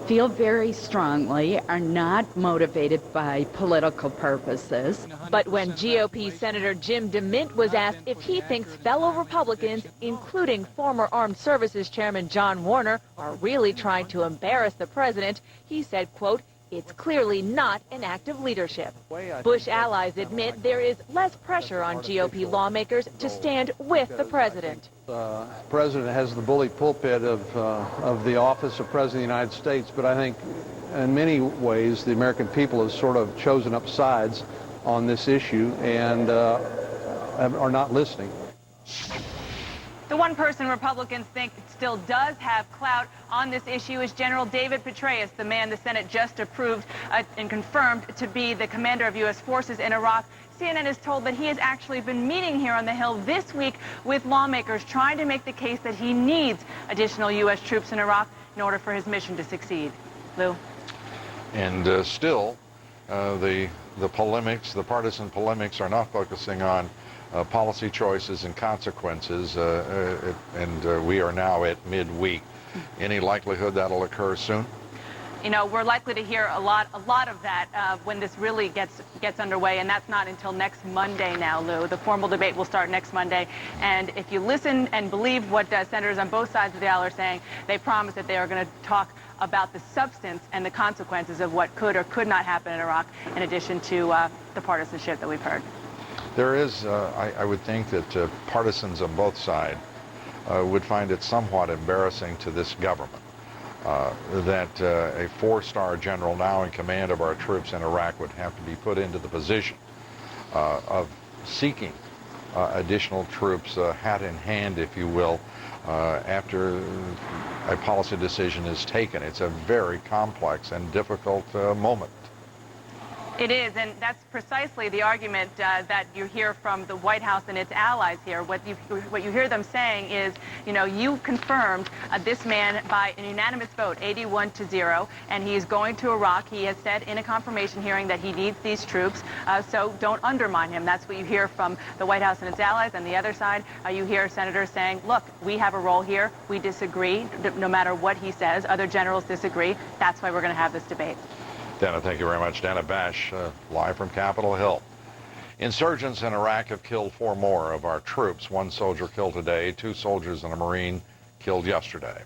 feel very strongly, are not motivated by political purposes. But when GOP Senator Jim DeMint was asked if he thinks fellow Republicans, including former Armed Services Chairman John Warner, are really trying to embarrass the president, he said, quote, It's clearly not an act of leadership. Bush allies admit there is less pressure on GOP lawmakers to stand with the president. The president has the bully pulpit of the office of President of the United States, but I think in many ways the American people have sort of chosen up sides on this issue and are not listening. The one person Republicans think still does have clout on this issue is General David Petraeus, the man the Senate just approved and confirmed to be the commander of U.S. forces in Iraq. CNN is told that he has actually been meeting here on the Hill this week with lawmakers trying to make the case that he needs additional U.S. troops in Iraq in order for his mission to succeed. Lou? And still, the polemics, the partisan polemics are not focusing on policy choices and consequences, and we are now at midweek. Any likelihood that'll occur soon? You know, we're likely to hear a lot of that when this really gets underway, and that's not until next Monday now, Lou. The formal debate will start next Monday, and if you listen and believe what senators on both sides of the aisle are saying, they promise that they are going to talk about the substance and the consequences of what could or could not happen in Iraq, in addition to the partisanship that we've heard. There is, I would think that partisans on both sides would find it somewhat embarrassing to this government that a four-star general now in command of our troops in Iraq would have to be put into the position of seeking additional troops hat in hand, if you will, after a policy decision is taken. It's a very complex and difficult moment. It is, and that's precisely the argument that you hear from the White House and its allies here. What you hear them saying is, you know, you confirmed this man by an unanimous vote, 81-0, and he is going to Iraq. He has said in a confirmation hearing that he needs these troops, so don't undermine him. That's what you hear from the White House and its allies. On the other side, you hear senators saying, look, we have a role here. We disagree, no matter what he says. Other generals disagree. That's why we're going to have this debate. Dana, thank you very much. Dana Bash, live from Capitol Hill. Insurgents in Iraq have killed 4 more of our troops. 1 soldier killed today, 2 soldiers and a Marine killed yesterday.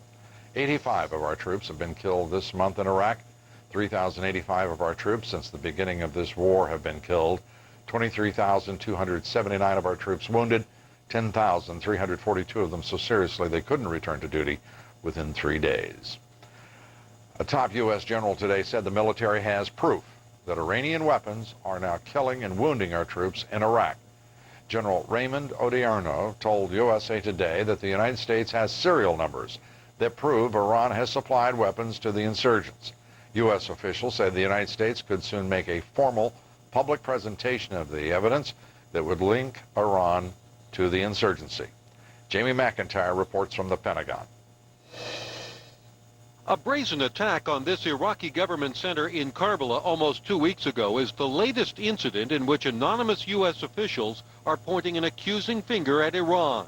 85 of our troops have been killed this month in Iraq. 3,085 of our troops since the beginning of this war have been killed. 23,279 of our troops wounded. 10,342 of them so seriously they couldn't return to duty within 3 days. A top U.S. general today said the military has proof that Iranian weapons are now killing and wounding our troops in Iraq. General Raymond Odierno told USA Today that the United States has serial numbers that prove Iran has supplied weapons to the insurgents. U.S. officials said the United States could soon make a formal public presentation of the evidence that would link Iran to the insurgency. Jamie McIntyre reports from the Pentagon. A brazen attack on this Iraqi government center in Karbala almost 2 weeks ago is the latest incident in which anonymous U.S. officials are pointing an accusing finger at Iran.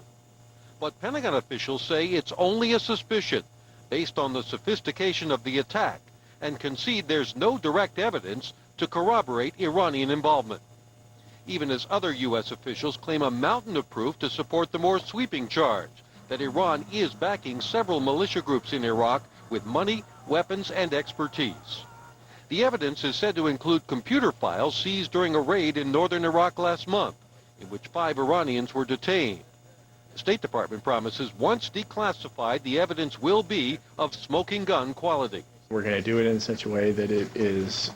But Pentagon officials say it's only a suspicion based on the sophistication of the attack and concede there's no direct evidence to corroborate Iranian involvement. Even as other U.S. officials claim a mountain of proof to support the more sweeping charge that Iran is backing several militia groups in Iraq with money, weapons, and expertise. The evidence is said to include computer files seized during a raid in northern Iraq last month, in which 5 Iranians were detained. The State Department promises once declassified, the evidence will be of smoking gun quality. We're going to do it in such a way that it is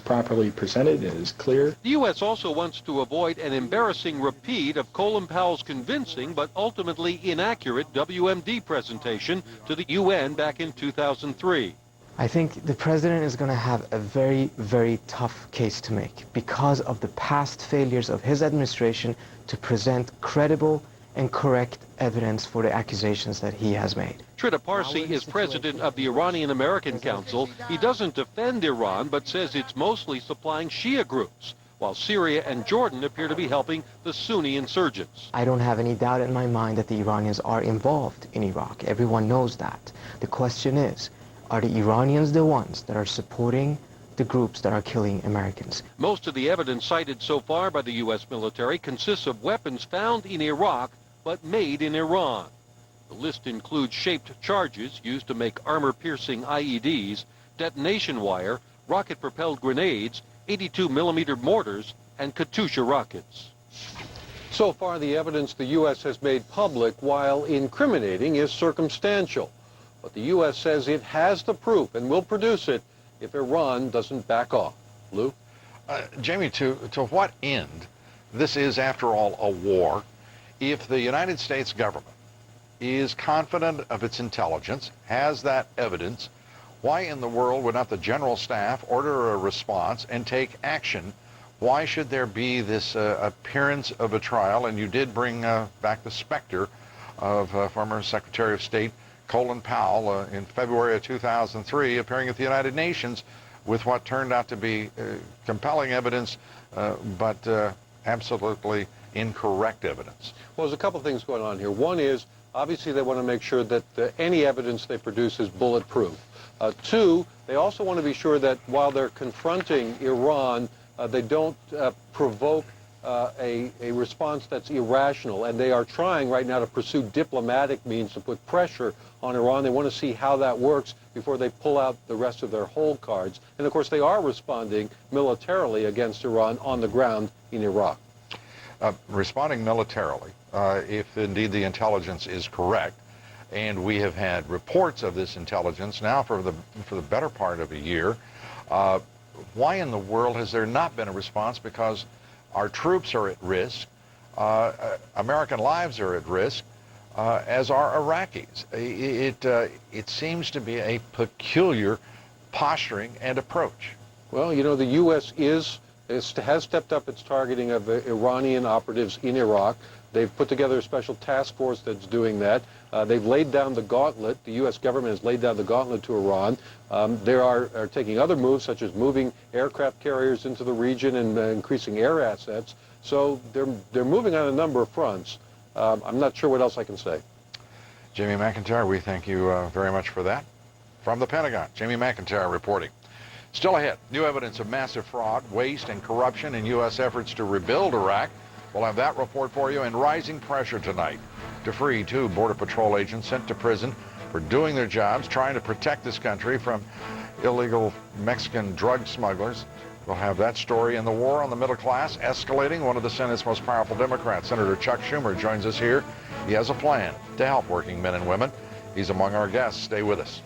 properly presented and is clear. The U.S. also wants to avoid an embarrassing repeat of Colin Powell's convincing but ultimately inaccurate WMD presentation to the UN back in 2003. I think the president is going to have a very, very tough case to make because of the past failures of his administration to present credible and correct evidence for the accusations that he has made. Trita Parsi is president of the Iranian-American Council. He doesn't defend Iran, but says it's mostly supplying Shia groups, while Syria and Jordan appear to be helping the Sunni insurgents. I don't have any doubt in my mind that the Iranians are involved in Iraq. Everyone knows that. The question is, are the Iranians the ones that are supporting the groups that are killing Americans? Most of the evidence cited so far by the U.S. military consists of weapons found in Iraq but made in Iran. The list includes shaped charges used to make armor-piercing IEDs, detonation wire, rocket-propelled grenades, 82-millimeter mortars, and Katyusha rockets. So far, the evidence the U.S. has made public, while incriminating, is circumstantial. But the U.S. says it has the proof and will produce it if Iran doesn't back off. Lou? Jamie, to what end? This is, after all, a war. If the United States government is confident of its intelligence, has that evidence, why in the world would not the General Staff order a response and take action? Why should there be this appearance of a trial? And you did bring back the specter of former Secretary of State Colin Powell in February of 2003 appearing at the United Nations with what turned out to be compelling evidence, but absolutely incorrect evidence. Well, there's a couple things going on here. One is, obviously, they want to make sure that any evidence they produce is bulletproof. Two, they also want to be sure that while they're confronting Iran, they don't provoke a response that's irrational. And they are trying right now to pursue diplomatic means to put pressure on Iran. They want to see how that works before they pull out the rest of their hold cards. And, of course, they are responding militarily against Iran on the ground in Iraq. Responding militarily, if indeed the intelligence is correct, and we have had reports of this intelligence now for the better part of a year, why in the world has there not been a response? Because our troops are at risk, American lives are at risk, as are Iraqis. It seems to be a peculiar posturing and approach. Well, you know, the U.S. has stepped up its targeting of Iranian operatives in Iraq. They've put together a special task force that's doing that. They've laid down the gauntlet. The U.S. government has laid down the gauntlet to Iran. They are taking other moves, such as moving aircraft carriers into the region and increasing air assets. So they're moving on a number of fronts. I'm not sure what else I can say. Jamie McIntyre, we thank you very much for that. From the Pentagon, Jamie McIntyre reporting. Still ahead, new evidence of massive fraud, waste, and corruption in U.S. efforts to rebuild Iraq. We'll have that report for you, and rising pressure tonight to free 2 Border Patrol agents sent to prison for doing their jobs, trying to protect this country from illegal Mexican drug smugglers. We'll have that story, and the war on the middle class escalating. One of the Senate's most powerful Democrats, Senator Chuck Schumer, joins us here. He has a plan to help working men and women. He's among our guests. Stay with us.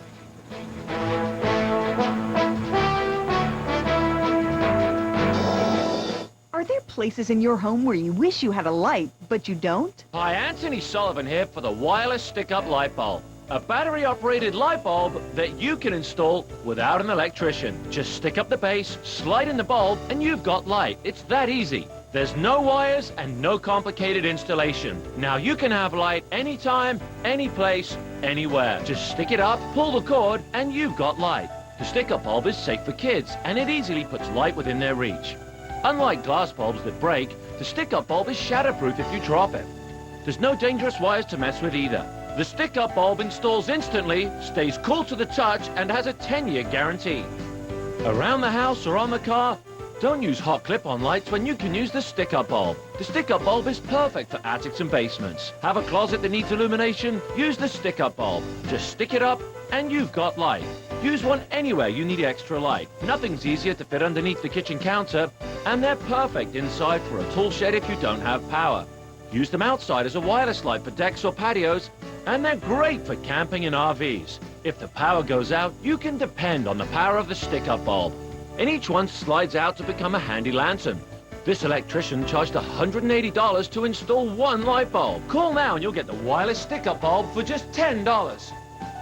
Are there places in your home where you wish you had a light, but you don't? Hi, Anthony Sullivan here for the wireless stick-up light bulb. A battery-operated light bulb that you can install without an electrician. Just stick up the base, slide in the bulb, and you've got light. It's that easy. There's no wires and no complicated installation. Now you can have light anytime, any place, anywhere. Just stick it up, pull the cord, and you've got light. The stick-up bulb is safe for kids, and it easily puts light within their reach. Unlike glass bulbs that break, the stick-up bulb is shatterproof if you drop it. There's no dangerous wires to mess with either. The stick-up bulb installs instantly, stays cool to the touch, and has a 10-year guarantee. Around the house or on the car, don't use hot clip-on lights when you can use the stick-up bulb. The stick-up bulb is perfect for attics and basements. Have a closet that needs illumination? Use the stick-up bulb. Just stick it up, and you've got light. Use one anywhere you need extra light. Nothing's easier to fit underneath the kitchen counter, and they're perfect inside for a tool shed if you don't have power. Use them outside as a wireless light for decks or patios, and they're great for camping and RVs. If the power goes out, you can depend on the power of the stick-up bulb. And each one slides out to become a handy lantern. This electrician charged $180 to install one light bulb. Call now and you'll get the wireless stick-up bulb for just $10.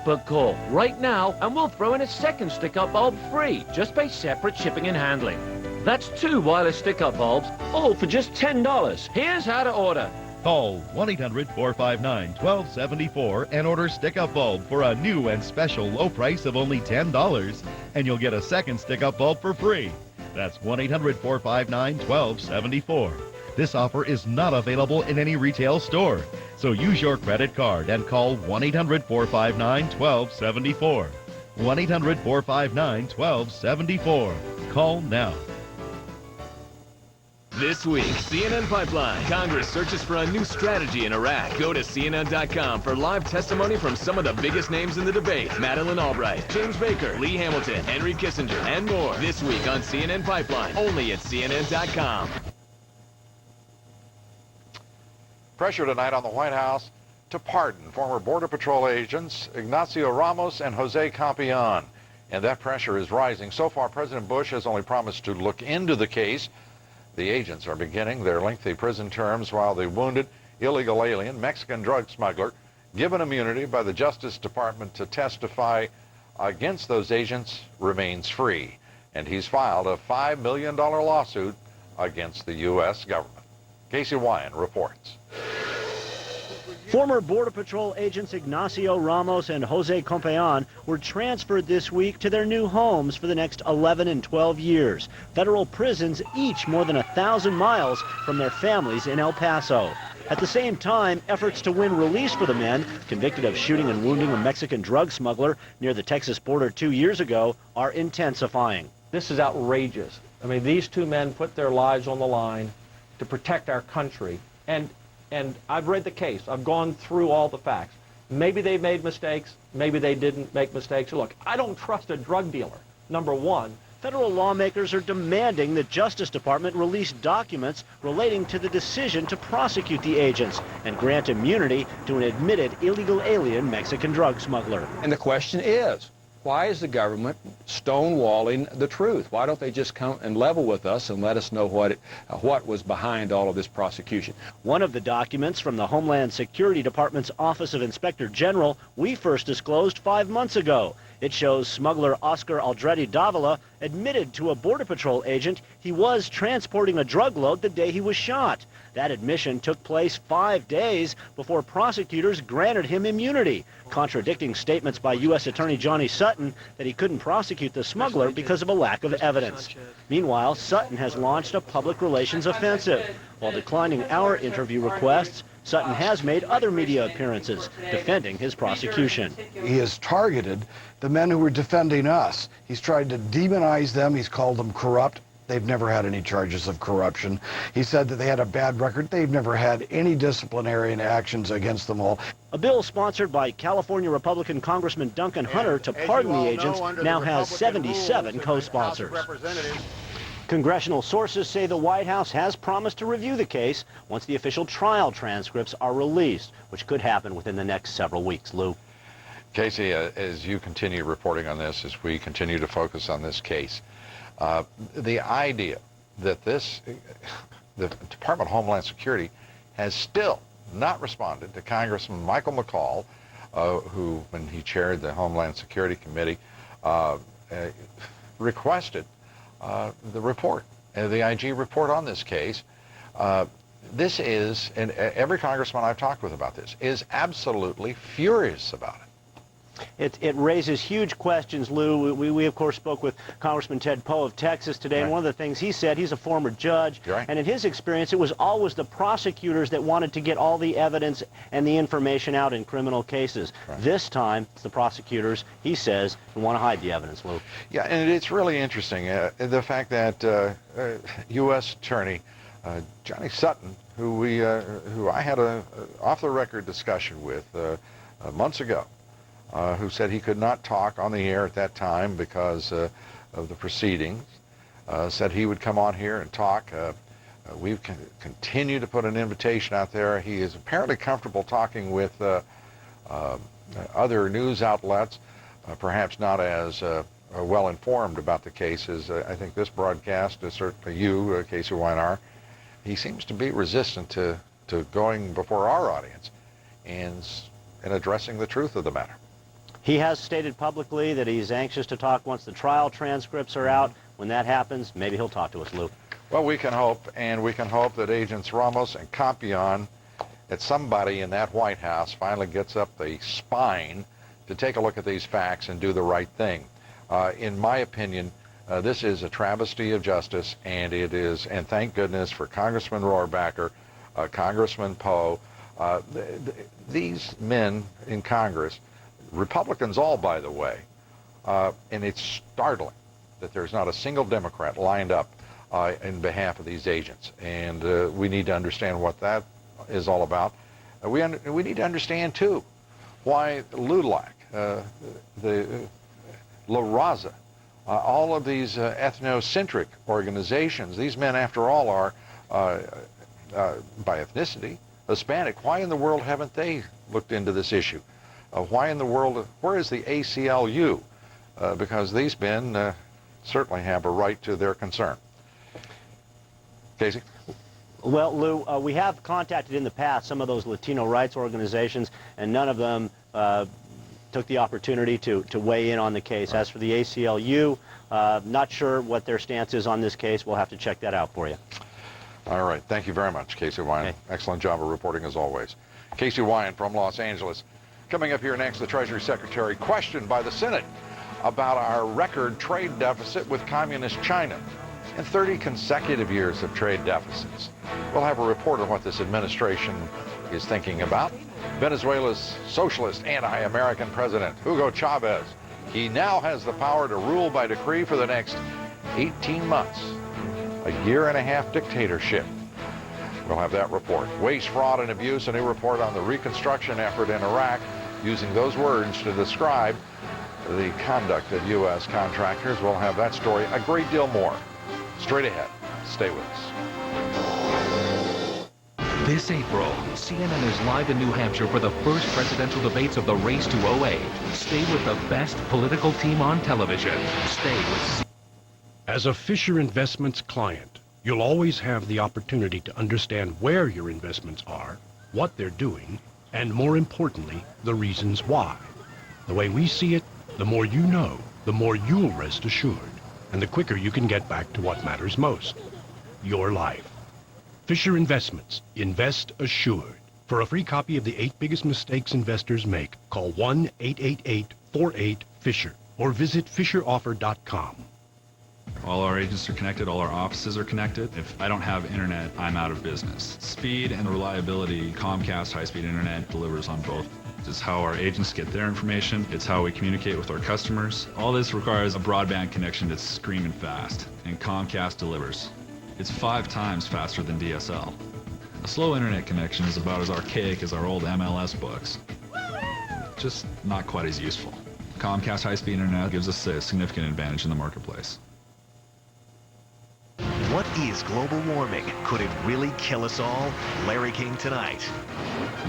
But call right now and we'll throw in a second stick-up bulb free. Just pay separate shipping and handling. That's 2 wireless stick-up bulbs, all for just $10. Here's how to order. Call 1-800-459-1274 and order stick-up bulb for a new and special low price of only $10, and you'll get a second stick-up bulb for free. That's 1-800-459-1274. This offer is not available in any retail store, so use your credit card and call 1-800-459-1274. 1-800-459-1274. Call now. This week, CNN Pipeline. Congress searches for a new strategy in Iraq. Go to CNN.com for live testimony from some of the biggest names in the debate. Madeleine Albright, James Baker, Lee Hamilton, Henry Kissinger, and more. This week on CNN Pipeline, only at CNN.com. Pressure tonight on the White House to pardon former Border Patrol agents Ignacio Ramos and Jose Campion. And that pressure is rising. So far, President Bush has only promised to look into the case. The agents are beginning their lengthy prison terms while the wounded illegal alien Mexican drug smuggler, given immunity by the Justice Department to testify against those agents, remains free. And he's filed a $5 million lawsuit against the U.S. government. Casey Wyan reports. Former Border Patrol agents Ignacio Ramos and Jose Campion were transferred this week to their new homes for the next 11 and 12 years. Federal prisons, each more than 1,000 miles from their families in El Paso. At the same time, efforts to win release for the men, convicted of shooting and wounding a Mexican drug smuggler near the Texas border 2 years ago, are intensifying. This is outrageous. I mean, these two men put their lives on the line to protect our country. And I've read the case. I've gone through all the facts. Maybe they made mistakes. Maybe they didn't make mistakes. Look, I don't trust a drug dealer, number one. Federal lawmakers are demanding the Justice Department release documents relating to the decision to prosecute the agents and grant immunity to an admitted illegal alien Mexican drug smuggler. And the question is, why is the government stonewalling the truth? Why don't they just come and level with us and let us know what was behind all of this prosecution? One of the documents from the Homeland Security Department's Office of Inspector General we first disclosed 5 months ago. It shows smuggler Oscar Aldrete Davila admitted to a Border Patrol agent he was transporting a drug load the day he was shot. That admission took place 5 days before prosecutors granted him immunity, contradicting statements by U.S. Attorney Johnny Sutton that he couldn't prosecute the smuggler because of a lack of evidence. Meanwhile, Sutton has launched a public relations offensive. While declining our interview requests, Sutton has made other media appearances defending his prosecution. He has targeted the men who were defending us. He's tried to demonize them. He's called them corrupt. They've never had any charges of corruption. He said that they had a bad record. They've never had any disciplinary actions against them all. A bill sponsored by California Republican Congressman Duncan Hunter to pardon the agents now has 77 co-sponsors. Congressional sources say the White House has promised to review the case once the official trial transcripts are released, which could happen within the next several weeks. Lou. Casey, as you continue reporting on this, as we continue to focus on this case, the idea that the Department of Homeland Security has still not responded to Congressman Michael McCall, who, when he chaired the Homeland Security Committee, requested the report, the IG report on this case. This is, and every congressman I've talked with about this, is absolutely furious about it. It raises huge questions, Lou. We of course, spoke with Congressman Ted Poe of Texas today, and one of the things he said, he's a former judge, and in his experience, it was always the prosecutors that wanted to get all the evidence and the information out in criminal cases. This time, it's the prosecutors, he says, who want to hide the evidence, Lou. Yeah, and it's really interesting, the fact that U.S. Attorney Johnny Sutton, who I had a off-the-record discussion with months ago, who said he could not talk on the air at that time because of the proceedings, said he would come on here and talk. We've continued to put an invitation out there. He is apparently comfortable talking with other news outlets, perhaps not as well informed about the case as I think this broadcast is, certainly you, Casey Weinar. He seems to be resistant to going before our audience and addressing the truth of the matter. He has stated publicly that he's anxious to talk once the trial transcripts are out. When that happens, maybe he'll talk to us, Lou. Well, we can hope, and we can hope that Agents Ramos and Campion, that somebody in that White House finally gets up the spine to take a look at these facts and do the right thing. In my opinion, this is a travesty of justice, and it is, and thank goodness for Congressman Rohrabacher, Congressman Poe, these men in Congress, Republicans all, by the way, and it's startling that there's not a single Democrat lined up in behalf of these agents. And we need to understand what that is all about. We need to understand, too, why LULAC, the La Raza, all of these ethnocentric organizations, these men, after all, are, by ethnicity, Hispanic. Why in the world haven't they looked into this issue? Why in the world, where is the ACLU? Because these men certainly have a right to their concern. Casey? Well, Lou, we have contacted in the past some of those Latino rights organizations, and none of them took the opportunity to weigh in on the case. As for the ACLU, not sure what their stance is on this case. We'll have to check that out for you. All right. Thank you very much, Casey Wyan. Okay. Excellent job of reporting as always. Casey Wyan from Los Angeles. Coming up here next, the Treasury Secretary questioned by the Senate about our record trade deficit with communist China and 30 consecutive years of trade deficits. We'll have a report on what this administration is thinking about. Venezuela's socialist anti-American president, Hugo Chavez. He now has the power to rule by decree for the next 18 months. A year-and-a-half dictatorship. We'll have that report. Waste, fraud, and abuse, a new report on the reconstruction effort in Iraq, using those words to describe the conduct of U.S. contractors. We'll have that story, a great deal more. Straight ahead. Stay with us. This April, CNN is live in New Hampshire for the first presidential debates of the race to 08. Stay with the best political team on television. Stay with As a Fisher Investments client, you'll always have the opportunity to understand where your investments are, what they're doing, and more importantly, the reasons why. The way we see it, the more you know, the more you'll rest assured, and the quicker you can get back to what matters most, your life. Fisher Investments. Invest assured. For a free copy of the 8 biggest mistakes investors make, call 1-888-48-FISHER or visit fisheroffer.com. All our agents are connected, all our offices are connected. If I don't have internet, I'm out of business. Speed and reliability, Comcast high-speed internet delivers on both. It's how our agents get their information. It's how we communicate with our customers. All this requires a broadband connection that's screaming fast, and Comcast delivers. It's 5 times faster than DSL. A slow internet connection is about as archaic as our old MLS books. Just not quite as useful. Comcast high-speed internet gives us a significant advantage in the marketplace. What is global warming? Could it really kill us all? Larry King tonight.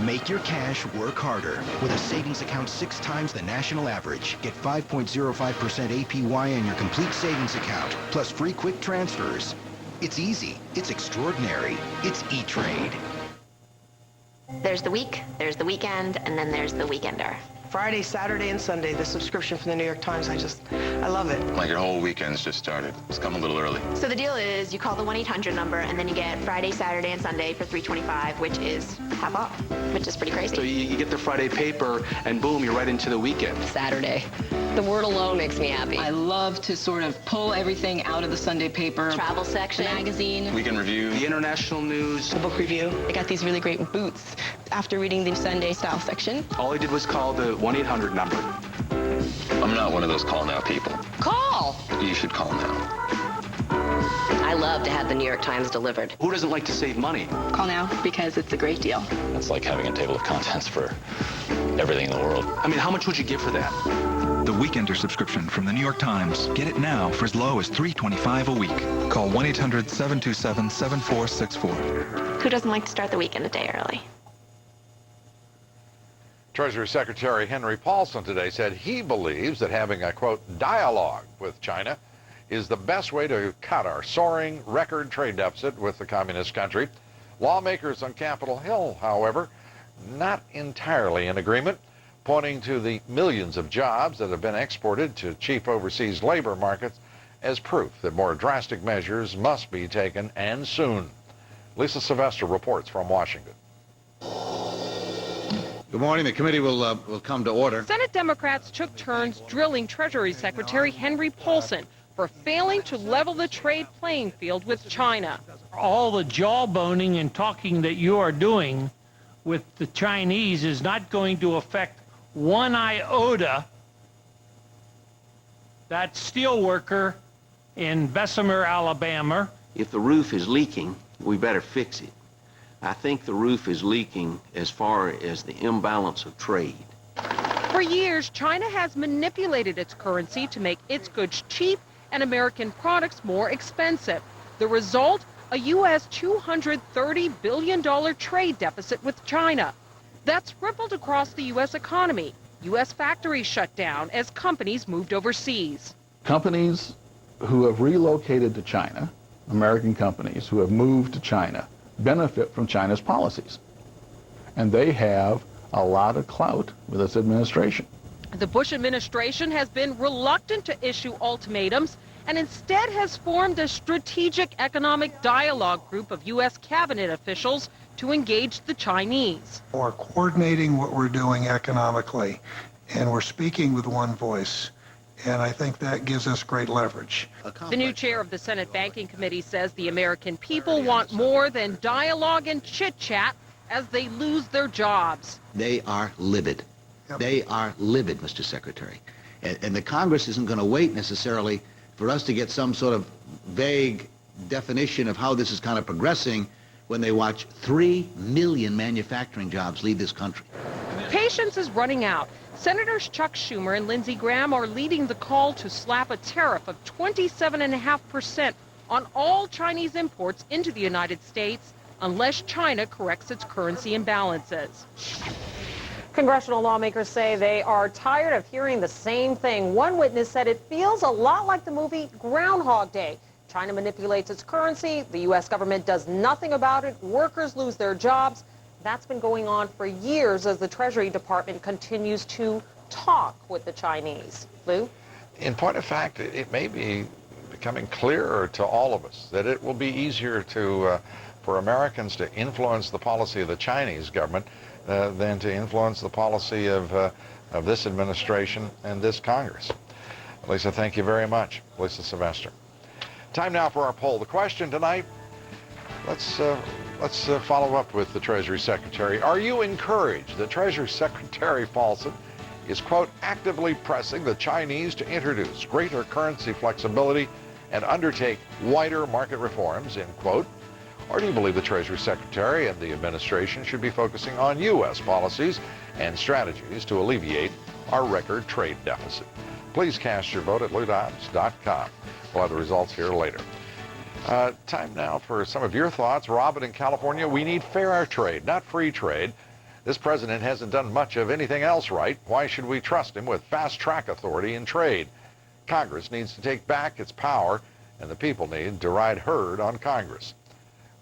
Make your cash work harder with a savings account 6 times the national average. Get 5.05% APY on your complete savings account, plus free quick transfers. It's easy. It's extraordinary. It's E-Trade. There's the week, there's the weekend, and then there's the weekender. Friday, Saturday, and Sunday, the subscription from the New York Times, I love it. Like your whole weekend's just started. It's come a little early. So the deal is you call the 1-800 number, and then you get Friday, Saturday, and Sunday for $3.25, which is half off, which is pretty crazy. So you get the Friday paper, and boom, you're right into the weekend. Saturday. The word alone makes me happy. I love to sort of pull everything out of the Sunday paper. Travel section. The magazine. Weekend review. The international news. The book review. I got these really great boots after reading the Sunday style section. All I did was call the 1-800 number. I'm not one of those call now people. Call! You should call now. I love to have the New York Times delivered. Who doesn't like to save money? Call now because it's a great deal. It's like having a table of contents for everything in the world. I mean, how much would you give for that? The Weekender subscription from the New York Times. Get it now for as low as $3.25 a week. Call 1-800-727-7464. Who doesn't like to start the weekend a day early? Treasury Secretary Henry Paulson today said he believes that having a, quote, dialogue with China is the best way to cut our soaring record trade deficit with the communist country. Lawmakers on Capitol Hill, however, not entirely in agreement, pointing to the millions of jobs that have been exported to cheap overseas labor markets as proof that more drastic measures must be taken, and soon. Lisa Sylvester reports from Washington. Good morning. The committee will come to order. Senate Democrats took turns drilling Treasury Secretary Henry Paulson for failing to level the trade playing field with China. All the jawboning and talking that you are doing with the Chinese is not going to affect one iota that steel worker in Bessemer, Alabama, If the roof is leaking, we better fix it. I think the roof is leaking as far as the imbalance of trade. For years, China has manipulated its currency to make its goods cheap and American products more expensive. The result, a U.S. $230 billion trade deficit with China. That's rippled across the U.S. economy. U.S. factories shut down as companies moved overseas. Companies who have relocated to China, American companies who have moved to China, benefit from China's policies. And they have a lot of clout with this administration. The Bush administration has been reluctant to issue ultimatums and instead has formed a strategic economic dialogue group of U.S. cabinet officials to engage the Chinese. We're coordinating what we're doing economically, and we're speaking with one voice, and I think that gives us great leverage. The new chair of the Senate Banking Committee says the American people want more than dialogue and chit-chat as they lose their jobs. They are livid. Yep. They are livid, Mr. Secretary. And the Congress isn't going to wait necessarily for us to get some sort of vague definition of how this is kind of progressing when they watch 3 million manufacturing jobs leave this country. Patience is running out. Senators Chuck Schumer and Lindsey Graham are leading the call to slap a tariff of 27.5% on all Chinese imports into the United States unless China corrects its currency imbalances. Congressional lawmakers say they are tired of hearing the same thing. One witness said it feels a lot like the movie Groundhog Day. China manipulates its currency, the U.S. government does nothing about it, workers lose their jobs. That's been going on for years as the Treasury Department continues to talk with the Chinese. Lou? In point of fact, it may be becoming clearer to all of us that it will be easier for Americans to influence the policy of the Chinese government than to influence the policy of this administration and this Congress. Lisa, thank you very much. Lisa Sylvester. Time now for our poll. The question tonight, let's follow up with the Treasury Secretary. Are you encouraged that Treasury Secretary Paulson is, quote, actively pressing the Chinese to introduce greater currency flexibility and undertake wider market reforms, end quote? Or do you believe the Treasury Secretary and the administration should be focusing on U.S. policies and strategies to alleviate our record trade deficit? Please cast your vote at LouDobbs.com. We'll have the results here later. Time now for some of your thoughts. Robin in California, we need fair trade, not free trade. This president hasn't done much of anything else right. Why should we trust him with fast-track authority in trade? Congress needs to take back its power, and the people need to ride herd on Congress.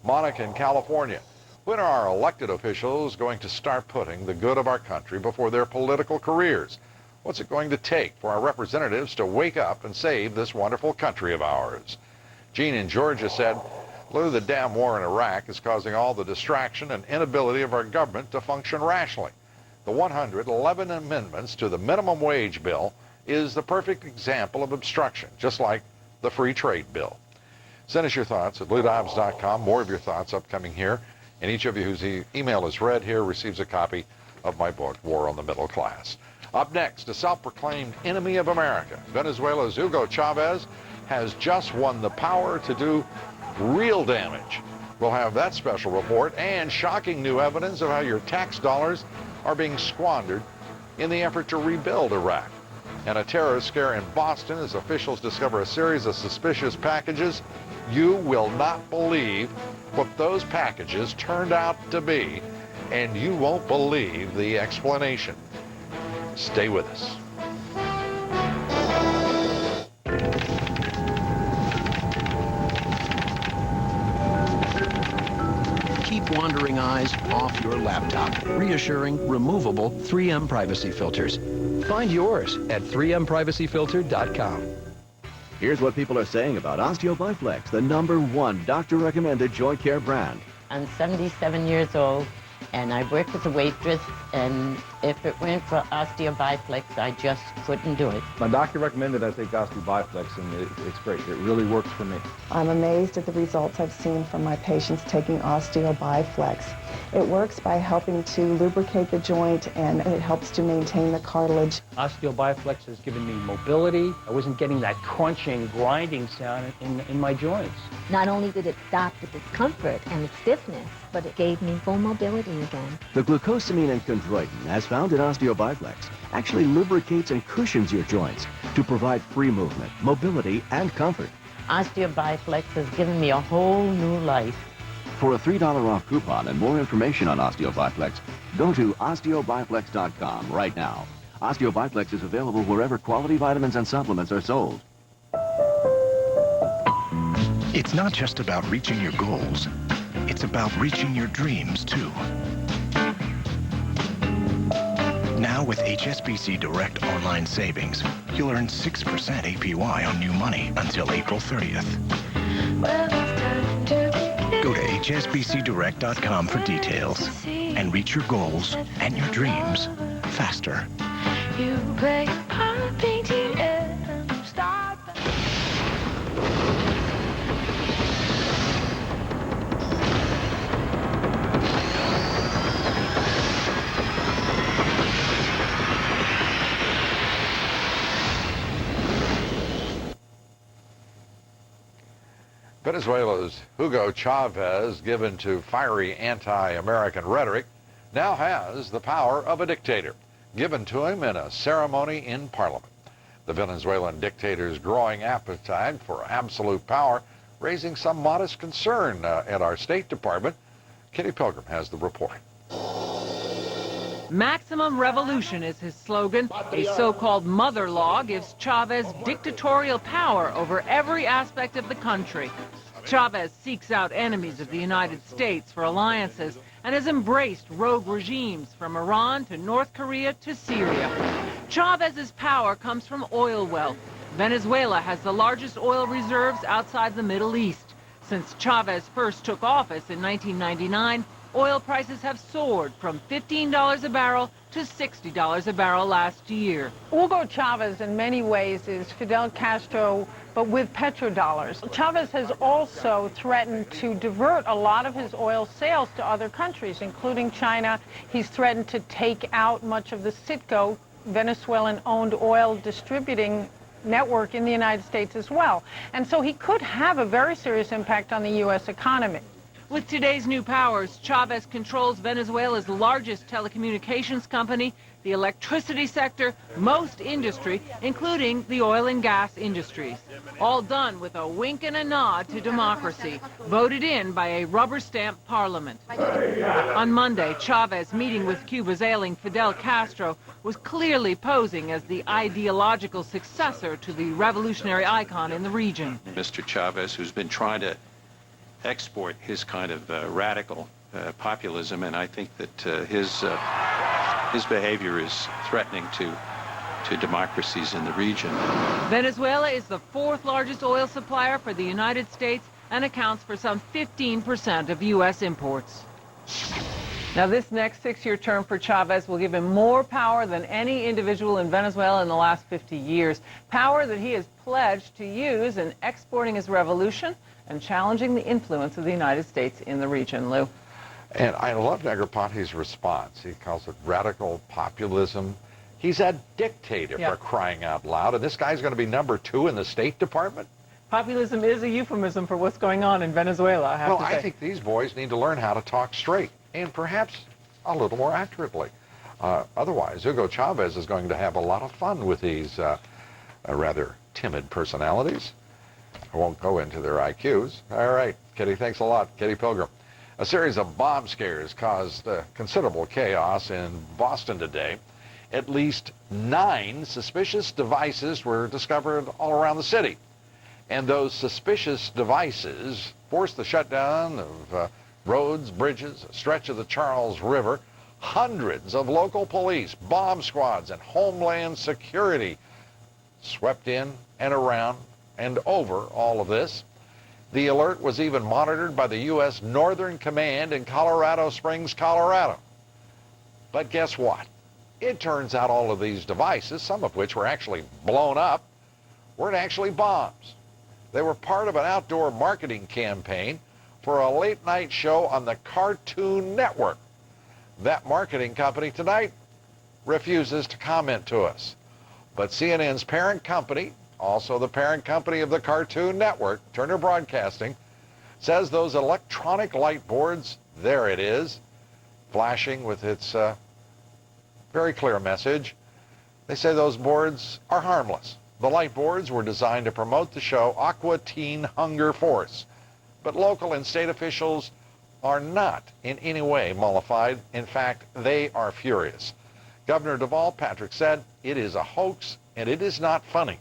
Monica in California, when are our elected officials going to start putting the good of our country before their political careers? What's it going to take for our representatives to wake up and save this wonderful country of ours? Gene in Georgia said, Lou, the damn war in Iraq is causing all the distraction and inability of our government to function rationally. The 111 amendments to the minimum wage bill is the perfect example of obstruction, just like the free trade bill. Send us your thoughts at LouDobbs.com. More of your thoughts upcoming here. And each of you whose email is read here receives a copy of my book, War on the Middle Class. Up next, a self-proclaimed enemy of America, Venezuela's Hugo Chavez, has just won the power to do real damage. We'll have that special report and shocking new evidence of how your tax dollars are being squandered in the effort to rebuild Iraq. And a terrorist scare in Boston as officials discover a series of suspicious packages. You will not believe what those packages turned out to be, and you won't believe the explanation. Stay with us. Keep wandering eyes off your laptop. Reassuring, removable 3M privacy filters. Find yours at 3mprivacyfilter.com. Here's what people are saying about Osteo-Biflex, the #1 doctor-recommended joint care brand. I'm 77 years old, and I work as a waitress, and if it weren't for Osteo-Biflex, I just couldn't do it. My doctor recommended I take Osteo-Biflex, and it's great. It really works for me. I'm amazed at the results I've seen from my patients taking Osteo-Biflex. It works by helping to lubricate the joint, and it helps to maintain the cartilage. Osteo-Biflex has given me mobility. I wasn't getting that crunching, grinding sound in my joints. Not only did it stop the discomfort and the stiffness, but it gave me full mobility again. The glucosamine and chondroitin, as found in Osteobiflex, actually lubricates and cushions your joints to provide free movement, mobility, and comfort. Osteobiflex has given me a whole new life. For a $3 off coupon and more information on Osteobiflex, go to osteobiflex.com right now. Osteobiflex is available wherever quality vitamins and supplements are sold. It's not just about reaching your goals. It's about reaching your dreams, too. Now with HSBC Direct Online Savings, you'll earn 6% APY on new money until April 30th. Go to hsbcdirect.com for details and reach your goals and your dreams faster. You play and start. Venezuela's Hugo Chavez, given to fiery anti-American rhetoric, now has the power of a dictator, given to him in a ceremony in Parliament. The Venezuelan dictator's growing appetite for absolute power, raising some modest concern at our State Department. Kitty Pilgrim has the report. Maximum revolution is his slogan. A so-called mother law gives Chavez dictatorial power over every aspect of the country. Chavez seeks out enemies of the United States for alliances and has embraced rogue regimes from Iran to North Korea to Syria. Chavez's power comes from oil wealth. Venezuela has the largest oil reserves outside the Middle East. Since Chavez first took office in 1999, oil prices have soared from $15 a barrel to $60 a barrel last year. Hugo Chavez in many ways is Fidel Castro, but with petrodollars. Chavez has also threatened to divert a lot of his oil sales to other countries, including China. He's threatened to take out much of the Citgo, Venezuelan-owned oil distributing network in the United States as well. And so he could have a very serious impact on the U.S. economy. With today's new powers, Chavez controls Venezuela's largest telecommunications company, the electricity sector, most industry, including the oil and gas industries. All done with a wink and a nod to democracy, voted in by a rubber-stamped parliament. On Monday, Chavez, meeting with Cuba's ailing Fidel Castro, was clearly posing as the ideological successor to the revolutionary icon in the region. Mr. Chavez, who's been trying to export his kind of radical populism, and I think that his behavior is threatening to democracies in the region. Venezuela is the fourth largest oil supplier for the United States and accounts for some 15% of U.S. imports. Now, this next 6-year term for Chavez will give him more power than any individual in Venezuela in the last 50 years. Power that he has pledged to use in exporting his revolution and challenging the influence of the United States in the region. Lou. And I love Negroponte's response. He calls it radical populism. He's a dictator, for crying out loud, and this guy's going to be #2 in the State Department? Populism is a euphemism for what's going on in Venezuela, I have to say. I think these boys need to learn how to talk straight, and perhaps a little more accurately. Otherwise, Hugo Chavez is going to have a lot of fun with these rather timid personalities. I won't go into their IQs. All right, Kitty, thanks a lot. Kitty Pilgrim. A series of bomb scares caused considerable chaos in Boston today. At least 9 suspicious devices were discovered all around the city. And those suspicious devices forced the shutdown of roads, bridges, a stretch of the Charles River. Hundreds of local police, bomb squads, and Homeland Security swept in and around and over all of this. The alert was even monitored by the U.S. Northern Command in Colorado Springs, Colorado. But guess what? It turns out all of these devices, some of which were actually blown up, weren't actually bombs. They were part of an outdoor marketing campaign for a late-night show on the Cartoon Network. That marketing company tonight refuses to comment to us. But CNN's parent company, also the parent company of the Cartoon Network, Turner Broadcasting, says those electronic light boards, there it is, flashing with its very clear message. They say those boards are harmless. The light boards were designed to promote the show Aqua Teen Hunger Force. But local and state officials are not in any way mollified. In fact, they are furious. Governor Deval Patrick said it is a hoax and it is not funny.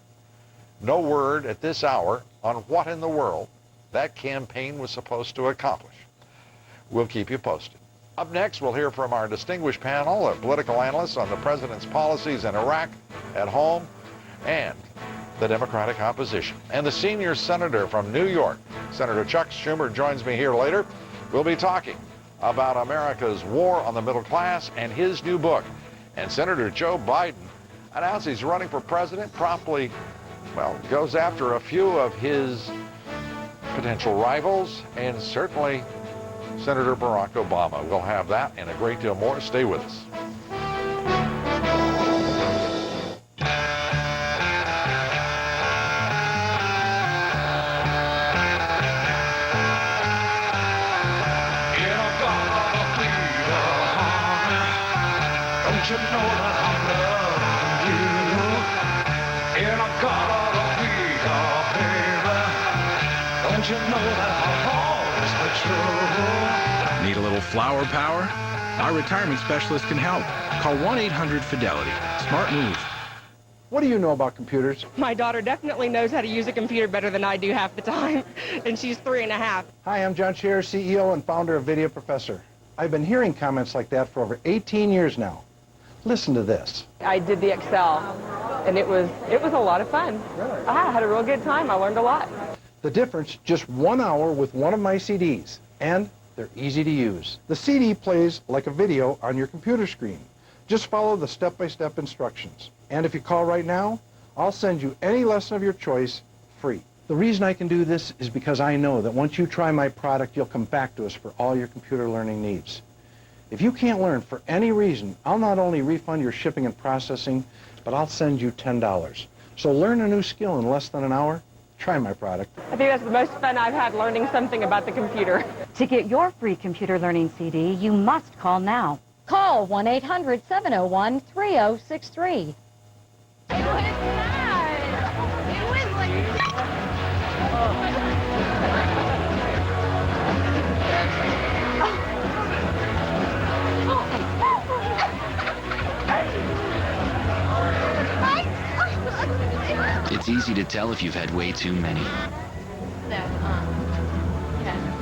No word at this hour on what in the world that campaign was supposed to accomplish. We'll keep you posted. Up next, we'll hear from our distinguished panel of political analysts on the president's policies in Iraq, at home, and the Democratic opposition. And the senior senator from New York, Senator Chuck Schumer, joins me here later. We'll be talking about America's war on the middle class and his new book. And Senator Joe Biden announced he's running for president, promptly, well, goes after a few of his potential rivals, and certainly Senator Barack Obama. We'll have that and a great deal more. Stay with us. Don't you know that I'm loving you? And I got all the freedom, baby. Don't you know that I'll always be true? Need a little flower power? Our retirement specialist can help. Call 1-800-FIDELITY. Smart move. What do you know about computers? My daughter definitely knows how to use a computer better than I do half the time, and she's 3.5. Hi, I'm John Scherer, CEO and founder of Video Professor. I've been hearing comments like that for over 18 years now. Listen to this. I did the Excel, and it was a lot of fun. Really? I had a real good time. I learned a lot. The difference, just 1 hour with one of my CDs, and they're easy to use. The CD plays like a video on your computer screen. Just follow the step-by-step instructions. And if you call right now, I'll send you any lesson of your choice free. The reason I can do this is because I know that once you try my product, you'll come back to us for all your computer learning needs. If you can't learn for any reason, I'll not only refund your shipping and processing, but I'll send you $10. So learn a new skill in less than an hour. Try my product. I think that's the most fun I've had learning something about the computer. To get your free computer learning CD, you must call now. Call 1-800-701-3063. It's easy to tell if you've had way too many.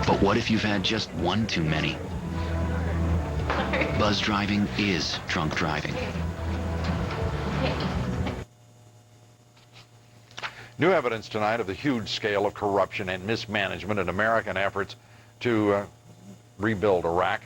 But what if you've had just one too many? Buzz driving is drunk driving. New evidence tonight of the huge scale of corruption and mismanagement in American efforts to rebuild Iraq.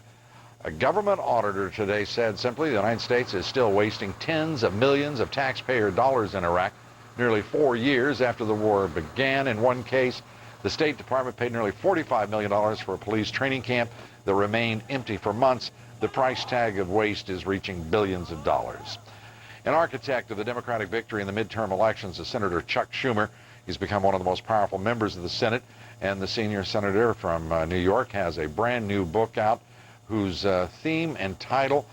A government auditor today said simply the United States is still wasting tens of millions of taxpayer dollars in Iraq, nearly 4 years after the war began. In one case, the State Department paid nearly $45 million for a police training camp that remained empty for months. The price tag of waste is reaching billions of dollars. An architect of the Democratic victory in the midterm elections is Senator Chuck Schumer. He's become one of the most powerful members of the Senate, and the senior senator from New York has a brand new book out whose theme and title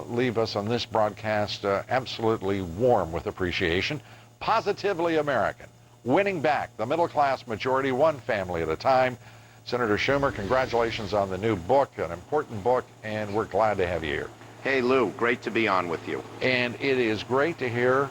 leave us on this broadcast absolutely warm with appreciation. Positively American, winning back the middle-class majority, one family at a time. Senator Schumer, congratulations on the new book, an important book, and we're glad to have you here. Hey, Lou, great to be on with you. And it is great to hear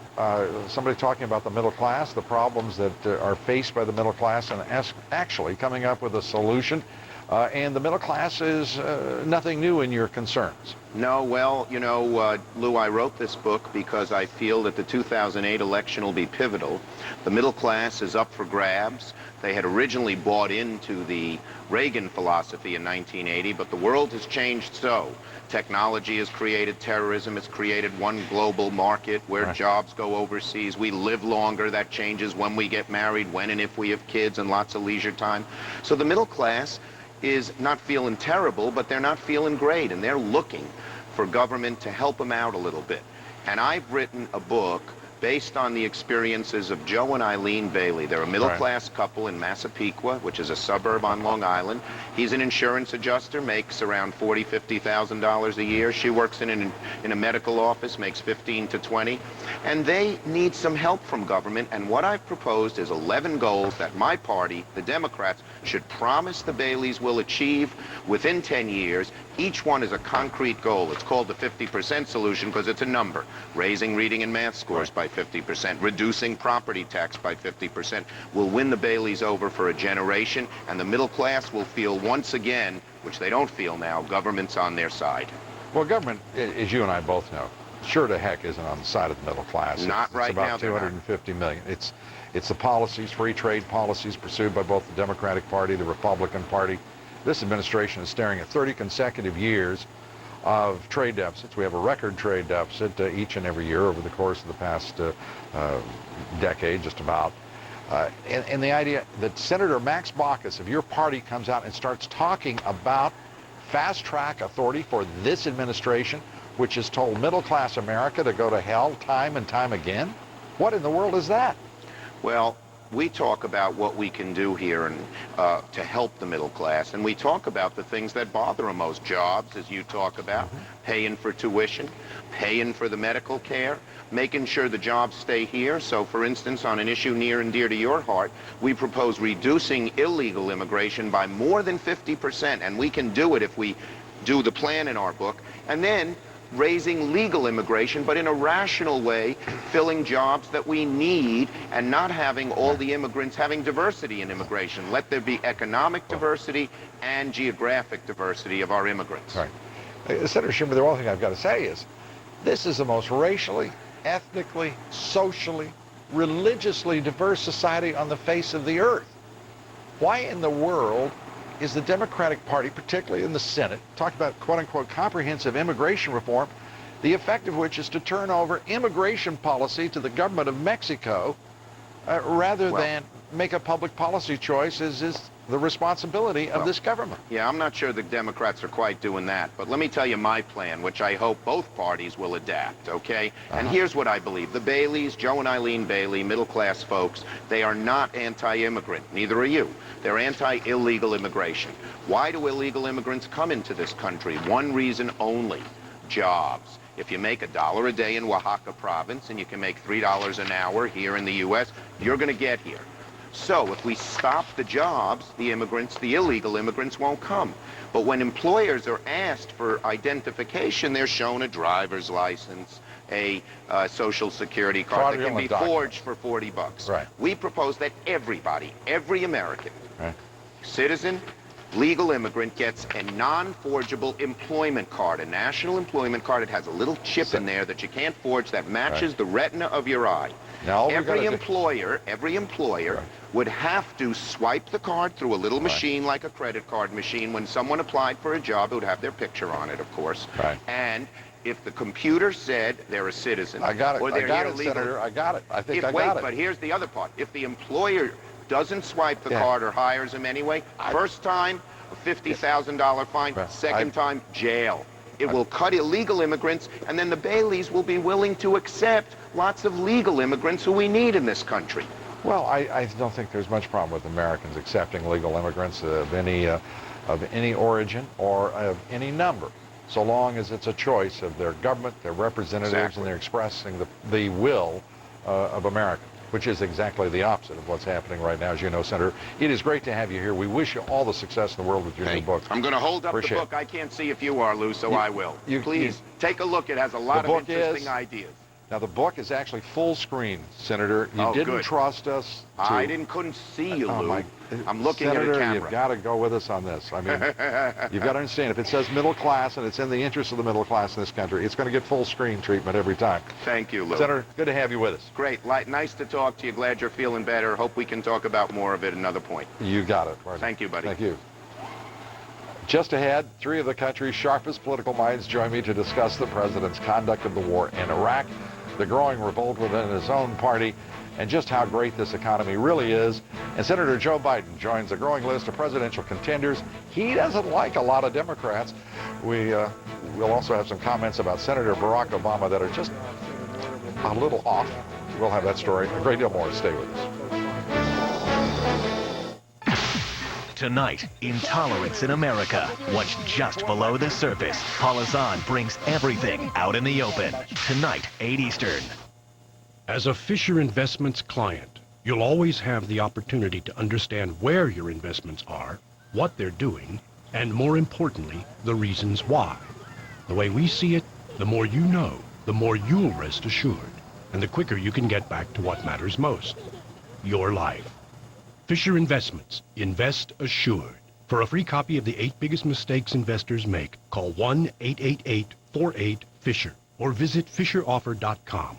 somebody talking about the middle class, the problems that are faced by the middle class, and actually coming up with a solution. And the middle class is nothing new in your concerns. No, well, you know, Lou, I wrote this book because I feel that the 2008 election will be pivotal. The middle class is up for grabs. They had originally bought into the Reagan philosophy in 1980, but the world has changed so. Technology has created terrorism. It's created one global market where jobs go overseas. We live longer. That changes when we get married, when and if we have kids, and lots of leisure time. So the middle class is not feeling terrible, but they're not feeling great, and they're looking for government to help them out a little bit. And I've written a book based on the experiences of Joe and Eileen Bailey. They're a middle-class couple in Massapequa, which is a suburb on Long Island. He's an insurance adjuster, makes around $40,000, $50,000 a year. She works in a medical office, makes 15 to 20. And they need some help from government. And what I've proposed is 11 goals that my party, the Democrats, should promise the Baileys will achieve within 10 years. Each one is a concrete goal. It's called the 50% solution because it's a number. Raising reading and math scores by 50%, reducing property tax by 50%. Will win the Baileys over for a generation, and the middle class will feel once again, which they don't feel now, government's on their side. Well, government, as you and I both know, sure to heck isn't on the side of the middle class. Not right now. It's about 250 million. It's the policies, free trade policies pursued by both the Democratic Party, the Republican Party. This administration is staring at 30 consecutive years of trade deficits. We have a record trade deficit each and every year over the course of the past decade, just about. And the idea that Senator Max Baucus of your party comes out and starts talking about fast-track authority for this administration, which has told middle-class America to go to hell time and time again? What in the world is that? Well, we talk about what we can do here and to help the middle class, and we talk about the things that bother them most. Jobs, as you talk about, paying for tuition, paying for the medical care, making sure the jobs stay here. So, for instance, on an issue near and dear to your heart, we propose reducing illegal immigration by more than 50%, and we can do it if we do the plan in our book, and then raising legal immigration, but in a rational way, filling jobs that we need and not having all the immigrants having diversity in immigration. Let there be economic diversity and geographic diversity of our immigrants. Right. Senator Schumer, the one thing I've got to say is this is the most racially, ethnically, socially, religiously diverse society on the face of the earth. Why in the world is the Democratic Party, particularly in the Senate, talking about quote-unquote comprehensive immigration reform, the effect of which is to turn over immigration policy to the government of Mexico rather than make a public policy choice as is the responsibility of this government? Yeah, I'm not sure the Democrats are quite doing that, but let me tell you my plan, which I hope both parties will adapt, okay? And here's what I believe. The Baileys, Joe and Eileen Bailey, middle-class folks, they are not anti-immigrant. Neither are you. They're anti-illegal immigration. Why do illegal immigrants come into this country? One reason only: jobs. If you make $1 a day in Oaxaca province and you can make $3 an hour here in the U.S., you're going to get here. So if we stop the jobs, the immigrants, the illegal immigrants won't come. But when employers are asked for identification, they're shown a driver's license, a social security card that can be forged for $40. Right. We propose that everybody, every American, citizen, legal immigrant, gets a non-forgeable employment card, a national employment card. It has a little chip in there that you can't forge that matches the retina of your eye. Now, every employer would have to swipe the card through a little machine like a credit card machine. When someone applied for a job, it would have their picture on it, of course. And if the computer said they're a citizen, I got it. or they're I got here it, legal, Senator. I got it. I think I got it. But here's the other part. If the employer doesn't swipe the card or hires him anyway, first time, a $50,000 fine. Second time, jail. It will cut illegal immigrants, and then the Baileys will be willing to accept lots of legal immigrants who we need in this country. Well, I don't think there's much problem with Americans accepting legal immigrants of any origin or of any number, so long as it's a choice of their government, their representatives, and they're expressing the will of America, which is exactly the opposite of what's happening right now. As you know, Senator, it is great to have you here. We wish you all the success in the world with your new book. I'm going to hold up the book. I can't see if you are, Lou, so I will. Please, take a look. It has a lot of interesting ideas. Now, the book is actually full screen, Senator. You didn't trust us to... couldn't see you, Lou. I'm looking at a camera. Senator, you've got to go with us on this. I mean, you've got to understand, if it says middle class and it's in the interest of the middle class in this country, it's going to get full screen treatment every time. Thank you, Lou. Senator, good to have you with us. Great. Nice to talk to you. Glad you're feeling better. Hope we can talk about more of it another point. You got it. Thank you, buddy. Thank you. Just ahead, three of the country's sharpest political minds join me to discuss the president's conduct of the war in Iraq, the growing revolt within his own party, and just how great this economy really is. And Senator Joe Biden joins a growing list of presidential contenders. He doesn't like a lot of Democrats. We'll also have some comments about Senator Barack Obama that are just a little off. We'll have that story, a great deal more. Stay with us. Tonight, intolerance in America. What's just below the surface? Paula Zahn brings everything out in the open. Tonight, 8 Eastern. As a Fisher Investments client, you'll always have the opportunity to understand where your investments are, what they're doing, and more importantly, the reasons why. The way we see it, the more you know, the more you'll rest assured, and the quicker you can get back to what matters most, your life. Fisher Investments. Invest assured. For a free copy of the 8 biggest mistakes investors make, call 1-888-48-FISHER or visit fisheroffer.com.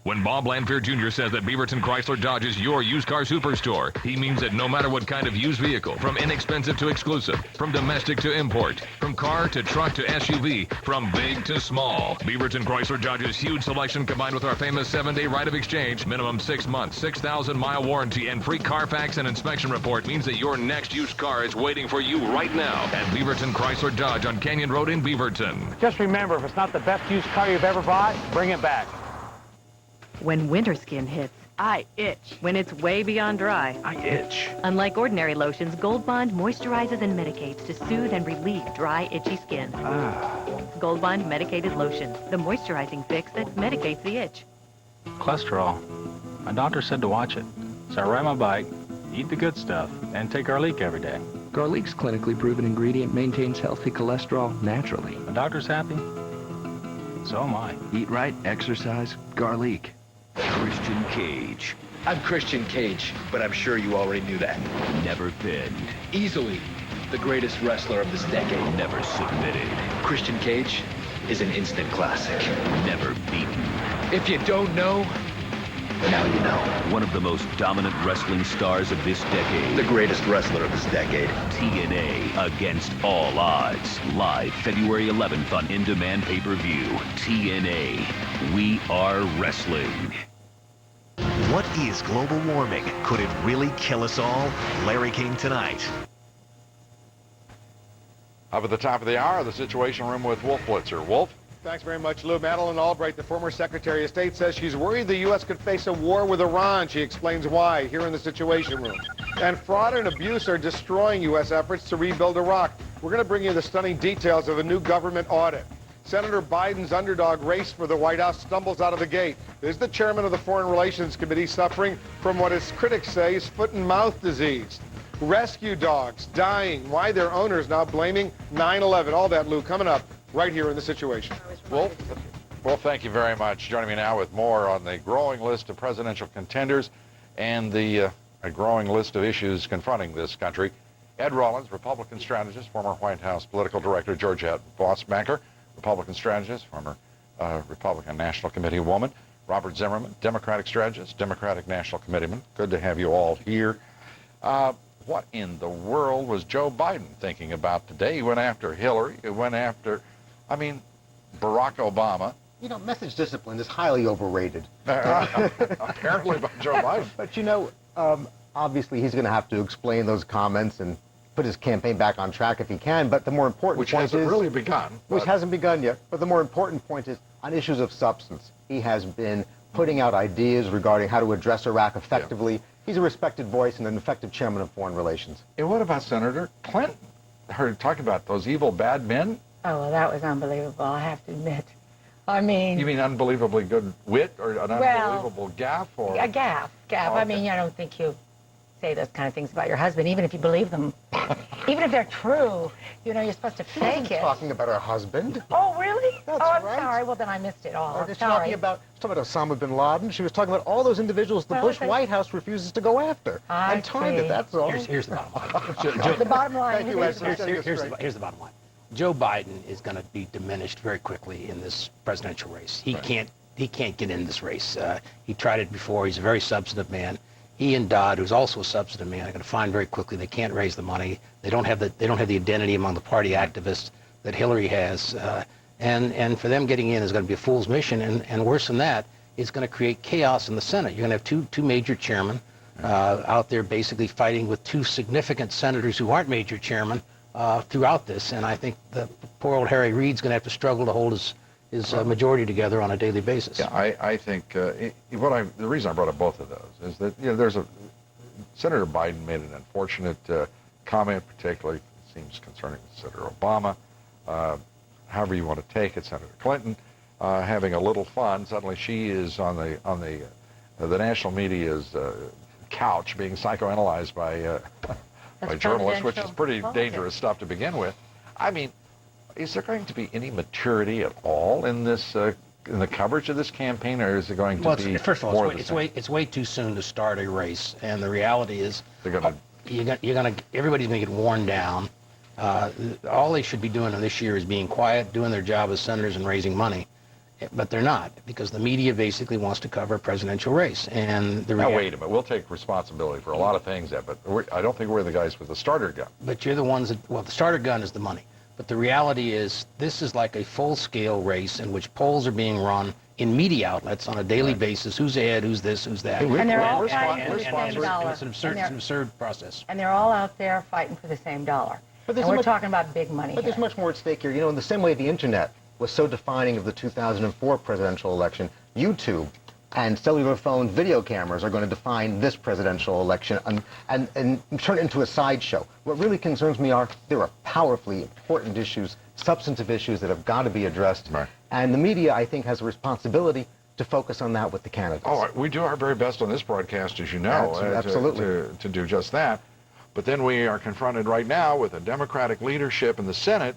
When Bob Lanphier Jr. says that Beaverton Chrysler Dodge is your used car superstore, he means that no matter what kind of used vehicle, from inexpensive to exclusive, from domestic to import, from car to truck to SUV, from big to small, Beaverton Chrysler Dodge's huge selection combined with our famous 7-day right of exchange, minimum 6 months, 6,000-mile warranty, and free Carfax and inspection report means that your next used car is waiting for you right now at Beaverton Chrysler Dodge on Canyon Road in Beaverton. Just remember, if it's not the best used car you've ever bought, bring it back. When winter skin hits, I itch. When it's way beyond dry, I itch. Unlike ordinary lotions, Gold Bond moisturizes and medicates to soothe and relieve dry, itchy skin. Gold Bond medicated lotion, the moisturizing fix that medicates the itch. Cholesterol. My doctor said to watch it. So I ride my bike, eat the good stuff, and take garlic every day. Garlic's clinically proven ingredient maintains healthy cholesterol naturally. My doctor's happy. So am I. Eat right, exercise, garlic. Christian Cage. I'm Christian Cage, but I'm sure you already knew that. Never pinned. Easily the greatest wrestler of this decade. Never submitted. Christian Cage is an instant classic. Never beaten. If you don't know, now you know. One of the most dominant wrestling stars of this decade. The greatest wrestler of this decade. TNA Against All Odds. Live February 11th on In-Demand Pay-Per-View. TNA. We are wrestling. What is global warming? Could it really kill us all? Larry King tonight. Up at the top of the hour, the Situation Room with Wolf Blitzer. Wolf? Thanks very much, Lou. Madeleine Albright, the former Secretary of State, says she's worried the U.S. could face a war with Iran. She explains why here in the Situation Room. And fraud and abuse are destroying U.S. efforts to rebuild Iraq. We're going to bring you the stunning details of a new government audit. Senator Biden's underdog race for the White House stumbles out of the gate. There's the chairman of the Foreign Relations Committee suffering from what his critics say is foot and mouth disease. Rescue dogs dying. Why their owners now blaming 9/11. All that, Lou, coming up right here in the Situation. Wolf? Well, thank you very much. Joining me now with more on the growing list of presidential contenders and the a growing list of issues confronting this country. Ed Rollins, Republican strategist, former White House political director. Georgette Bossbanker, Republican strategist, former Republican National Committee woman. Robert Zimmerman, Democratic strategist, Democratic National Committeeman. Good to have you all here. What in the world was Joe Biden thinking about today? He went after Hillary. He went after, Barack Obama. You know, message discipline is highly overrated. Apparently by Joe Biden. But obviously he's going to have to explain those comments and put his campaign back on track if he can. But the more important point is... Which hasn't really begun. Which hasn't begun yet. But the more important point is on issues of substance. He has been putting out ideas regarding how to address Iraq effectively. Yeah. He's a respected voice and an effective chairman of foreign relations. And what about Senator Clinton? Heard talking about those evil bad men? Oh, well, that was unbelievable, I have to admit. I mean... You mean unbelievably good wit or an unbelievable gaffe? Or... A gaffe. Oh, okay. I mean, I don't think you say those kind of things about your husband, even if you believe them. Even if they're true, you're supposed to fake it. Talking about her husband. Oh, really? That's I'm right. sorry. Well, then I missed it all. She was talking about Osama bin Laden. She was talking about all those individuals the Bush White House refuses to go after. And target, that's all. Here's the bottom line. The bottom line. Thank you, here's the bottom line. Joe Biden is going to be diminished very quickly in this presidential race. He can't get in this race. He tried it before. He's a very substantive man. He and Dodd, who's also a substantive man, are going to find very quickly they can't raise the money. They don't have the identity among the party activists that Hillary has, and for them getting in is going to be a fool's mission. And worse than that, it's going to create chaos in the Senate. You're going to have two major chairmen out there basically fighting with two significant senators who aren't major chairmen throughout this. And I think the poor old Harry Reid's going to have to struggle to hold his majority together on a daily basis. Yeah, I think the reason I brought up both of those is that Senator Biden made an unfortunate comment, particularly it seems concerning Senator Obama. However you want to take it, Senator Clinton having a little fun. Suddenly she is on the national media's couch being psychoanalyzed by journalists, which is pretty dangerous stuff to begin with. I mean, is there going to be any maturity at all in this in the coverage of this campaign, or is it going to be first of all, more it's way too soon to start a race, and the reality is they're everybody's going to get worn down. All they should be doing this year is being quiet, doing their job as senators and raising money. But they're not, because the media basically wants to cover a presidential race. And now, wait a minute. We'll take responsibility for a lot of things, but I don't think we're the guys with the starter gun. But you're the ones that, well, the starter gun is the money. But the reality is this is like a full-scale race in which polls are being run in media outlets on a daily basis. Who's ahead, who's this, who's that. And they're all fighting for the same dollar. It's an absurd process. And they're all out there fighting for the same dollar. And we're talking about big money But there's much more at stake here. You know, in the same way the internet was so defining of the 2004 presidential election, YouTube and cellular phone video cameras are going to define this presidential election and turn it into a sideshow. What really concerns me are there are powerfully important issues, substantive issues that have got to be addressed. Right. And the media, I think, has a responsibility to focus on that with the candidates. Oh, we do our very best on this broadcast, as you know, absolutely. to do just that. But then we are confronted right now with a Democratic leadership in the Senate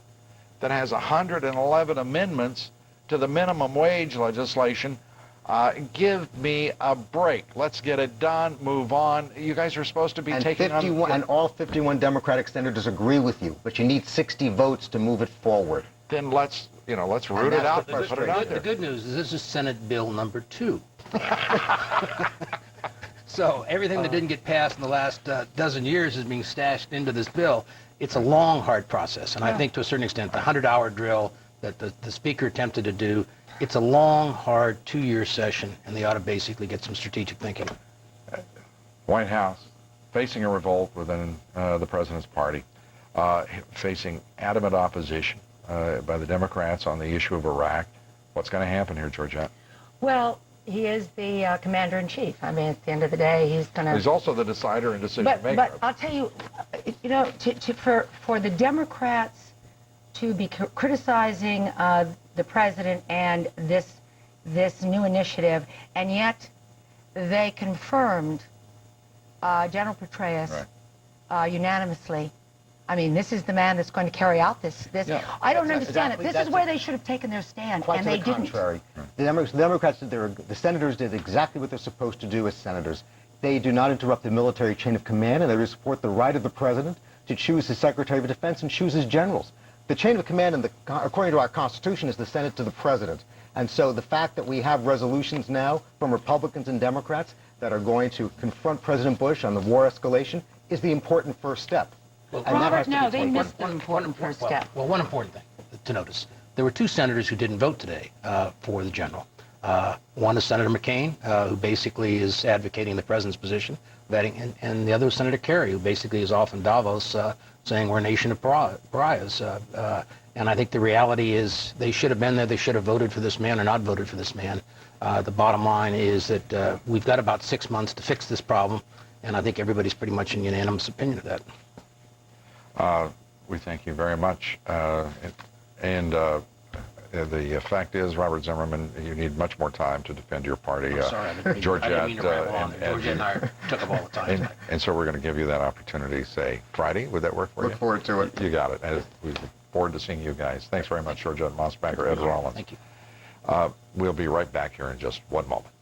that has 111 amendments to the minimum wage legislation. Give me a break. Let's get it done. Move on. You guys are supposed to be taking on... And all 51 Democratic senators agree with you, but you need 60 votes to move it forward. Then let's root it out and put it out there. The good news is this is Senate Bill number 2. So everything that didn't get passed in the last dozen years is being stashed into this bill. It's a long, hard process, and I think to a certain extent the 100-hour drill that the Speaker attempted to do, it's a long, hard 2-year session, and they ought to basically get some strategic thinking. White House facing a revolt within the President's party, facing adamant opposition by the Democrats on the issue of Iraq. What's going to happen here, Georgette? Well, he is the commander-in-chief. I mean, at the end of the day, he's going to... He's also the decider and decision-maker. But I'll tell you, for the Democrats to be criticizing the president and this new initiative, and yet they confirmed General Petraeus unanimously. I mean, this is the man that's going to carry out this. Yeah, I don't understand it. This is where they should have taken their stand, and they didn't. Contrary. The Democrats the senators did exactly what they're supposed to do as senators. They do not interrupt the military chain of command, and they support the right of the president to choose his Secretary of Defense and choose his generals. The chain of command, according to our Constitution, is the Senate to the President. And so the fact that we have resolutions now from Republicans and Democrats that are going to confront President Bush on the war escalation is the important first step. Well, Robert, no, they missed the important first step. Well, one important thing to notice. There were 2 senators who didn't vote today for the general. One is Senator McCain, who basically is advocating the president's position, and the other is Senator Kerry, who basically is off in Davos saying we're a nation of pariahs. And I think the reality is they should have been there. They should have voted for this man or not voted for this man. The bottom line is that we've got about 6 months to fix this problem, and I think everybody's pretty much in unanimous opinion of that. We thank you very much. The fact is, Robert Zimmerman, you need much more time to defend your party. I'm sorry, Georgette, I didn't mean to ramble on. Georgette and I took up all the time. And so we're going to give you that opportunity, say, Friday. Would that work for you? Look forward to it. You got it. We look forward to seeing you guys. Thanks very much, Georgette Mossbacher, Ed Rollins. Thank you. We'll be right back here in just one moment.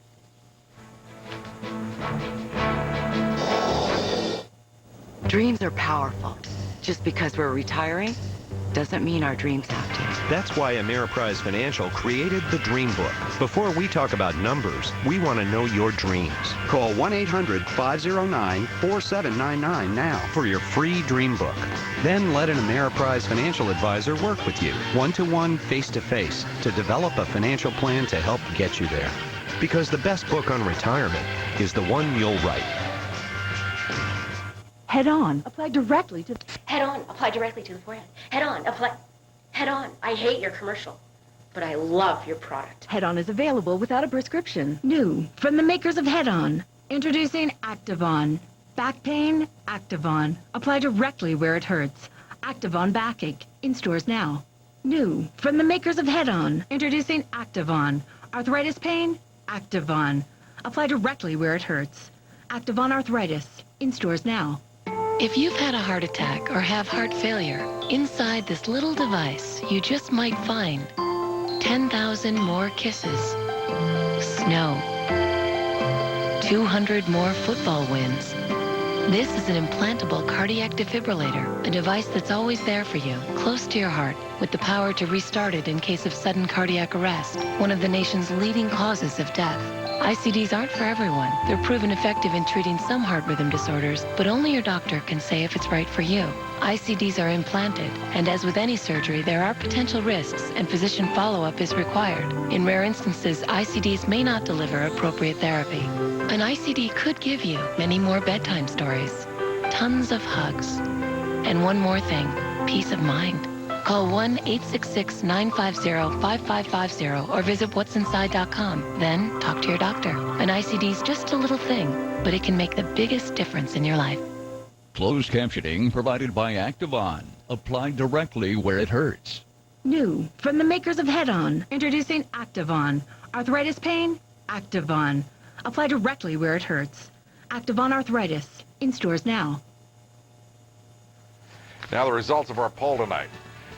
Dreams are powerful. Just because we're retiring doesn't mean our dreams have to. That's why Ameriprise Financial created the Dream Book. Before we talk about numbers, we want to know your dreams. Call 1-800-509-4799 now for your free Dream Book. Then let an Ameriprise Financial advisor work with you, one-to-one, face-to-face, to develop a financial plan to help get you there. Because the best book on retirement is the one you'll write. Head on. Apply directly to... Head on. Apply directly to the forehead. Head on. Apply... Head on. I hate your commercial. but I love your product. Head-On is available without a prescription. New from the makers of Head-On. Introducing Activon. Back pain? Activon. Apply directly where it hurts. Activon Backache. In stores now. New from the makers of Head-On. Introducing Activon. Arthritis pain? Activon. Apply directly where it hurts. Activon Arthritis. In stores now. If you've had a heart attack or have heart failure, inside this little device, you just might find 10,000 more kisses, snow, 200 more football wins. This is an implantable cardiac defibrillator, a device that's always there for you, close to your heart, with the power to restart it in case of sudden cardiac arrest, one of the nation's leading causes of death. ICDs aren't for everyone. They're proven effective in treating some heart rhythm disorders, but only your doctor can say if it's right for you. ICDs are implanted, and as with any surgery, there are potential risks, and physician follow-up is required. In rare instances, ICDs may not deliver appropriate therapy. An ICD could give you many more bedtime stories, tons of hugs, and one more thing, peace of mind. Call 1-866-950-5550 or visit whatsinside.com. Then talk to your doctor. An ICD is just a little thing, but it can make the biggest difference in your life. Closed captioning provided by Activon. Applied directly where it hurts. New from the makers of Head-On. Introducing Activon. Arthritis pain? Activon. Apply directly where it hurts. Activon Arthritis. In stores now. Now the results of our poll tonight.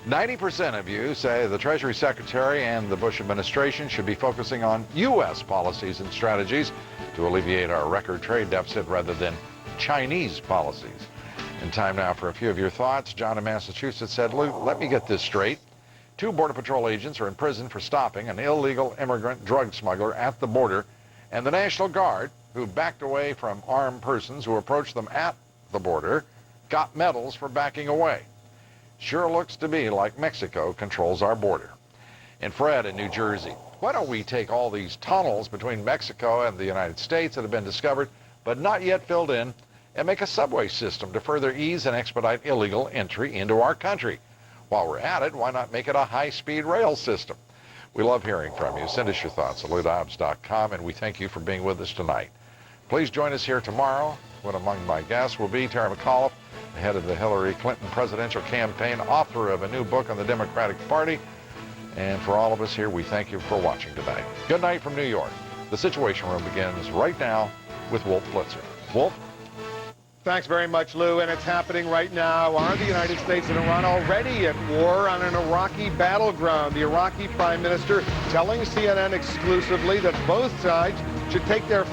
90% of you say the Treasury Secretary and the Bush administration should be focusing on U.S. policies and strategies to alleviate our record trade deficit rather than Chinese policies. In time now for a few of your thoughts. John in Massachusetts said, Lou, let me get this straight. 2 Border Patrol agents are in prison for stopping an illegal immigrant drug smuggler at the border, and the National Guard, who backed away from armed persons who approached them at the border, got medals for backing away. Sure looks to me like Mexico controls our border. And Fred in New Jersey, why don't we take all these tunnels between Mexico and the United States that have been discovered but not yet filled in and make a subway system to further ease and expedite illegal entry into our country? While we're at it, why not make it a high-speed rail system? We love hearing from you. Send us your thoughts at LouDobbs.com, and we thank you for being with us tonight. Please join us here tomorrow when among my guests will be Terry McAuliffe, the head of the Hillary Clinton presidential campaign, author of a new book on the Democratic Party. And for all of us here, we thank you for watching tonight. Good night from New York. The Situation Room begins right now with Wolf Blitzer. Wolf? Thanks very much, Lou. And it's happening right now. Are the United States and Iran already at war on an Iraqi battleground? The Iraqi Prime Minister telling CNN exclusively that both sides should take their